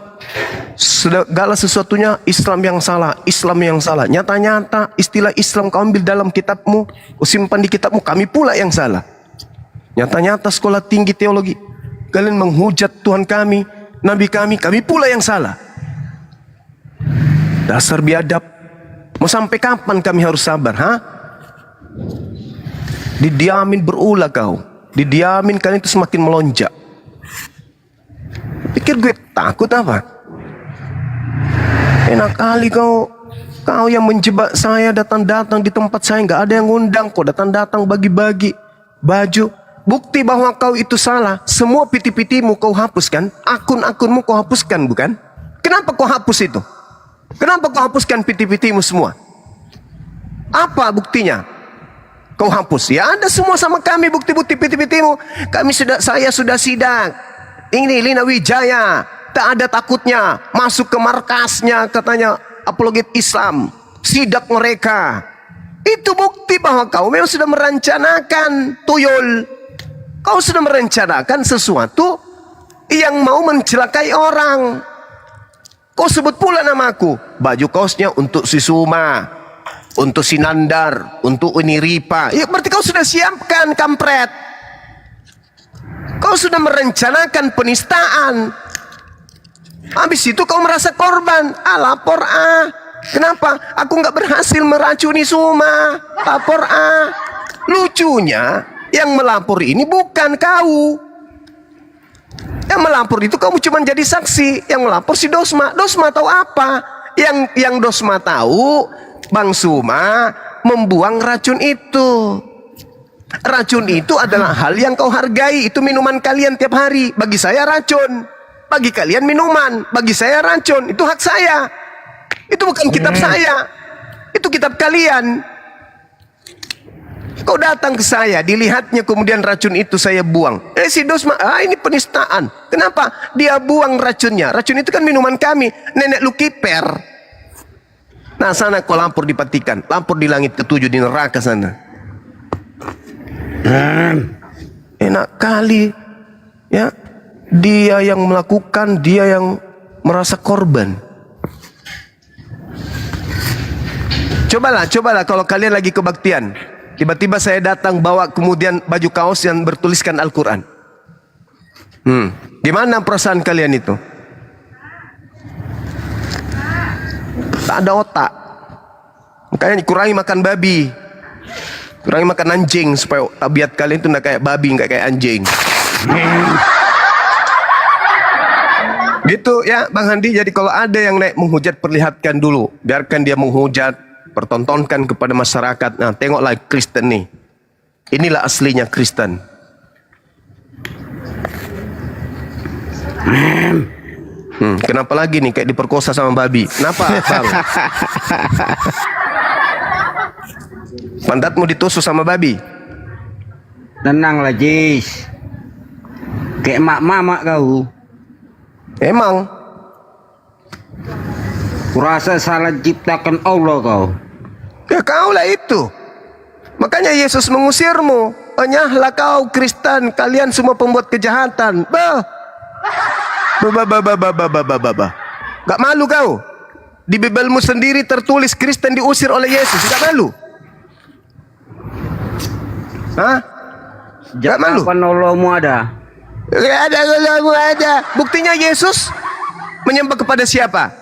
segala sesuatunya Islam yang salah, Islam yang salah. Nyata-nyata istilah Islam kau ambil dalam kitabmu, kau simpan di kitabmu, kami pula yang salah. Nyata-nyata sekolah tinggi teologi, kalian menghujat Tuhan kami, Nabi kami pula yang salah. Dasar biadab. Mau sampai kapan kami harus sabar, ha? Didiamin berulah kau. Didiamin kalian itu semakin melonjak. Pikir gue takut apa? Enak kali kau yang menjebak saya, datang-datang di tempat saya, nggak ada yang ngundang, kau datang-datang bagi-bagi baju. Bukti bahwa kau itu salah. Semua piti-pitimu kau hapuskan, akun-akunmu kau hapuskan, bukan? Kenapa kau hapus itu? Kenapa kau hapuskan piti-pitimu semua? Apa buktinya? Kau hapus. Ya ada semua sama kami bukti-bukti piti-pitimu. Saya sudah sidak. Ini Lina Wijaya, tak ada takutnya, masuk ke markasnya katanya apologet Islam, sidak mereka. Itu bukti bahwa kau memang sudah merencanakan, tuyul. Kau sudah merencanakan sesuatu yang mau mencelakai orang. Kau sebut pula namaku. Baju kaosnya untuk si Suma, untuk si Nandar, untuk ini Ripa. Ya berarti kau sudah siapkan, kampret. Kau sudah merencanakan penistaan. Habis itu kau merasa korban. Lapor Kenapa? Aku nggak berhasil meracuni Suma. Lapor Lucunya, yang melapor ini bukan kau. Yang melapor itu kamu cuma jadi saksi. Yang melapor si Dosma. Dosma tahu apa? Yang Dosma tahu, Bang Suma membuang racun itu. Racun itu adalah hal yang kau hargai. Itu minuman kalian tiap hari. Bagi saya racun. Bagi kalian minuman. Bagi saya racun. Itu hak saya. Itu bukan kitab saya. Itu kitab kalian. Kau datang ke saya, dilihatnya kemudian racun itu saya buang. Si Dosma, ini penistaan. Kenapa? Dia buang racunnya. Racun itu kan minuman kami. Nenek lu kiper. Nah sana kau lapor di Patikan. Lapor di langit ketujuh, di neraka sana. Enak kali. Ya, dia yang melakukan, dia yang merasa korban. Cobalah kalau kalian lagi kebaktian. Tiba-tiba saya datang bawa kemudian baju kaos yang bertuliskan Al-Quran. Gimana perasaan kalian itu? Tak ada otak. Makanya kurangi makan babi. Kurangi makan anjing supaya tabiat kalian itu nggak kayak babi, nggak kayak anjing. Gitu ya Bang Handi. Jadi kalau ada yang naik menghujat, perlihatkan dulu. Biarkan dia menghujat. Pertontonkan kepada masyarakat. Nah, tengoklah Kristen nih. Inilah aslinya Kristen. Kenapa lagi nih kayak diperkosa sama babi? Kenapa, Bang? Pantatmu ditusuk sama babi? Tenanglah, Jis. Kayak mak-mak kau. Emang? Kurasa salah ciptakan Allah kau. Ya kaulah itu. Makanya Yesus mengusirmu. Enyahlah kau Kristen, kalian semua pembuat kejahatan. Gak malu kau? Di Bibelmu sendiri tertulis Kristen diusir oleh Yesus. Gak malu? Hah? Gak malu? Kapan Allahmu ada? Gak ada Allahmu ada. Buktinya Yesus menyembah kepada siapa?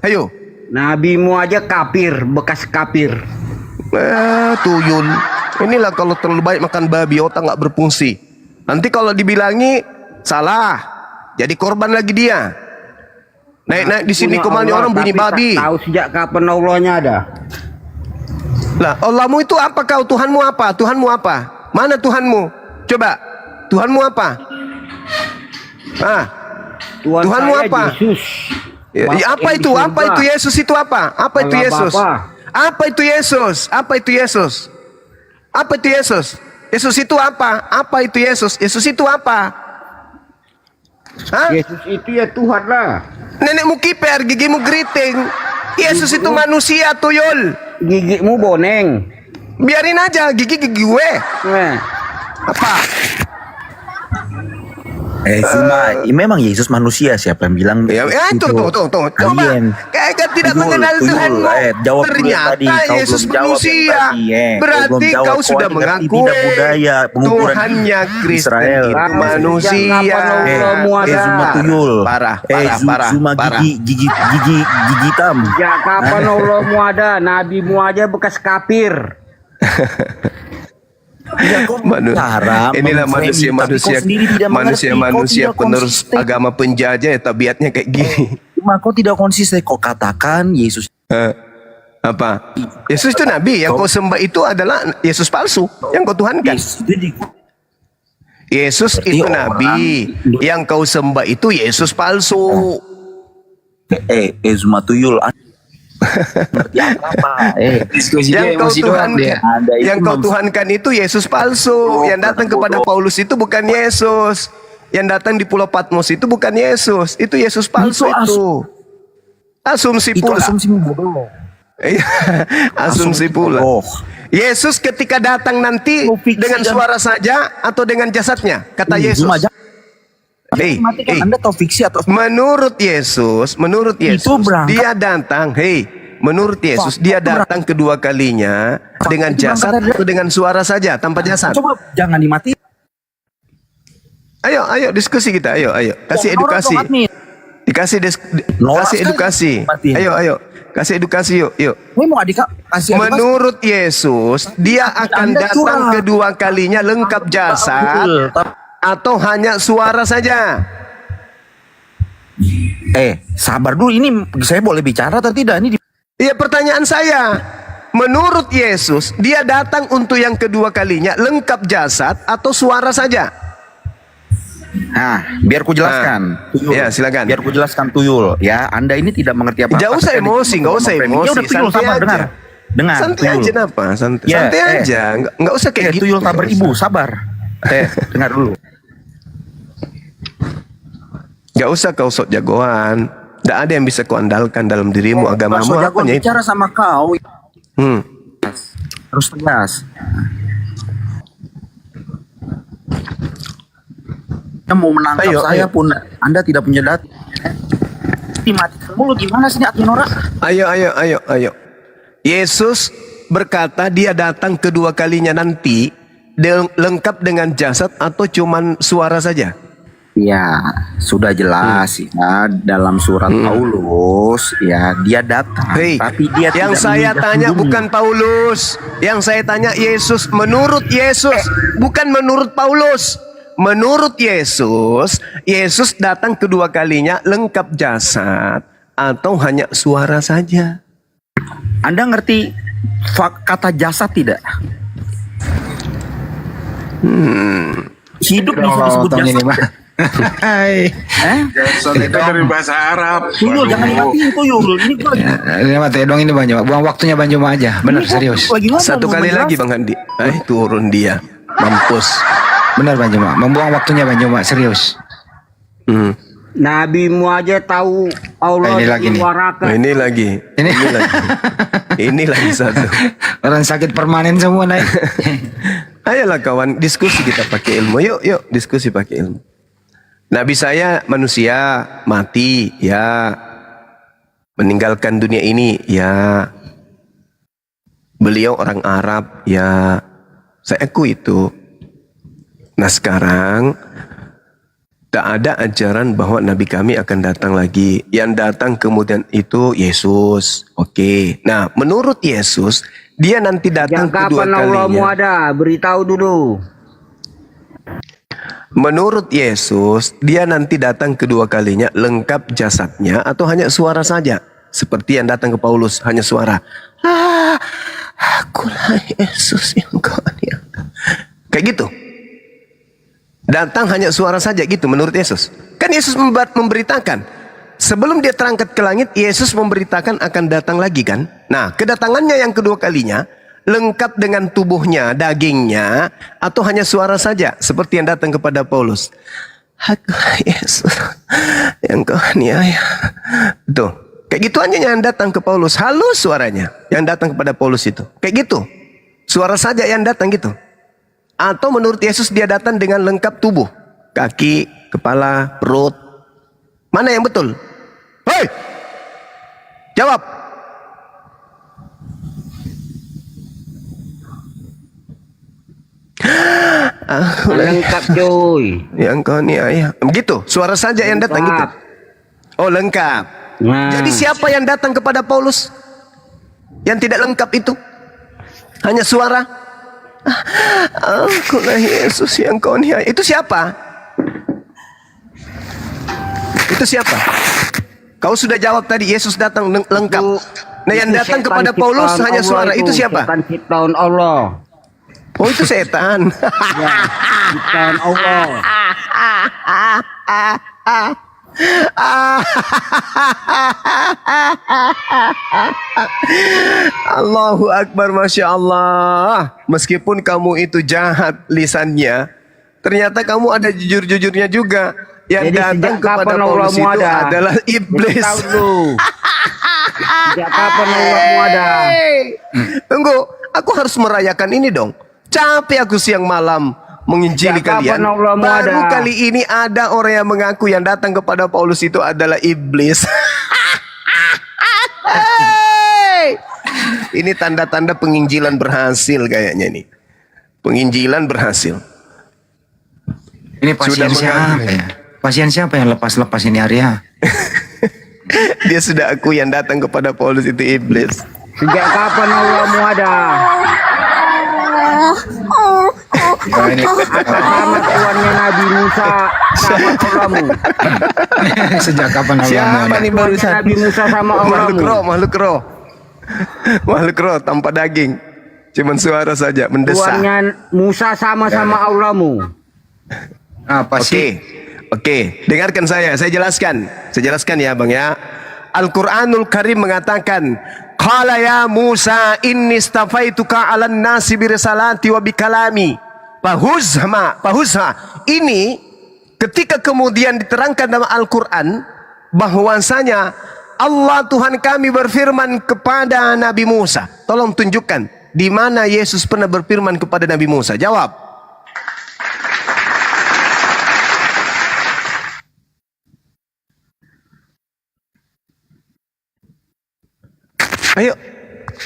Ayo. Nabimu aja kafir, bekas kafir. Tuyul. Inilah kalau terlalu baik makan babi, otak nggak berfungsi. Nanti kalau dibilangi salah, jadi korban lagi dia. Naik-naik di sini komandi orang bunyi babi. Tahu sejak kapan Allahnya ada? Lah, Allahmu itu apa kau? Tuhanmu apa? Tuhanmu apa? Mana Tuhanmu? Coba. Tuhanmu apa? Tuhanmu apa? Yesus. Apa itu? Apa itu Yesus itu apa? Apa itu Yesus? Apa itu Yesus? Apa itu Yesus? Apa itu Yesus? Yesus itu apa? Apa itu Yesus? Yesus itu apa? Hah? Yesus itu ya Tuhan lah. Nenekmu kiper, gigimu geriting. Yesus itu manusia, tuyul. Gigimu boneng. Biarin aja, gigi gue. Apa? Cuma memang Yesus manusia, siapa yang bilang? Ya tuh. Coba kayak tidak mengenal Tuhanmu. Ternyata Yesus manusia. Berarti kau sudah mengakui Tuhannya Kristen itu manusia. Parah. Gigi hitam. Ya kapan Allahmu ada? Nabimu aja bekas kafir. Inilah manusia penerus agama penjajah ya, tabiatnya kayak gini. Kau tidak konsisten. Kau katakan Yesus Apa? Yesus itu nabi, yang kau sembah itu adalah Yesus palsu, yang kau tuhankan. Yesus itu nabi, yang kau sembah itu Yesus palsu. Zuma tuyul. Ngerti apa? Yang kau tuhankan, yang kau tuhankan itu Yesus palsu. Yang datang kepada Paulus itu bukan Yesus. Yang datang di Pulau Patmos itu bukan Yesus. Itu Yesus palsu itu. Asumsi pula. Asumsi bodoh. Asumsi pula. Yesus ketika datang nanti dengan suara saja atau dengan jasadnya, kata Yesus. Anda tahu fiksi atau menurut Yesus, dia datang. Menurut Yesus dia datang kedua kalinya dengan jasad atau dengan suara saja tanpa jasad. Coba jangan dimati. Ayo diskusi kita. Ayo kasih edukasi. Kasih edukasi. Ayo kasih edukasi yuk. Menurut Yesus dia akan datang kedua kalinya lengkap jasad atau hanya suara saja. Sabar dulu, ini saya boleh bicara atau tidak? Ini iya, pertanyaan saya. Menurut Yesus dia datang untuk yang kedua kalinya lengkap jasad atau suara saja? Nah, biar ku jelaskan. Ya, silakan. Biar ku jelaskan tuyul. Ya, Anda ini tidak mengerti apa-apa. Jangan usah emosi, nggak usah emosi. Ya udah, tuyul, Santai sabar, aja. Dengar. Santai tuyul. aja, kenapa? Santai aja. Nggak usah kayak gitu. Tuyul tak beribu, sabar. Dengar dulu. Gak usah kau sok jagoan. Tidak ada yang bisa kau andalkan dalam dirimu, agamamu. Sok jagoan bicara sama kau. Harus tegas. Mau menangkap saya pun Anda tidak punya data. Dimatikan mulu, gimana sih Atinora? Ayo. Yesus berkata dia datang kedua kalinya nanti lengkap dengan jasad atau cuman suara saja? Ya, sudah jelas ya dalam surat Paulus ya dia datang. Tapi dia yang saya tanya bukan Paulus, yang saya tanya Yesus. Menurut Yesus, bukan menurut Paulus. Menurut Yesus, Yesus datang kedua kalinya lengkap jasad atau hanya suara saja? Anda ngerti kata jasad tidak? Hidup bisa disebut jasad. Jasad itu dari bahasa Arab. Tuyul, jangan dimatiin tuyul. Ini mati dong, ini Bang Juma. Buang waktunya Bang Juma aja. Benar, serius. Satu kali lagi Bang Andi. Turun dia. Mampus. Benar Bang Juma. Membuang waktunya Bang Juma, serius. Nabimu aja tahu Allah ini lagi nih. Ini lagi. Ini lagi satu. Orang sakit permanen semua naik. Ayolah kawan, diskusi kita pakai ilmu. Yuk diskusi pakai ilmu. Nabi saya manusia, mati, ya. Meninggalkan dunia ini, ya. Beliau orang Arab, ya. Saya akui itu. Nah sekarang tak ada ajaran bahwa Nabi kami akan datang lagi. Yang datang kemudian itu Yesus. Oke. Nah menurut Yesus dia nanti datang kedua kalinya. Kapan Allahmu ada? Beritahu dulu. Menurut Yesus dia nanti datang kedua kalinya lengkap jasadnya atau hanya suara saja? Seperti yang datang ke Paulus, hanya suara. Akulah Yesus yang kau aniaya. Kayak gitu. Datang hanya suara saja gitu menurut Yesus. Kan Yesus memberitakan. Sebelum dia terangkat ke langit, Yesus memberitakan akan datang lagi kan. Nah kedatangannya yang kedua kalinya lengkap dengan tubuhnya, dagingnya, atau hanya suara saja. Seperti yang datang kepada Paulus. Akulah Yesus yang kau aniaya. Tuh. Kayak gitu aja yang datang ke Paulus. Halus suaranya yang datang kepada Paulus itu. Kayak gitu. Suara saja yang datang gitu. Atau menurut Yesus dia datang dengan lengkap tubuh. Kaki, kepala, perut. Mana yang betul? Hei! Jawab! Lengkap cuy. Yang kau aniaya. Begitu, suara saja yang datang gitu. Oh lengkap. Jadi siapa yang datang kepada Paulus? Yang tidak lengkap itu? Hanya suara? Akulah Yesus yang kau aniaya. Itu siapa? Itu siapa? Kau sudah jawab tadi, Yesus datang lengkap. Nah, yang datang kepada Paulus hanya suara. Itu siapa? Setan ciptaan Allah. Oh, itu setan. Ya, ciptaan Allah. Allahu Akbar, Masya Allah. Meskipun kamu itu jahat lisannya, ternyata kamu ada jujur-jujurnya juga. Yang Jadi datang sejak kepada kapan Paulus Allahmu itu ada? adalah iblis. Tahu dulu. Sejak kapan Allahmu ada? Tunggu, aku harus merayakan ini dong. Capek aku siang malam menginjili Sejak kalian. kapan Allahmu Baru ada? kali ini ada orang yang mengaku yang datang kepada Paulus itu adalah iblis. Hey! Ini tanda-tanda penginjilan berhasil kayaknya nih. Penginjilan berhasil. Ini pasien siapa ya? Pasien siapa yang lepas-lepas ini Arya? Dia sudah aku yang datang kepada Paulus itu iblis. Sejak kapan Allahmu ada? Nah, ini Sama tuannya Nabi Musa sama Allahmu. sejak kapan Allah Siapa nih barusan? Nabi Musa sama Makhluk Allahmu. roh, makhluk roh. Makhluk roh tanpa daging. Cuman suara saja mendesak. Tuannya Musa sama-sama Allahmu. apa sih? Oke, dengarkan saya jelaskan. Saya jelaskan ya Bang ya. Al-Qur'anul Karim mengatakan, "Qala ya Musa inni istafaituka 'alan nasi bi risalati wa bi kalami." Pahuzha. Ini ketika kemudian diterangkan dalam Al-Qur'an bahwasanya Allah Tuhan kami berfirman kepada Nabi Musa. Tolong tunjukkan di mana Yesus pernah berfirman kepada Nabi Musa. Jawab. Ayo.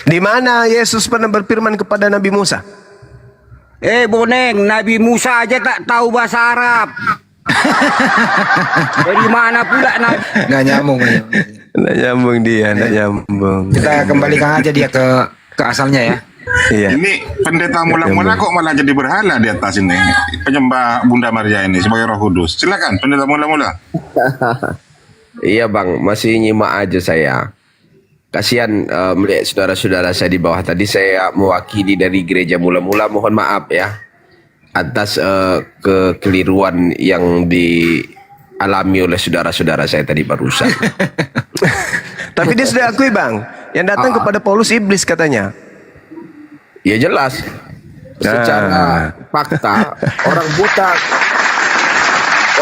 Di mana Yesus pernah berfirman kepada Nabi Musa? Boneng, Nabi Musa aja tak tahu bahasa Arab. Dari mana pula Nabi? Nggak nyambung. Nggak nyambung dia, nggak nyambung. Kita kembalikan aja dia ke asalnya ya. Iya. Ini pendeta mula-mula kok malah jadi berhala di atas ini. Penyembah Bunda Maria ini sebagai Roh Kudus. Silakan pendeta mula-mula. Iya Bang, masih nyimak aja saya. Kasihan melihat saudara-saudara saya di bawah tadi. Saya mewakili dari gereja mula-mula, mohon maaf ya atas kekeliruan yang dialami oleh saudara-saudara saya tadi barusan. Tapi dia sudah akui Bang, yang datang kepada Paulus iblis katanya. Ya jelas. Secara fakta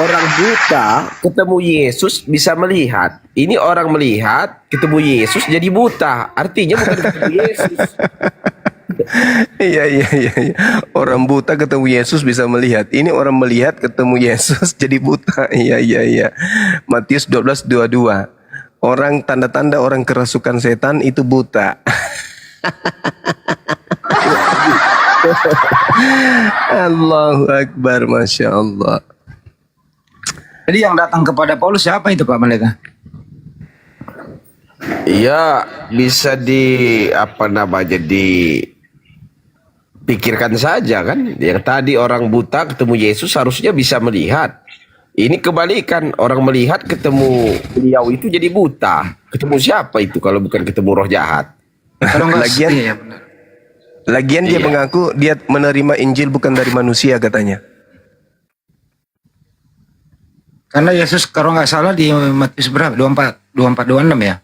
orang buta ketemu Yesus bisa melihat. Ini orang melihat ketemu Yesus jadi buta. Artinya bukan ketemu Yesus. Iya. Orang buta ketemu Yesus bisa melihat. Ini orang melihat ketemu Yesus jadi buta. Iya. Matius 12:22. Orang tanda-tanda orang kerasukan setan itu buta. Allahu Akbar, Masya Allah. Jadi yang datang kepada Paulus siapa itu Pak Pendeta? Iya, bisa dipikirkan saja kan. Yang tadi orang buta ketemu Yesus harusnya bisa melihat. Ini kebalikan, orang melihat ketemu beliau itu jadi buta. Ketemu siapa itu kalau bukan ketemu roh jahat? Lagian dia mengaku dia menerima Injil bukan dari manusia katanya. Karena Yesus kalau nggak salah di Matius berapa? 24, 26 ya.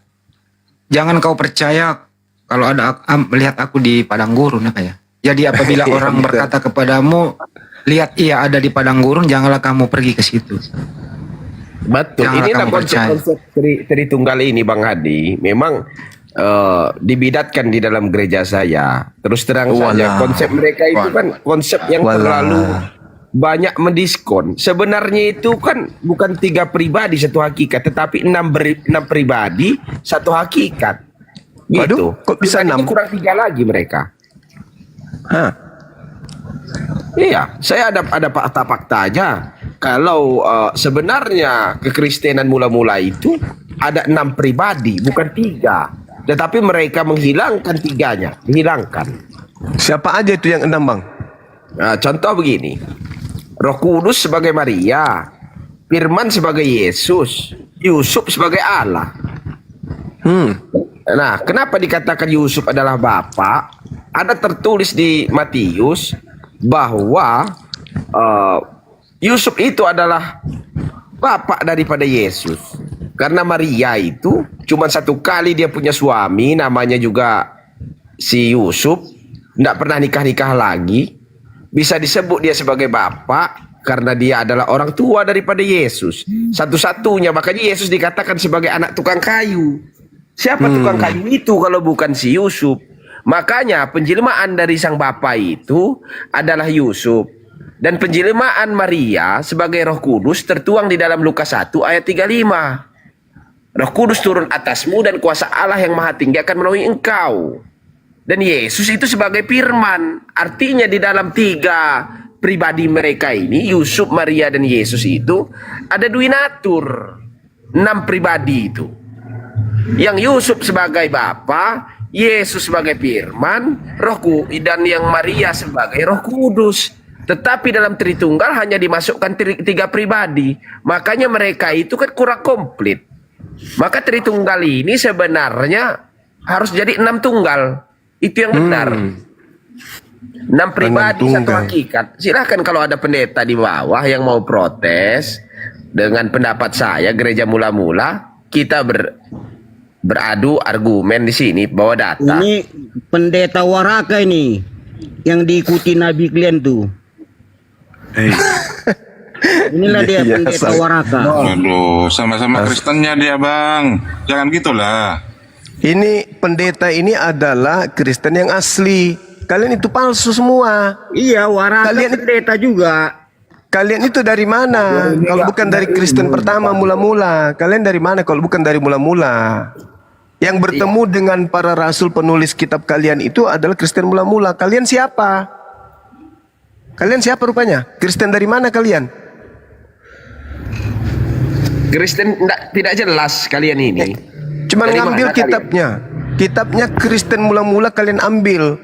Jangan kau percaya kalau ada melihat aku di padang gurun apa ya. Jadi apabila orang berkata kepadamu, lihat ia ada di padang gurun, janganlah kamu pergi ke situ. Betul. Inilah konsep Tritunggal ini Bang Hadi. Memang dibidatkan di dalam gereja saya. Terus terang saja konsep mereka itu kan konsep yang terlalu banyak mendiskon. Sebenarnya itu kan bukan 3 pribadi satu hakikat, tetapi 6 pribadi satu hakikat. Gitu. Waduh, kok bisa 6? Kurang 3 lagi mereka. Iya, saya ada fakta-fakta aja. Kalau sebenarnya kekristenan mula-mula itu ada 6 pribadi, bukan 3. Tetapi mereka menghilangkan 3-nya, menghilangkan. Siapa aja itu yang 6 Bang? Nah, contoh begini. Roh Kudus sebagai Maria, Firman sebagai Yesus, Yusuf sebagai Allah. Nah, kenapa dikatakan Yusuf adalah bapak? Ada tertulis di Matius bahwa Yusuf itu adalah bapak daripada Yesus. Karena Maria itu cuma satu kali dia punya suami, namanya juga si Yusuf, tidak pernah nikah-nikah lagi. Bisa disebut dia sebagai bapak karena dia adalah orang tua daripada Yesus. Satu-satunya, makanya Yesus dikatakan sebagai anak tukang kayu. Siapa tukang kayu itu kalau bukan si Yusuf? Makanya penjelmaan dari sang bapa itu adalah Yusuf. Dan penjelmaan Maria sebagai Roh Kudus tertuang di dalam Lukas 1 ayat 35. Roh Kudus turun atasmu dan kuasa Allah yang Maha Tinggi akan menolongi engkau. Dan Yesus itu sebagai firman. Artinya di dalam 3 pribadi mereka ini, Yusuf, Maria, dan Yesus itu ada duinatur. 6 pribadi itu. Yang Yusuf sebagai bapa, Yesus sebagai firman, dan yang Maria sebagai Roh Kudus. Tetapi dalam Tritunggal hanya dimasukkan 3 pribadi. Makanya mereka itu kan kurang komplit. Maka Tritunggal ini sebenarnya harus jadi 6 tunggal. Itu yang benar. 6 pribadi, 1 hakikat. Silahkan kalau ada pendeta di bawah yang mau protes dengan pendapat saya, gereja mula-mula, kita beradu argumen di sini, bawa data. Ini pendeta Waraka ini yang diikuti Nabi kalian tuh. Inilah dia pendeta Waraka. Aduh, sama-sama Kristennya dia, Bang. Jangan gitulah. Ini pendeta ini adalah Kristen yang asli. Kalian itu palsu semua. Iya, Waraka pendeta juga. Kalian itu dari mana? Kalau bukan dari Kristen pertama mula-mula. Kalian dari mana kalau bukan dari mula-mula? Yang bertemu dengan para rasul penulis kitab kalian itu adalah Kristen mula-mula. Kalian siapa? Kalian siapa rupanya? Kristen dari mana kalian? Kristen tidak jelas kalian ini. Cuma Dari ngambil mana kitabnya. Kitabnya Kristen mula-mula kalian ambil.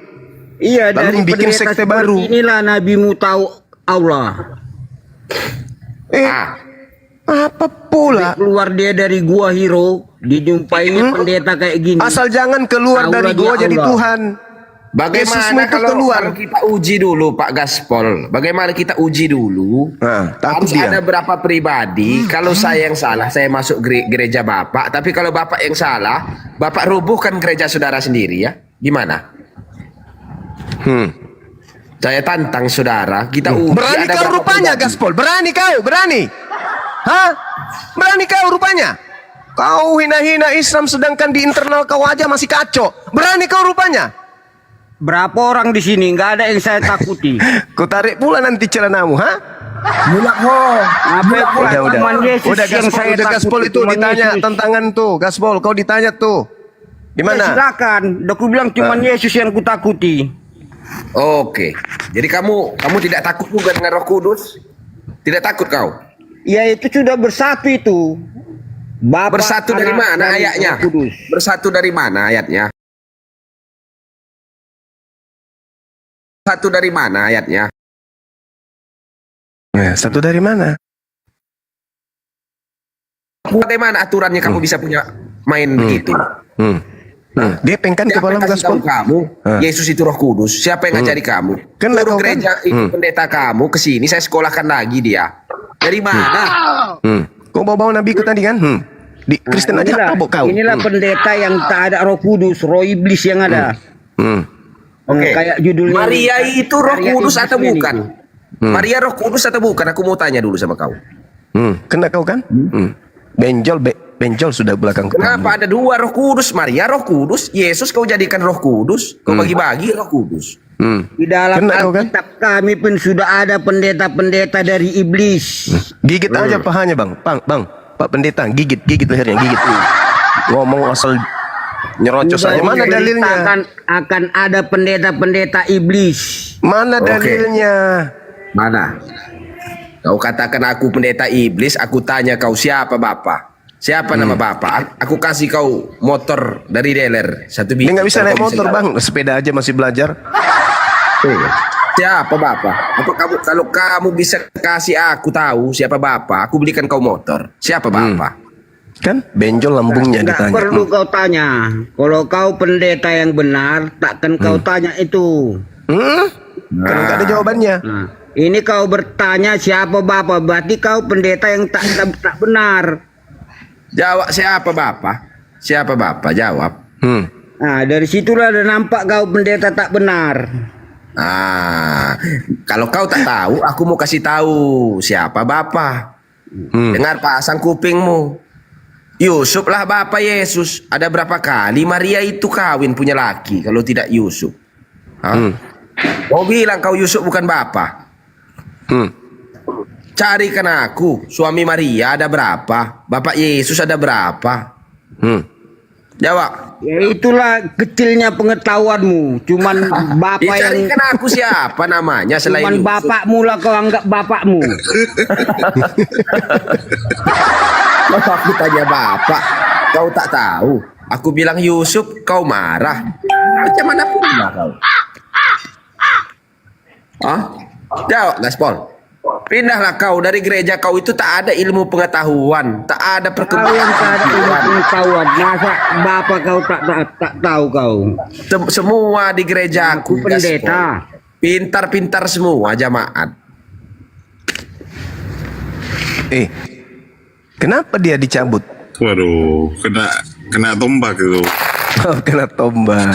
Iya, dari lalu bikin pendeta sekte seperti baru. inilah nabimu tahu Allah. Apa pula? Keluar dia dari gua Hiro, dijumpainya pendeta kayak gini. Asal jangan keluar dari gua jadi Tuhan. Bagaimana kalau kita uji dulu Pak Gaspol? Bagaimana kita uji dulu? Harus ada berapa pribadi? Kalau saya yang salah, saya masuk gereja Bapak. Tapi kalau Bapak yang salah, Bapak rubuhkan gereja saudara sendiri ya? Gimana? Saya tantang saudara, kita uji. Berani ada kau berapa rupanya pribadi. Gaspol? Berani kau? Berani? Hah? Berani kau rupanya? Kau hina-hina Islam sedangkan di internal kau aja masih kacau. Berani kau rupanya? Berapa orang di sini? Nggak ada yang saya takuti. Kau tarik pula nanti celanamu, ha? Mulak ho. Udah Gaspol itu ditanya tantangan tuh. Gaspol, kau ditanya tuh. Gimana? Ya, silakan. Udah aku bilang cuman Yesus yang kutakuti. Oke. Jadi kamu tidak takut juga dengan Roh Kudus? Tidak takut kau? Ya itu sudah bersatu itu. Bapak, bersatu dari mana ayatnya? Bersatu dari mana ayatnya? Satu dari mana ayatnya? Satu dari mana? Bagaimana aturannya kamu bisa punya main begitu? Dia pengkan kepala Gaspol. Kamu, Yesus itu Roh Kudus. Siapa yang ngajari kamu? Kan Suruh gereja itu pendeta kamu ke sini, saya sekolahkan lagi dia. Dari mana? Kau bawa Nabi ku tadi kan? Di Kristen aja tabok kau. Inilah pendeta yang tak ada Roh Kudus, roh iblis yang ada. Oke. Kayak judulnya. Maria itu Roh Kudus atau bukan? Maria Roh Kudus atau bukan? Aku mau tanya dulu sama kau. Kena kau kan? Benjol sudah belakang kepala. Kenapa ada 2 Roh Kudus? Maria Roh Kudus, Yesus kau jadikan Roh Kudus, kau bagi-bagi Roh Kudus. Di dalam Alkitab kami pun sudah ada pendeta-pendeta dari iblis. Gigit aja pahanya bang, Pak Pendeta, gigit lehernya, gigit. Ngomong asal nyerocos aja. Mana dalilnya? Akan ada pendeta-pendeta iblis. Mana dalilnya? Mana? Kau katakan aku pendeta iblis, aku tanya kau siapa Bapak? Siapa nama Bapak? Aku kasih kau motor dari dealer 1 biji. Dia nggak bisa naik motor bang, sepeda aja masih belajar. Siapa Bapak? Kalau kamu bisa kasih aku tahu siapa Bapak, aku belikan kau motor. Siapa Bapak? Kan benjol lambungnya Nggak ditanya. perlu kau tanya. Kalau kau pendeta yang benar, takkan kau tanya itu. Kan nggak ada jawabannya. Nah, ini kau bertanya siapa Bapak, berarti kau pendeta yang tak benar. Jawab siapa Bapak? Siapa Bapak? Jawab. Nah, dari situlah ada nampak kau pendeta tak benar. Kalau kau tak tahu, aku mau kasih tahu siapa Bapak. Dengar pasang kupingmu. Yusuf lah Bapak Yesus. Ada berapa kali Maria itu kawin punya laki kalau tidak Yusuf? Kau bilang kau Yusuf bukan Bapak. Carikan aku suami Maria ada berapa? Bapak Yesus ada berapa? Jawab. Ya itulah kecilnya pengetahuanmu. Cuman bapak yang Carikan aku siapa namanya selain cuman Yusuf? bapakmu lah kau anggap bapakmu. Masa aku tanya Bapak, kau tak tahu. Aku bilang Yusuf, kau marah. Macam mana pula kau? Jawab Gaspol. Pindahlah kau dari gereja kau itu tak ada ilmu pengetahuan, tak ada Kau yang perkembangan. tak ada ilmu pengetahuan. Masa bapak kau tak tahu kau? Semua di gereja aku pendeta. pintar-pintar semua jamaat. Kenapa dia dicabut? Waduh, kena tombak itu. Kena tombak.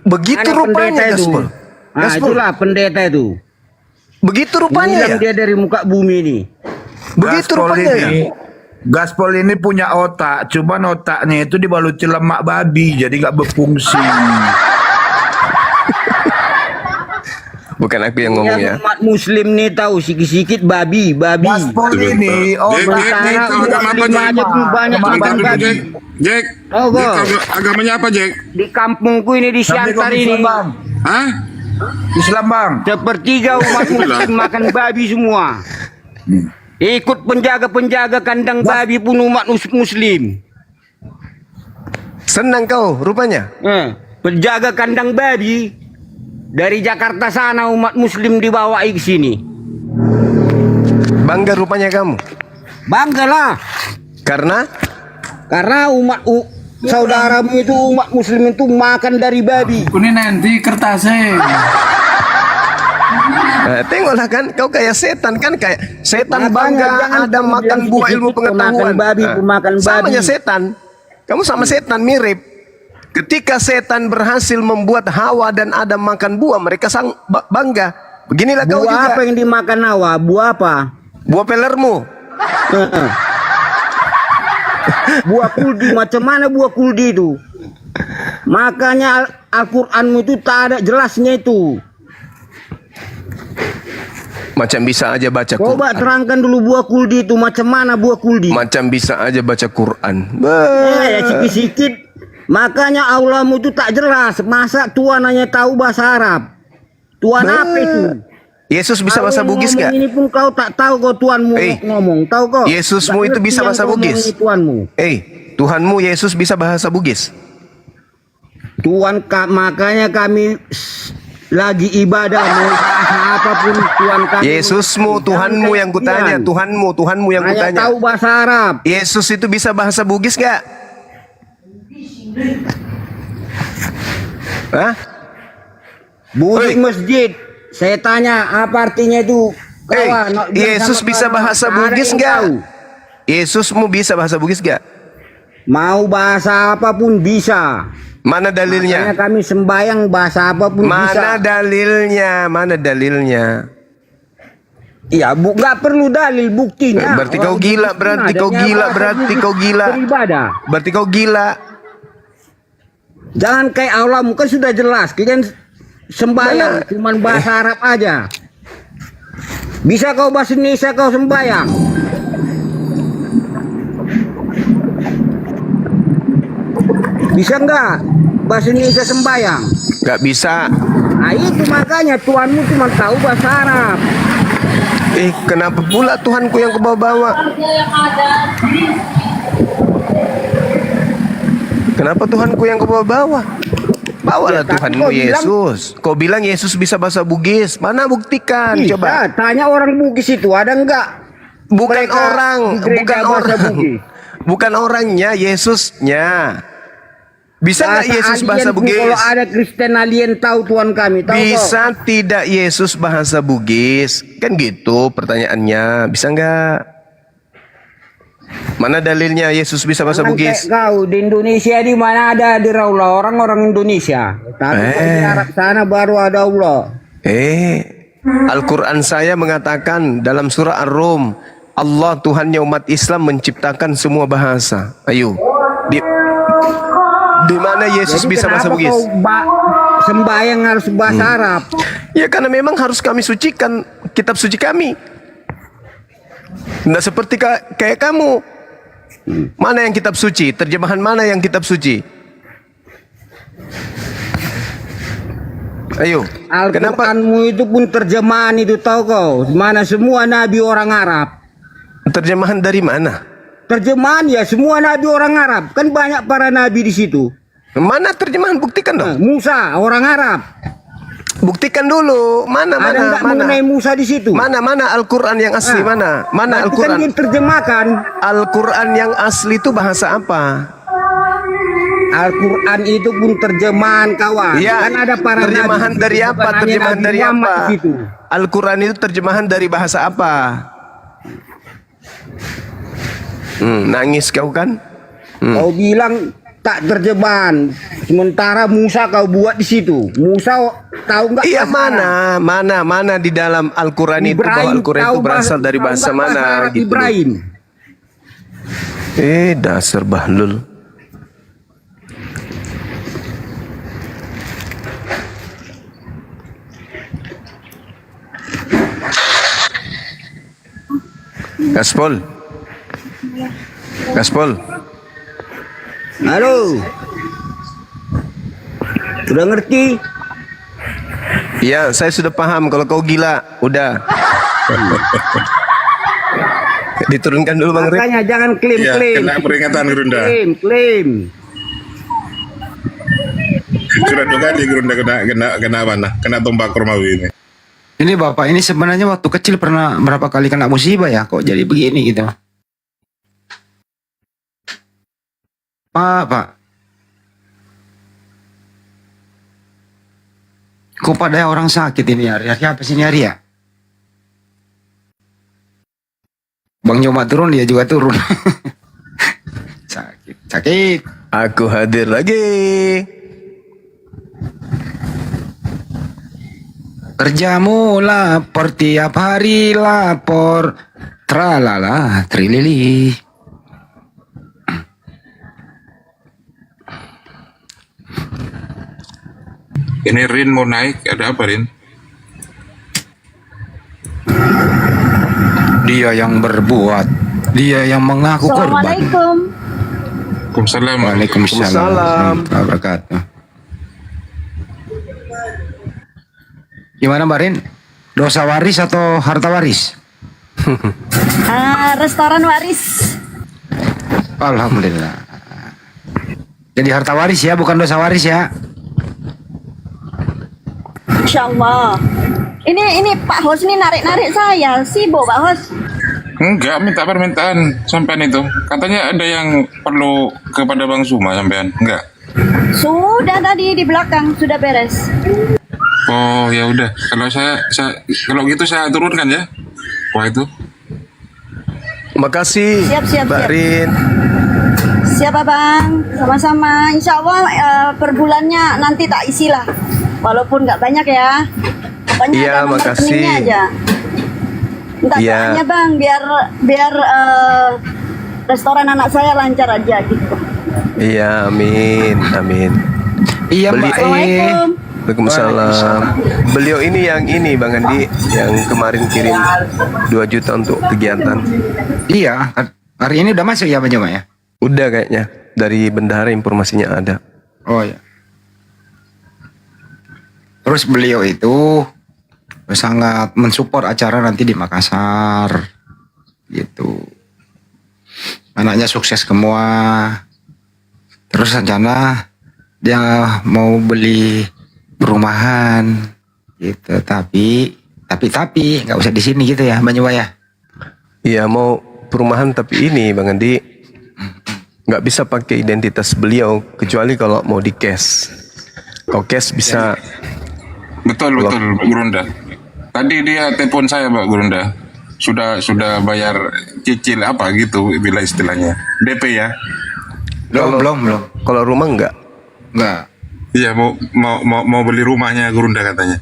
Begitu Anak rupanya pendeta itu. Gaspol. Nah, itulah pendeta itu. Begitu rupanya Bilang ya. dia dari muka bumi ini. Begitu rupanya ya. Gaspol ini punya otak, cuman otaknya itu dibaluti lemak babi, jadi nggak berfungsi. Bukan aku yang ngomong ya. Umat Muslim nih tahu sikit-sikit babi. Gaspol ini, sementara umat Muslim aja pun banyak makan babi. Jack, Oh, Jack, agamanya apa Jack? Di kampungku ini di Siantar ini. Hah? Islam bang. Sepertiga umat Muslim makan babi semua. Ikut penjaga-penjaga kandang babi pun umat Muslim. Senang kau rupanya. Penjaga kandang babi dari Jakarta sana umat Muslim dibawa ke sini. Bangga rupanya kamu. Banggalah. Karena umat saudaramu itu umat Muslim itu makan dari babi. Ini nanti kertasnya. Tengoklah kan, kau kayak setan kan, kayak setan Makanya bangga jangan ada kau makan bilang buah ilmu sedikit pengetahuan. pemakan babi, pemakan babi. Samanya setan. Kamu sama setan mirip. Ketika setan berhasil membuat Hawa dan Adam makan buah, mereka bangga. Beginilah kau juga. Buah apa yang dimakan Hawa? Buah apa? Buah pelermu. Buah kuldi. Macam mana buah kuldi itu? Makanya Al-Quranmu itu tak ada jelasnya itu. Macam bisa aja baca Quran. Coba terangkan dulu buah kuldi itu macam mana buah kuldi? Macam bisa aja baca Quran. Ya sikit-sikit. Makanya Allahmu itu tak jelas. Masa Tuhan hanya tahu bahasa Arab? Tuhan apa itu? Yesus bisa bahasa Bugis gak? Ini pun kau tak tahu kau Tuhanmu ngomong. Tahu kau? Yesusmu itu bisa bahasa Bugis. Tuhanmu. Tuhanmu Yesus bisa bahasa Bugis. Makanya kami lagi ibadah mau bahasa apapun Tuhan kami. Yesusmu, Tuhanmu yang kutanya, Tuhanmu yang hanya kutanya. tahu bahasa Arab. Yesus itu bisa bahasa Bugis gak? Hah? Budik masjid. Saya tanya apa artinya itu? Kawan, Yesus bisa bahasa Bugis gak? Yesusmu bisa bahasa Bugis gak? Mau bahasa apapun bisa. Mana dalilnya? Makanya kami sembayang bahasa apapun bisa. Mana dalilnya? Mana dalilnya? Iya, nggak perlu dalil buktinya. Berarti kau gila, berarti kau gila, berarti kau gila. Beribadah. Berarti kau gila. Jangan kayak Allah, kan sudah jelas. Kalian sembayang cuman bahasa Arab aja. Bisa kau bahasa Indonesia kau sembayang? Bisa nggak bahasa Indonesia sembayang? Nggak bisa. Nah itu makanya Tuhanmu cuma tahu bahasa Arab. Kenapa pula Tuhanku yang kebawa-bawa? Kenapa Tuhanku yang kebawa-bawa? Bawalah Tuhanmu Yesus. Kau bilang Yesus bisa bahasa Bugis. Mana buktikan? Bisa, Coba. tanya orang Bugis itu ada nggak? Bukan mereka orang, di gereja bukan bahasa orang. Bugis. Bukan orangnya, Yesusnya. Bisa nggak Yesus bahasa alien pun Bugis? Kalau ada Kristen alien tahu Tuhan kami, tahu Bisa tidak Yesus bahasa Bugis? Kan gitu pertanyaannya. Bisa nggak? Mana dalilnya Yesus bisa bahasa Jangan Bugis? kayak kau di Indonesia di mana ada di Raula orang-orang Indonesia. Tapi di Arab sana baru ada Allah. Al-Quran saya mengatakan dalam surah Ar-Rum, Allah Tuhannya umat Islam menciptakan semua bahasa. Ayo, di mana Yesus Jadi bisa bahasa kenapa Bugis? kau sembahyang harus bahasa Arab? Ya karena memang harus kami sucikan kitab suci kami. Tidak seperti kayak kamu. Mana yang kitab suci? Terjemahan mana yang kitab suci? Ayo, Al-Quranmu itu pun terjemahan itu tahu kau? Mana semua nabi orang Arab? Terjemahan dari mana? Terjemahan ya semua nabi orang Arab. Kan banyak para nabi di situ. Mana terjemahan? Buktikan dong. Musa orang Arab. Buktikan dulu. Mana Ada nggak mengenai Musa di situ? Mana Al-Quran yang asli mana? Mana Al-Quran? Kan diterjemahkan. Al-Quran yang asli itu bahasa apa? Al-Quran itu pun terjemahan kawan. Ya, Kan ada para terjemahan nabi, dari bukan apa? hanya Terjemahan Nabi dari Muhammad apa? di situ. Al-Quran itu terjemahan dari bahasa apa? Nangis kau kan? Kau bilang tak terjemahan. Sementara Musa kau buat di situ. Musa tahu nggak? Iya bahasa Arab? mana di dalam Al-Quran itu bahwa Ibrahim Al-Quran itu tahu berasal bahasa- dari tahu bahasa nggak mana Arab gitu. Ibrahim. Dasar bahlul. Gaspol. Halo. Sudah ngerti? Ya, saya sudah paham kalau kau gila. Udah. Diturunkan dulu Bang Rip. Makanya jangan klaim-klaim. kena peringatan Gerunda. Klaim. Sudah juga di Gerunda kena mana? Kena tombak Romawi ini. Ini Bapak ini sebenarnya waktu kecil pernah berapa kali kena musibah ya? Kok jadi begini gitu? Pak. Kok pada orang sakit ini hari apa sih ini hari ya? Bang Nyoma turun, dia juga turun. Sakit. Aku hadir lagi. Kerjamu lapor tiap hari lapor. Tralala, trilili. Ini Rin mau naik, ada apa Rin? Dia yang berbuat, dia yang mengaku korban. Assalamualaikum. Waalaikumsalam. Waalaikumsalam. Warahmatullahi wabarakatuh. Gimana Mbak Rin? Dosa waris atau harta waris? Restoran waris. Alhamdulillah. Jadi harta waris ya, bukan dosa waris ya. Insya Allah. Ini Pak Hos ini narik saya. Sibuk Pak Hos. Enggak, minta permintaan sampean itu. Katanya ada yang perlu kepada Bang Suma sampean. Enggak. Sudah tadi di belakang sudah beres. Oh, ya udah. Kalau gitu saya turunkan ya. Wah itu. Makasih. Siap. Mbak Rin. Siapa Bang? Sama-sama. Insya Allah per bulannya nanti tak isilah. Walaupun nggak banyak ya. Pokoknya Iya, ada nomor makasih. rekeningnya aja. Minta Iya. doanya Bang biar restoran anak saya lancar aja gitu. Iya, amin. Iya Mbak. Assalamualaikum. Waalaikumsalam. Beliau ini Bang Andi yang kemarin kirim 2 juta untuk kegiatan. Iya, hari ini udah masuk ya Pak Joma ya? Udah kayaknya. Dari bendahara informasinya ada. Oh ya. Terus beliau itu sangat mensupport acara nanti di Makassar gitu. Anaknya sukses semua. Terus rencana dia mau beli perumahan gitu, tapi nggak usah di sini gitu ya Mbak Nyoba ya. Iya mau perumahan tapi ini Bang Andi nggak bisa pakai identitas beliau kecuali kalau mau di cash. Kalau cash bisa. Betul Gurunda. Tadi dia telepon saya Pak Gurunda. Sudah bayar cicil apa gitu bila istilahnya. DP ya. Belum. Kalau rumah enggak? Iya mau beli rumahnya Gurunda katanya.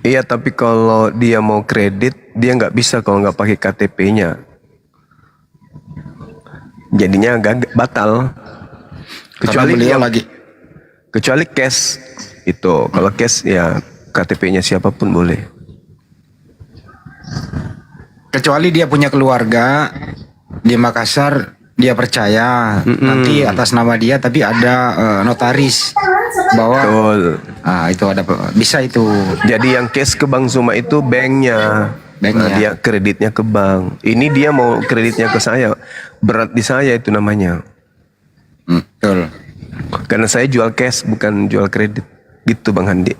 Iya tapi kalau dia mau kredit dia nggak bisa kalau nggak pakai KTP-nya. Jadinya batal. Kecuali beliau lagi. Kecuali cash itu. Kalau cash ya KTP-nya siapapun boleh. Kecuali dia punya keluarga di Makassar, dia percaya nanti atas nama dia tapi ada notaris bahwa itu ada bisa itu. Jadi yang cash ke Bang Zuma itu banknya. Dia kreditnya ke bank. Ini dia mau kreditnya ke saya. Berat di saya itu namanya. Betul. Karena saya jual cash bukan jual kredit. Gitu Bang Handi.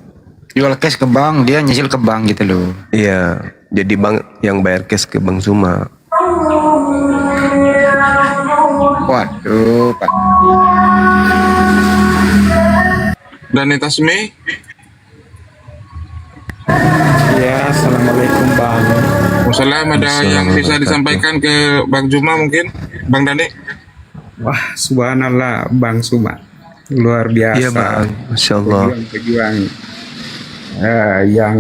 Jual cash ke bank, dia nyicil ke bank gitu loh. Iya. Jadi bank yang bayar cash ke Bang Zuma. Waduh, Pak. Dan Tasmi? Ya, assalamualaikum Bang. Wassalam, ada yang bisa disampaikan ke Bang Zuma mungkin? Bang Dani? Wah, subhanallah Bang Zuma. Luar biasa. Iya Bang, Masya Allah. Pejuang yang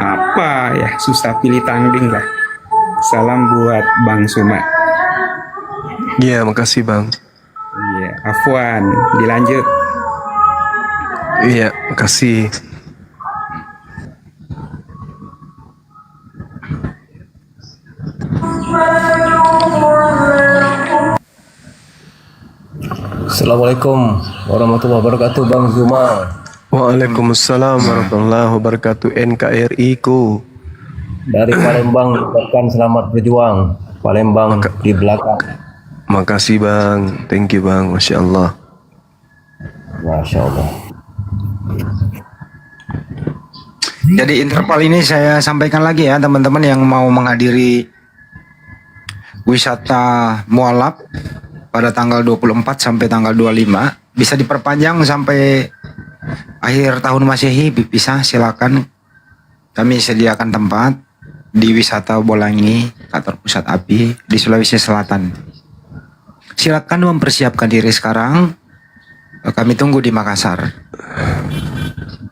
apa ya, susah pilih tanding lah. Salam buat Bang Zuma. Iya, makasih Bang. Iya, afwan, dilanjut. Iya, makasih. Assalamualaikum warahmatullahi wabarakatuh Bang Zuma. Waalaikumsalam warahmatullahi wabarakatuh. NKRI ku dari Palembang ucapkan selamat berjuang. Palembang di belakang. Makasih Bang, thank you Bang, Masya Allah. Masya Allah. Jadi Interpol ini saya sampaikan lagi ya teman-teman yang mau menghadiri wisata Mualaf pada tanggal 24 sampai tanggal 25 bisa diperpanjang sampai akhir tahun Masehi, bisa silakan. Kami sediakan tempat di wisata Bolangi, kantor pusat API di Sulawesi Selatan. Silakan mempersiapkan diri sekarang. Kami tunggu di Makassar.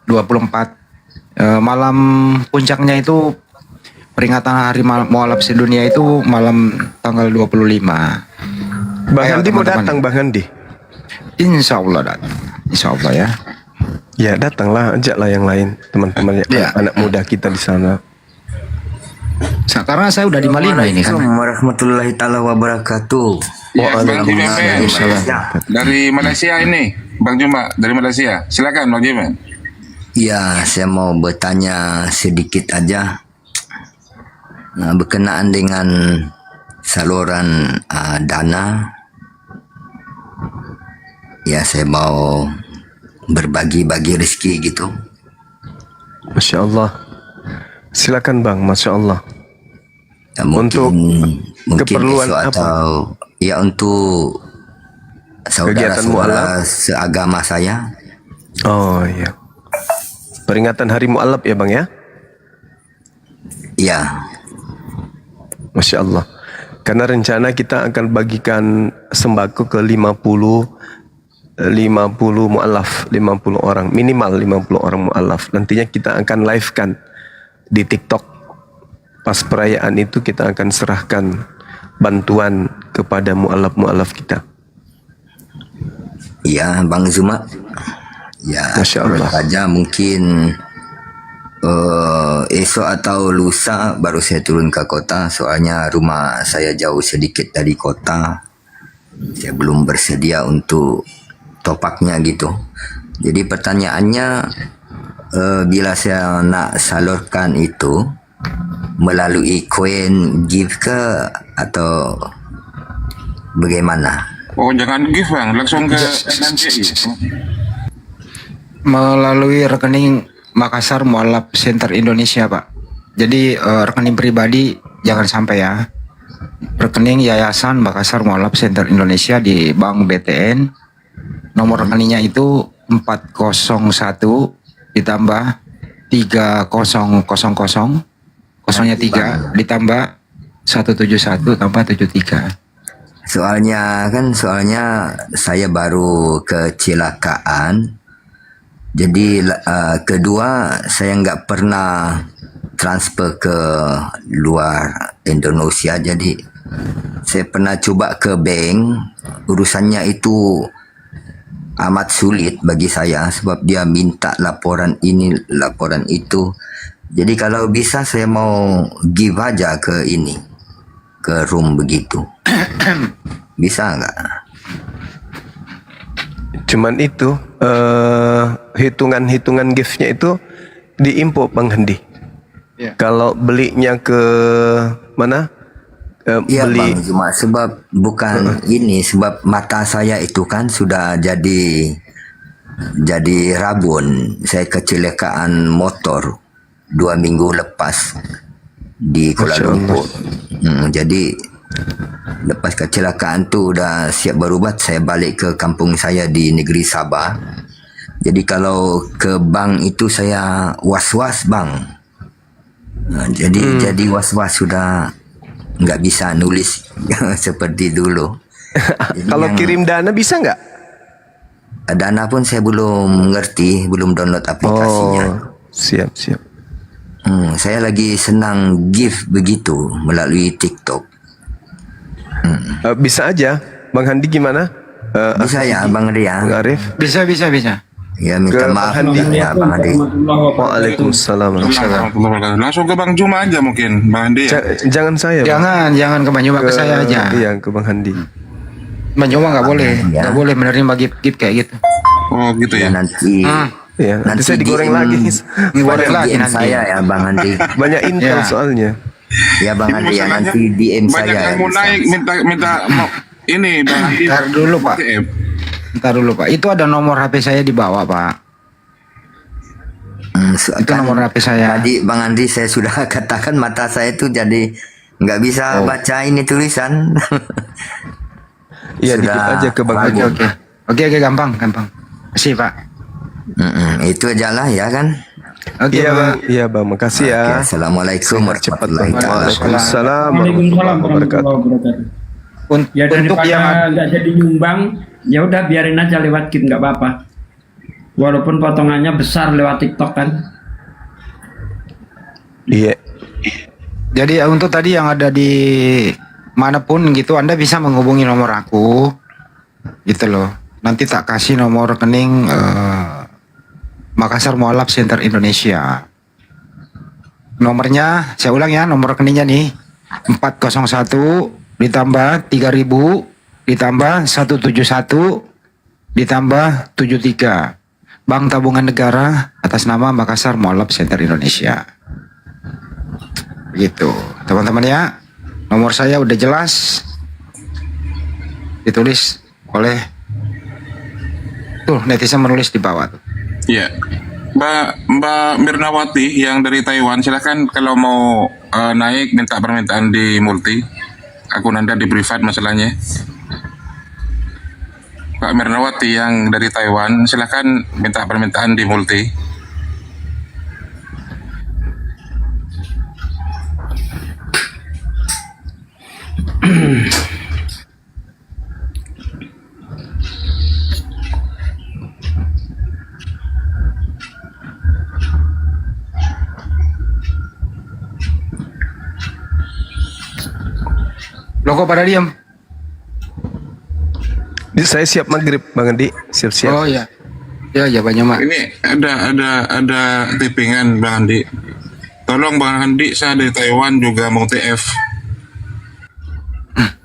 24 malam puncaknya itu peringatan Hari Mualaf Sedunia itu malam tanggal 25. Bang Handi mau datang Bang Handi? Insya Allah datang. Insya Allah ya. Ya datanglah, ajaklah yang lain teman-teman anak muda kita di sana. Karena saya udah di Malino ini kan. Assalamualaikum warahmatullahi taala wabarakatuh. Waalaikumsalam. Dari Malaysia ini, Bang Juma dari Malaysia. Silakan Bang Juma. Ya, saya mau bertanya sedikit aja berkenaan dengan saluran dana. Ya, saya mau berbagi-bagi rezeki gitu. Masya Allah. Silakan Bang, Masya Allah. Ya, mungkin keperluan apa? Atau ya untuk saudara-saudara seagama saya. Oh iya. Peringatan Hari Mualaf ya Bang ya? Iya. Masya Allah. Karena rencana kita akan bagikan sembako ke 50 mu'alaf, 50 orang, minimal 50 orang mu'alaf. Nantinya kita akan live kan di TikTok. Pas perayaan itu kita akan serahkan bantuan kepada mu'alaf kita. Iya Bang Zuma. Ya, Masya Allah. saja mungkin esok atau lusa baru saya turun ke kota, soalnya rumah saya jauh sedikit dari kota. Saya belum bersedia untuk topaknya gitu. Jadi pertanyaannya, bila saya nak salurkan itu melalui koin give ke atau bagaimana? Oh jangan give Bang, langsung ke NNCI. Melalui rekening Makassar Mualaf Center Indonesia Pak. Jadi rekening pribadi jangan sampai ya. rekening Yayasan Makassar Mualaf Center Indonesia di Bank BTN. Nomor rekeningnya itu 401 ditambah 3000, kosongnya 3 ditambah 171 tambah 73. Soalnya saya baru kecelakaan. Jadi kedua saya nggak pernah transfer ke luar Indonesia. Jadi saya pernah coba ke bank. Urusannya itu amat sulit bagi saya sebab dia minta laporan ini, laporan itu. Jadi kalau bisa saya mau give aja ke ini, ke room begitu. Bisa nggak? Cuman itu hitungan giftnya itu diimpor Bang Handi. Kalau belinya ke mana? Iya Beli. Bang, cuma sebab bukan ini, sebab mata saya itu kan sudah jadi rabun. Saya kecelakaan motor 2 minggu lepas di Kuala Lumpur. Jadi lepas kecelakaan tu udah siap berubat, saya balik ke kampung saya di negeri Sabah. Jadi kalau ke bank itu saya was-was Bang. Jadi was-was, sudah nggak bisa nulis seperti dulu. Kalau kirim dana bisa nggak? Dana pun saya belum ngerti, belum download aplikasinya. Siap. Saya lagi senang gift begitu melalui TikTok. Bisa aja, Bang Handi gimana? Bisa ya, Bang Ria. Bang Arif? Bisa. Ya, minta maaf ya, Bang Handi. Waalaikumsalam. Langsung ke Bang Juma aja mungkin, Bang Handi. Jangan saya. Bang. Jangan ke Bang Juma, ke saya aja. Iya, ke Bang Handi. Bang Juma nggak boleh menerima gift kayak gitu. Oh gitu ya. Nanti nanti saya digoreng lagi. Digoreng lagi nanti. Saya ya, Bang Handi. Banyak intel soalnya. Ya Bang Handi, ya nanti DM Banyak saya. yang mau naik minta ini Bang Handi. Ntar dulu Pak. Itu ada nomor HP saya di bawah Pak. Itu nomor HP saya. Tadi Bang Andi saya sudah katakan mata saya itu jadi nggak bisa baca ini tulisan. Iya, dikit aja ke Bang Handi. Oke, gampang. Kasih Pak. Itu aja lah ya kan. Oke, Iya Bang, makasih ya. Assalamualaikum warahmatullahi wabarakatuh. Waalaikumsalam Waalaikumsalam warahmatullahi wabarakatuh. Ya daripada nggak jadi nyumbang, ya udah biarin aja lewat gift, nggak apa-apa. Walaupun potongannya besar lewat TikTok kan. Iya. Jadi untuk tadi yang ada di manapun gitu, Anda bisa menghubungi nomor aku, gitu loh. Nanti tak kasih nomor rekening Makassar Mualaf Center Indonesia. Nomornya, saya ulang ya, nomor rekeningnya nih 401 ditambah 3000 ditambah 171 ditambah 73. Bank Tabungan Negara atas nama Makassar Mualaf Center Indonesia. Begitu, teman-teman ya. Nomor saya udah jelas. Ditulis oleh tuh netizen menulis di bawah tuh. Iya. Mbak Mirnawati yang dari Taiwan, silakan kalau mau naik minta permintaan di multi. Akun Anda di privat masalahnya. Mbak Mirnawati yang dari Taiwan, silakan minta permintaan di multi. Loh kok pada diam? Saya siap maghrib Bang Andi, siap-siap. Oh iya. Ya banyak mak. Ini ada tippingan Bang Andi. Tolong Bang Andi, saya dari Taiwan juga mau TF.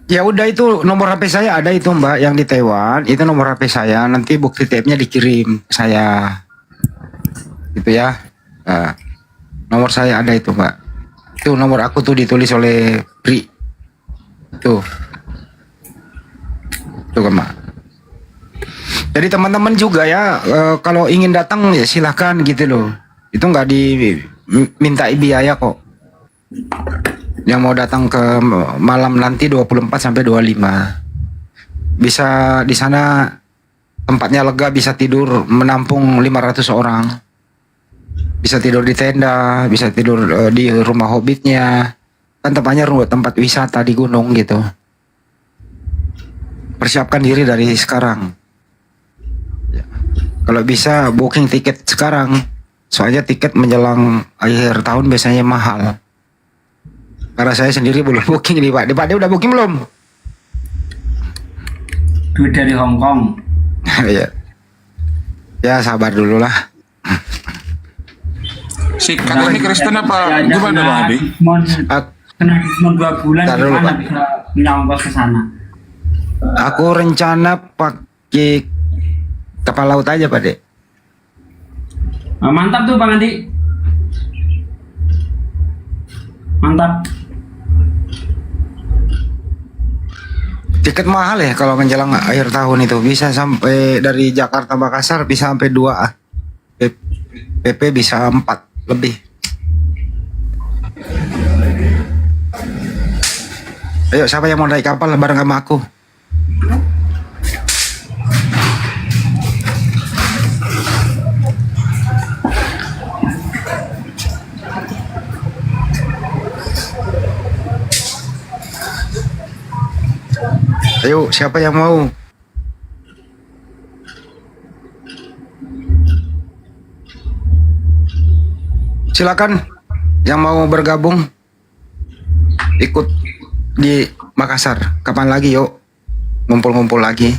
Ya udah, itu nomor HP saya ada itu Mbak, yang di Taiwan itu nomor HP saya. Nanti bukti TF-nya dikirim ke saya, gitu ya. Nomor saya ada itu Mbak. Itu nomor aku tuh ditulis oleh Pri. Tuh kan Mbak. Jadi teman-teman juga ya, kalau ingin datang ya silahkan gitu loh. Itu nggak diminta biaya kok. yang mau datang ke malam nanti 24 sampai 25. Bisa di sana tempatnya lega, bisa tidur menampung 500 orang. Bisa tidur di tenda, bisa tidur di rumah hobbitnya. Kan tempatnya tempat wisata di gunung gitu. Persiapkan diri dari sekarang. Ya. Kalau bisa booking tiket sekarang. Soalnya tiket menjelang akhir tahun biasanya mahal. Karena saya sendiri belum booking nih Pak. Pak, dia udah booking belum? Duit dari Hong Kong. Ya. Ya sabar dulu lah. Si kakak ini Kristen apa gimana Bang Adi? Kena diskon 2 bulan Taruh dulu, gimana Pak. bisa punya ongkos ke sana? Aku rencana pakai kapal laut aja Pak Dek. Mantap tuh Bang Andi. Mantap. Tiket mahal ya kalau menjelang akhir tahun itu. Bisa sampai dari Jakarta Makassar bisa sampai 2. PP bisa 4 lebih. Ayo siapa yang mau naik kapal bareng sama aku? Ayo, siapa yang mau? Silakan yang mau bergabung ikut di Makassar. Kapan lagi yuk? Ngumpul-ngumpul lagi.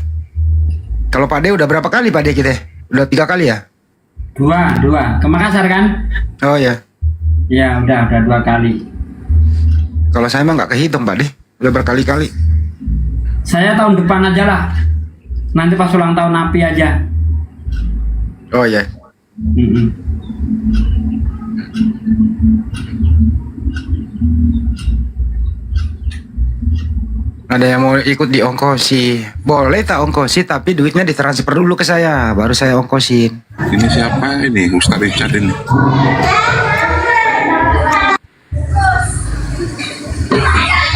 Kalau Pak De udah berapa kali Pak De kita? Udah 3 kali ya? 2 ke Makassar kan? Oh ya. Ya udah 2 kali. Kalau saya emang nggak kehitung Pak De. Udah berkali-kali. Saya tahun depan aja lah. Nanti pas ulang tahun Napi aja. Oh ya. Ada yang mau ikut diongkosi? Boleh tak ongkosi, tapi duitnya ditransfer dulu ke saya, baru saya ongkosin. Ini siapa ini? Ustaz Richard ini.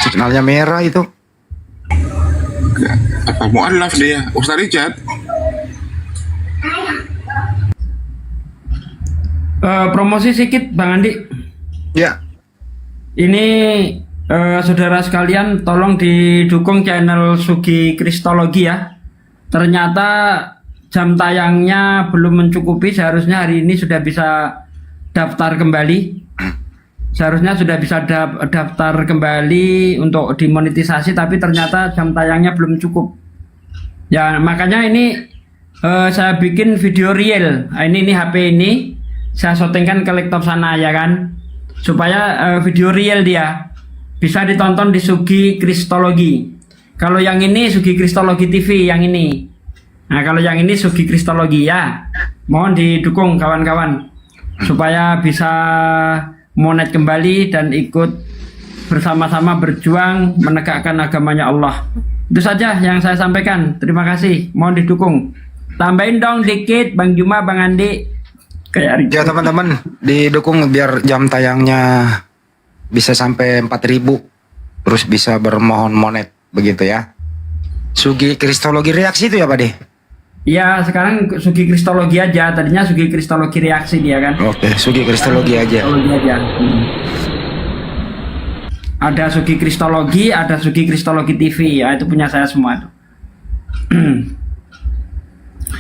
Signalnya merah itu. Apa mu'alaf dia? Ustaz Richard? Promosi sedikit Bang Andi. Ya. Ini saudara sekalian tolong didukung channel Sugi Kristologi ya. Ternyata jam tayangnya belum mencukupi. Seharusnya hari ini sudah bisa daftar kembali. Seharusnya sudah bisa daftar kembali untuk dimonetisasi, tapi ternyata jam tayangnya belum cukup. Ya makanya ini saya bikin video real. Ini HP ini saya syutingkan ke laptop sana ya kan, supaya video real dia bisa ditonton di Sugi Kristologi. Kalau yang ini Sugi Kristologi TV yang ini. Nah kalau yang ini Sugi Kristologi ya. Mohon didukung kawan-kawan supaya bisa monet kembali dan ikut bersama-sama berjuang menegakkan agamanya Allah. Itu saja yang saya sampaikan. Terima kasih. Mohon didukung. Tambahin dong dikit Bang Juma, Bang Andi. Kayak ya teman-teman, didukung biar jam tayangnya bisa sampai 4.000, terus bisa bermohon monet begitu ya. Sugi Kristologi Reaksi itu ya Pak De? Ya sekarang Sugi Kristologi aja. Tadinya Sugi Kristologi Reaksi dia kan. Oke, Sugi Kristologi aja. Ada Sugi Kristologi, ada Sugi Kristologi TV. Ya itu punya saya semua.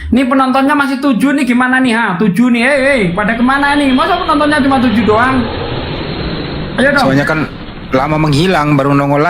Nih penontonnya masih 7 nih, gimana nih? 7 nih, pada kemana nih? Masa penontonnya cuma 7 doang? Ayo dong. Soalnya kan lama menghilang, baru nongol lagi.